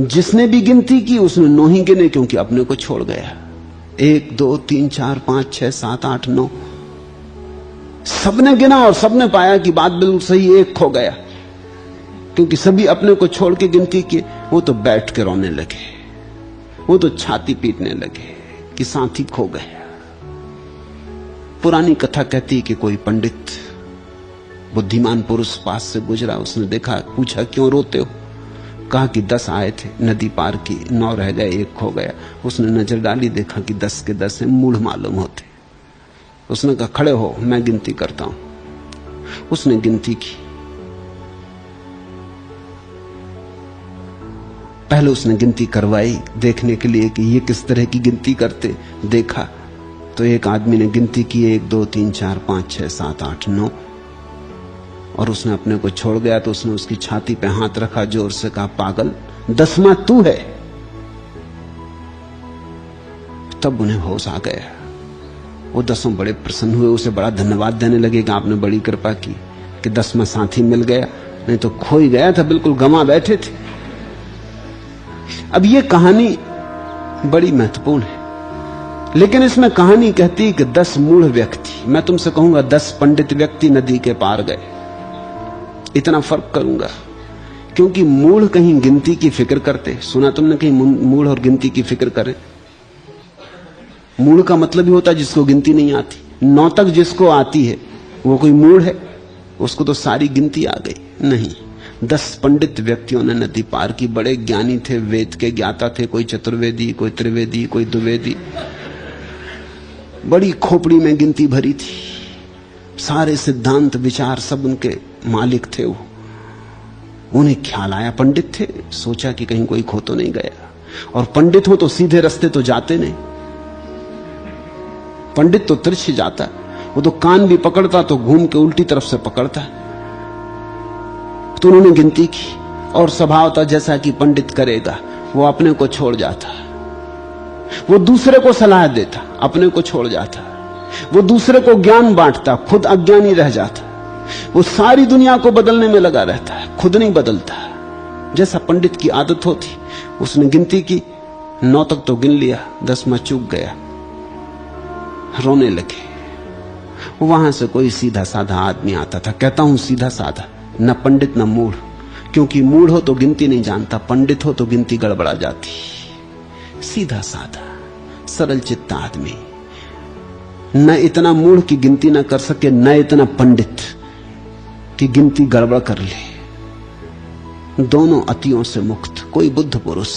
जिसने भी गिनती की उसने 9 ही गिने, क्योंकि अपने को छोड़ गया। 1 2 3 4 5 6 7 8 9 सबने गिना और सबने पाया कि बात बिल्कुल सही, एक खो गया। क्योंकि सभी अपने को छोड़ के गिनती की। वो तो बैठ के रोने लगे, वो तो छाती पीटने लगे कि साथी खो गया। पुरानी कथा कहती है कि कोई पंडित, बुद्धिमान पुरुष पास से गुजरा। उसने देखा, पूछा क्यों रोते हो? कहा कि 10 आए थे, नदी पार की, 9 रह गए, एक खो गया। उसने नजर डाली, देखा कि 10 के 10 मूढ़ मालूम होते। उसने कहा खड़े हो, मैं गिनती करता हूं। उसने गिनती की। पहले उसने गिनती करवाई देखने के लिए कि ये किस तरह की गिनती करते। देखा तो एक आदमी ने गिनती की, 1 2 3 4 5 6 7 8 9, और उसने अपने को छोड़ गया। तो उसने उसकी छाती पे हाथ रखा, जोर से कहा, पागल, 10वां तू है। तब उन्हें होश आ गया। वो 10 बड़े प्रसन्न हुए, उसे बड़ा धन्यवाद देने लगे कि आपने बड़ी कृपा की कि 10वां साथी मिल गया, नहीं तो खो ही गया था, बिल्कुल गंवा बैठे थे। अब ये कहानी बड़ी महत्वपूर्ण है, लेकिन इसमें कहानी कहती है कि 10 मूढ़ व्यक्ति, मैं तुमसे कहूंगा 10 पंडित व्यक्ति नदी के पार गए। इतना फर्क करूंगा क्योंकि मूढ़ कहीं गिनती की फिक्र करते, सुना तुमने कहीं मूढ़ और गिनती की फिक्र करें? मूढ़ का मतलब ही होता है जिसको गिनती नहीं आती। 9 तक जिसको आती है वो कोई मूढ़ है? उसको तो सारी गिनती आ गई। नहीं, 10 पंडित व्यक्तियों ने नदी पार की। बड़े ज्ञानी थे, वेद के ज्ञाता थे, कोई चतुर्वेदी, कोई त्रिवेदी, कोई द्विवेदी। बड़ी खोपड़ी में गिनती भरी थी, सारे सिद्धांत विचार सब उनके मालिक थे। वो उन्हें ख्याल आया, पंडित थे, सोचा कि कहीं कोई खो तो नहीं गया। और पंडित हो तो सीधे रास्ते तो जाते नहीं, पंडित तो तिरछे जाता, वो तो कान भी पकड़ता तो घूम के उल्टी तरफ से पकड़ता। तो उन्होंने गिनती की और स्वभाव था जैसा कि पंडित करेगा, वो अपने को छोड़ जाता, वो दूसरे को सलाह देता, अपने को छोड़ जाता, वो दूसरे को ज्ञान बांटता, खुद अज्ञानी रह जाता, वो सारी दुनिया को बदलने में लगा रहता है, खुद नहीं बदलता, जैसा पंडित की आदत होती। उसने गिनती की, 9 तक तो गिन लिया, 10वां चूक गया, रोने लगे। वहां से कोई सीधा साधा आदमी आता था। कहता हूं सीधा साधा, न पंडित न मूढ़, क्योंकि मूढ़ हो तो गिनती नहीं जानता, पंडित हो तो गिनती गड़बड़ा जाती। सीधा साधा सरल चित्त आदमी, न इतना मूढ़ की गिनती न कर सके, न इतना पंडित की गिनती गड़बड़ कर ले। दोनों अतियों से मुक्त, कोई बुद्ध पुरुष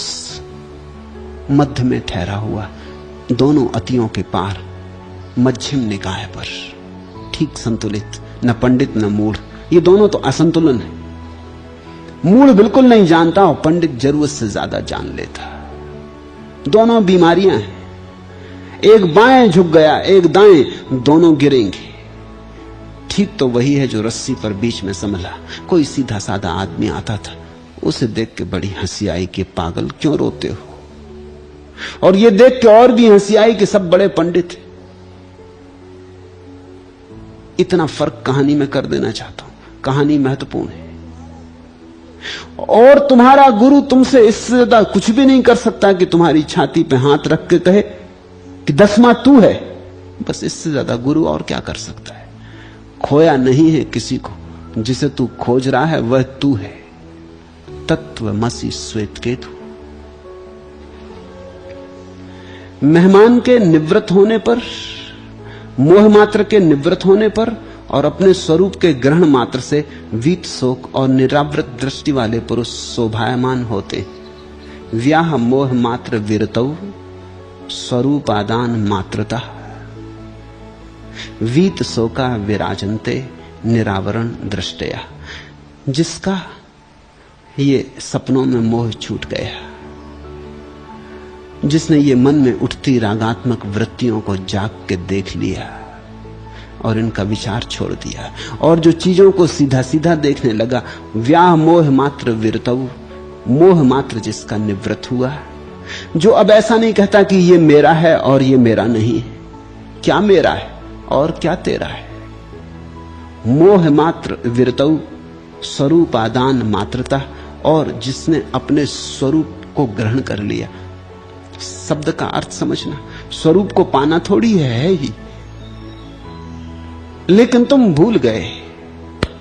मध्य में ठहरा हुआ, दोनों अतियों के पार, मध्यम निकाय पर, ठीक संतुलित, न पंडित न मूढ़। ये दोनों तो असंतुलन है। मूढ़ बिल्कुल नहीं जानता और पंडित जरूरत से ज्यादा जान लेता। दोनों बीमारियां हैं, एक बाएं झुक गया, एक दाएं, दोनों गिरेंगे। ठीक तो वही है जो रस्सी पर बीच में संभला। कोई सीधा साधा आदमी आता था, उसे देख के बड़ी हंसी आई कि पागल क्यों रोते हो, और ये देख के और भी हंसी आई कि सब बड़े पंडित हैं। इतना फर्क कहानी में कर देना चाहता हूं, कहानी महत्वपूर्ण है। और तुम्हारा गुरु तुमसे इससे ज्यादा कुछ भी नहीं कर सकता कि तुम्हारी छाती पे हाथ रख के कहे कि 10वां तू है। बस इससे ज्यादा गुरु और क्या कर सकता है। खोया नहीं है किसी को, जिसे तू खोज रहा है वह तू है। तत्वमसि श्वेत केतु। मेहमान के निवृत्त होने पर, मोह मात्र के निवृत्त होने पर और अपने स्वरूप के ग्रहण मात्र से वीत शोक और निरावृत दृष्टि वाले पुरुष शोभायमान होते। व्याह मोह मात्र विरतौ स्वरूपादान मात्रता वीत शोका विराजन्ते निरावरण दृष्टया। जिसका ये सपनों में मोह छूट गया, जिसने ये मन में उठती रागात्मक वृत्तियों को जाग के देख लिया और इनका विचार छोड़ दिया, और जो चीजों को सीधा सीधा देखने लगा, व्याह मोह मात्र विरतौ, मोह मात्र जिसका निवृत्त हुआ, जो अब ऐसा नहीं कहता कि ये मेरा है और ये मेरा नहीं है, क्या मेरा है और क्या तेरा है। मोह मात्र विरतौ स्वरूपादान मात्रता, और जिसने अपने स्वरूप को ग्रहण कर लिया। शब्द का अर्थ समझना, स्वरूप को पाना थोड़ी है ही, लेकिन तुम भूल गए,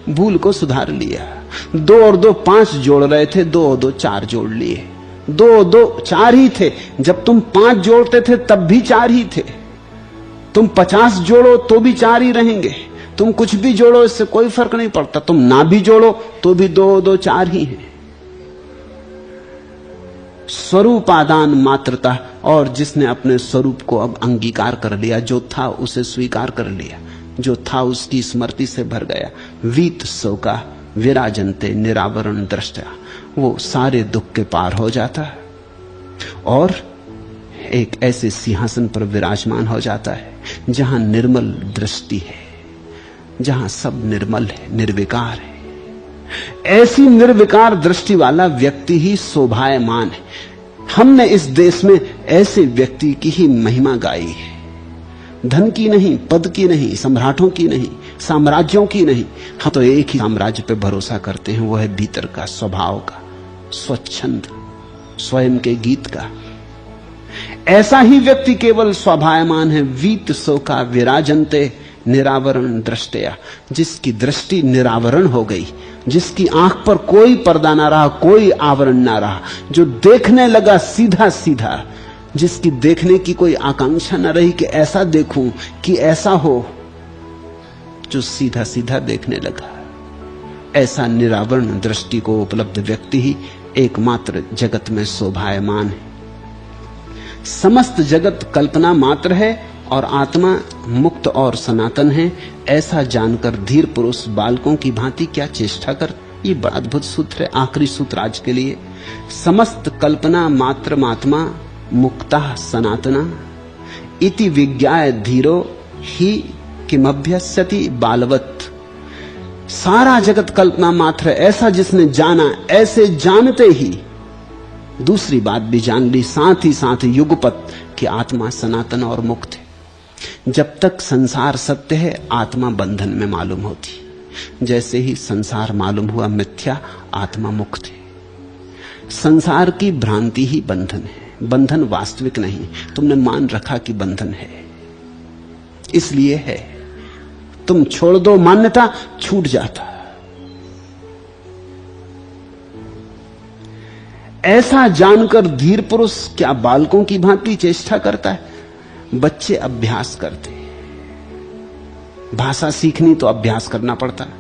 भूल को सुधार लिया। 2 और 2 5 जोड़ रहे थे, 2 और 2 4 जोड़ लिए। 2 और 2 4 ही थे, जब तुम 5 जोड़ते थे तब भी 4 ही थे। तुम 50 जोड़ो तो भी 4 ही रहेंगे। तुम कुछ भी जोड़ो, इससे कोई फर्क नहीं पड़ता। तुम ना भी जोड़ो तो भी 2 और 2 4 ही हैं। स्वरूपादान मात्रता, और जिसने अपने स्वरूप को अब अंगीकार कर लिया, जो था उसे स्वीकार कर लिया, जो था उसकी स्मृति से भर गया। वीत शोका विराजन्ते निरावरण दृष्टया, वो सारे दुख के पार हो जाता है और एक ऐसे सिंहासन पर विराजमान हो जाता है जहां निर्मल दृष्टि है, जहां सब निर्मल है, निर्विकार है। ऐसी निर्विकार दृष्टि वाला व्यक्ति ही शोभायमान है। हमने इस देश में ऐसे व्यक्ति की ही महिमा गाई है, धन की नहीं, पद की नहीं, सम्राटों की नहीं, साम्राज्यों की नहीं। हम तो एक ही साम्राज्य पे भरोसा करते हैं, वो है भीतर का, स्वभाव का, स्वच्छंद, स्वयं के गीत का। ऐसा ही व्यक्ति केवल स्वभायमान है। वीत शोका विराजन्ते निरावरण दृष्टया, जिसकी दृष्टि निरावरण हो गई, जिसकी आंख पर कोई पर्दा ना रहा, कोई आवरण ना रहा, जो देखने लगा सीधा सीधा, जिसकी देखने की कोई आकांक्षा न रही कि ऐसा देखूं कि ऐसा हो, जो सीधा सीधा देखने लगा। ऐसा निरावरण दृष्टि को उपलब्ध व्यक्ति ही एकमात्र जगत में शोभायमान है। समस्त जगत कल्पना मात्र है और आत्मा मुक्त और सनातन है, ऐसा जानकर धीर पुरुष बालकों की भांति क्या चेष्टा कर। ये बड़ा अद्भुत सूत्र है, आखिरी सूत्र आज के लिए। समस्त कल्पना मात्र मात्मा मुक्ता सनातना इति विज्ञाय धीरो ही किमभ्यस्यति बालवत्। सारा जगत कल्पना मात्र है, ऐसा जिसने जाना, ऐसे जानते ही दूसरी बात भी जान ली, साथ ही साथ युगपत कि आत्मा सनातन और मुक्त है। जब तक संसार सत्य है, आत्मा बंधन में मालूम होती। जैसे ही संसार मालूम हुआ मिथ्या, आत्मा मुक्त है। संसार की भ्रांति ही बंधन है, बंधन वास्तविक नहीं। तुमने मान रखा कि बंधन है, इसलिए है। तुम छोड़ दो मान्यता, छूट जाता। ऐसा जानकर धीर पुरुष क्या बालकों की भांति चेष्टा करता है। बच्चे अभ्यास करते, भाषा सीखनी तो अभ्यास करना पड़ता है,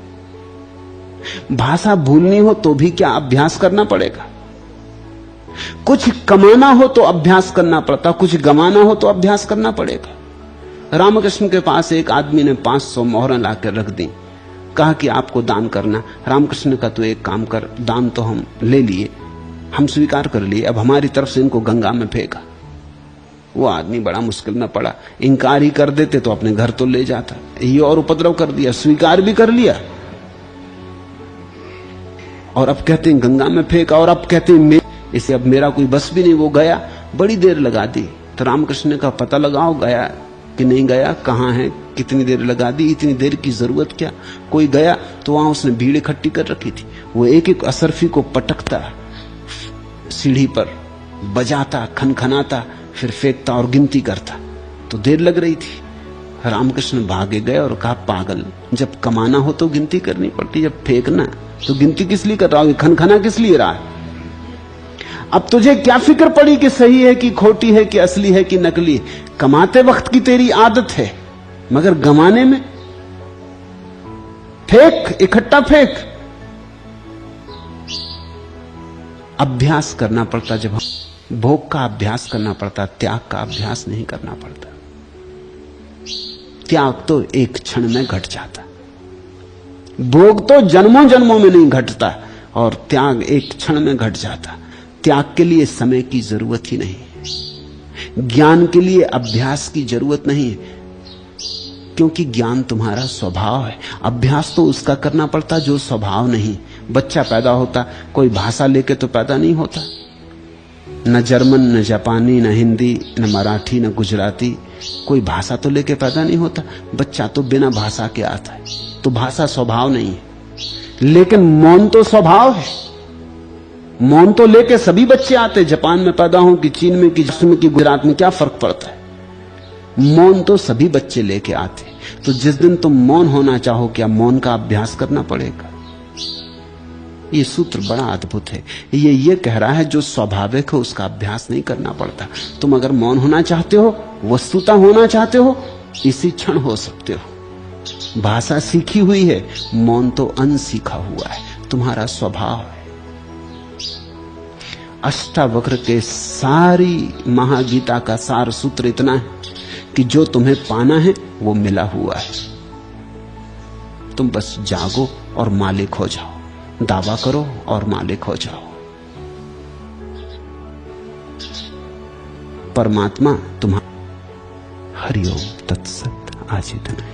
भाषा भूलनी हो तो भी क्या अभ्यास करना पड़ेगा। कुछ कमाना हो तो अभ्यास करना पड़ता, कुछ गंवाना हो तो अभ्यास करना पड़ेगा। रामकृष्ण के पास एक आदमी ने 500 मोहरें लाकर रख दी, कहा कि आपको दान करना। रामकृष्ण ने कहा तो एक काम कर, दान तो हम ले लिए, हम स्वीकार कर लिए, अब हमारी तरफ से इनको गंगा में फेंका। वो आदमी बड़ा मुश्किल में पड़ा, इंकार ही कर देते तो अपने घर तो ले जाता, ये और उपद्रव कर दिया, स्वीकार भी कर लिया और अब कहते हैं गंगा में फेंका, और अब कहते हैं इसे अब मेरा कोई बस भी नहीं। वो गया, बड़ी देर लगा दी। तो रामकृष्ण का पता लगाओ गया कि नहीं गया, कहां है, कितनी देर लगा दी, इतनी देर की जरूरत क्या। कोई गया तो वहां उसने भीड़ इकट्ठी कर रखी थी। वो एक एक असरफी को पटकता, सीढ़ी पर बजाता, खनखनाता, फिर फेंकता और गिनती करता। तो देर लग रही थी। रामकृष्ण भागे गए और कहा, पागल, जब कमाना हो तो गिनती करनी पड़ती, जब फेंकना तो गिनती किस लिए कर रहा हो, खनखना किस लिए रहा है? अब तुझे क्या फिक्र पड़ी कि सही है कि खोटी है, कि असली है कि नकली? कमाते वक्त की तेरी आदत है, मगर गंवाने में फेंक, इकट्ठा फेंक। अभ्यास करना पड़ता, जब भोग का अभ्यास करना पड़ता, त्याग का अभ्यास नहीं करना पड़ता। त्याग तो एक क्षण में घट जाता, भोग तो जन्मों जन्मों में नहीं घटता, और त्याग एक क्षण में घट जाता। त्याग के लिए समय की जरूरत ही नहीं, ज्ञान के लिए अभ्यास की जरूरत नहीं है, क्योंकि ज्ञान तुम्हारा स्वभाव है। अभ्यास तो उसका करना पड़ता जो स्वभाव नहीं। बच्चा पैदा होता, कोई भाषा लेके तो पैदा नहीं होता, न जर्मन, न जापानी, न हिंदी, न मराठी, न गुजराती, कोई भाषा तो लेके पैदा नहीं होता। बच्चा तो बिना भाषा के आता है, तो भाषा स्वभाव नहीं है। लेकिन मौन तो स्वभाव है। मौन तो लेके सभी बच्चे आते, जापान में पैदा हो कि चीन में कि जिसमें कि गुजरात में, क्या फर्क पड़ता है? मौन तो सभी बच्चे लेके आते। तो जिस दिन तुम मौन होना चाहो, क्या मौन का अभ्यास करना पड़ेगा। ये सूत्र बड़ा अद्भुत है। ये कह रहा है जो स्वाभाविक है उसका अभ्यास नहीं करना पड़ता। तुम अगर मौन होना चाहते हो, वस्तुतः होना चाहते हो, इसी क्षण हो सकते हो। भाषा सीखी हुई है, मौन तो अनसीखा हुआ है, तुम्हारा स्वभाव है। अष्टावक्र के सारी महागीता का सार सूत्र इतना है कि जो तुम्हें पाना है वो मिला हुआ है, तुम बस जागो और मालिक हो जाओ, दावा करो और मालिक हो जाओ। परमात्मा तुम्हारा। हरिओम तत्सत। आज इतना।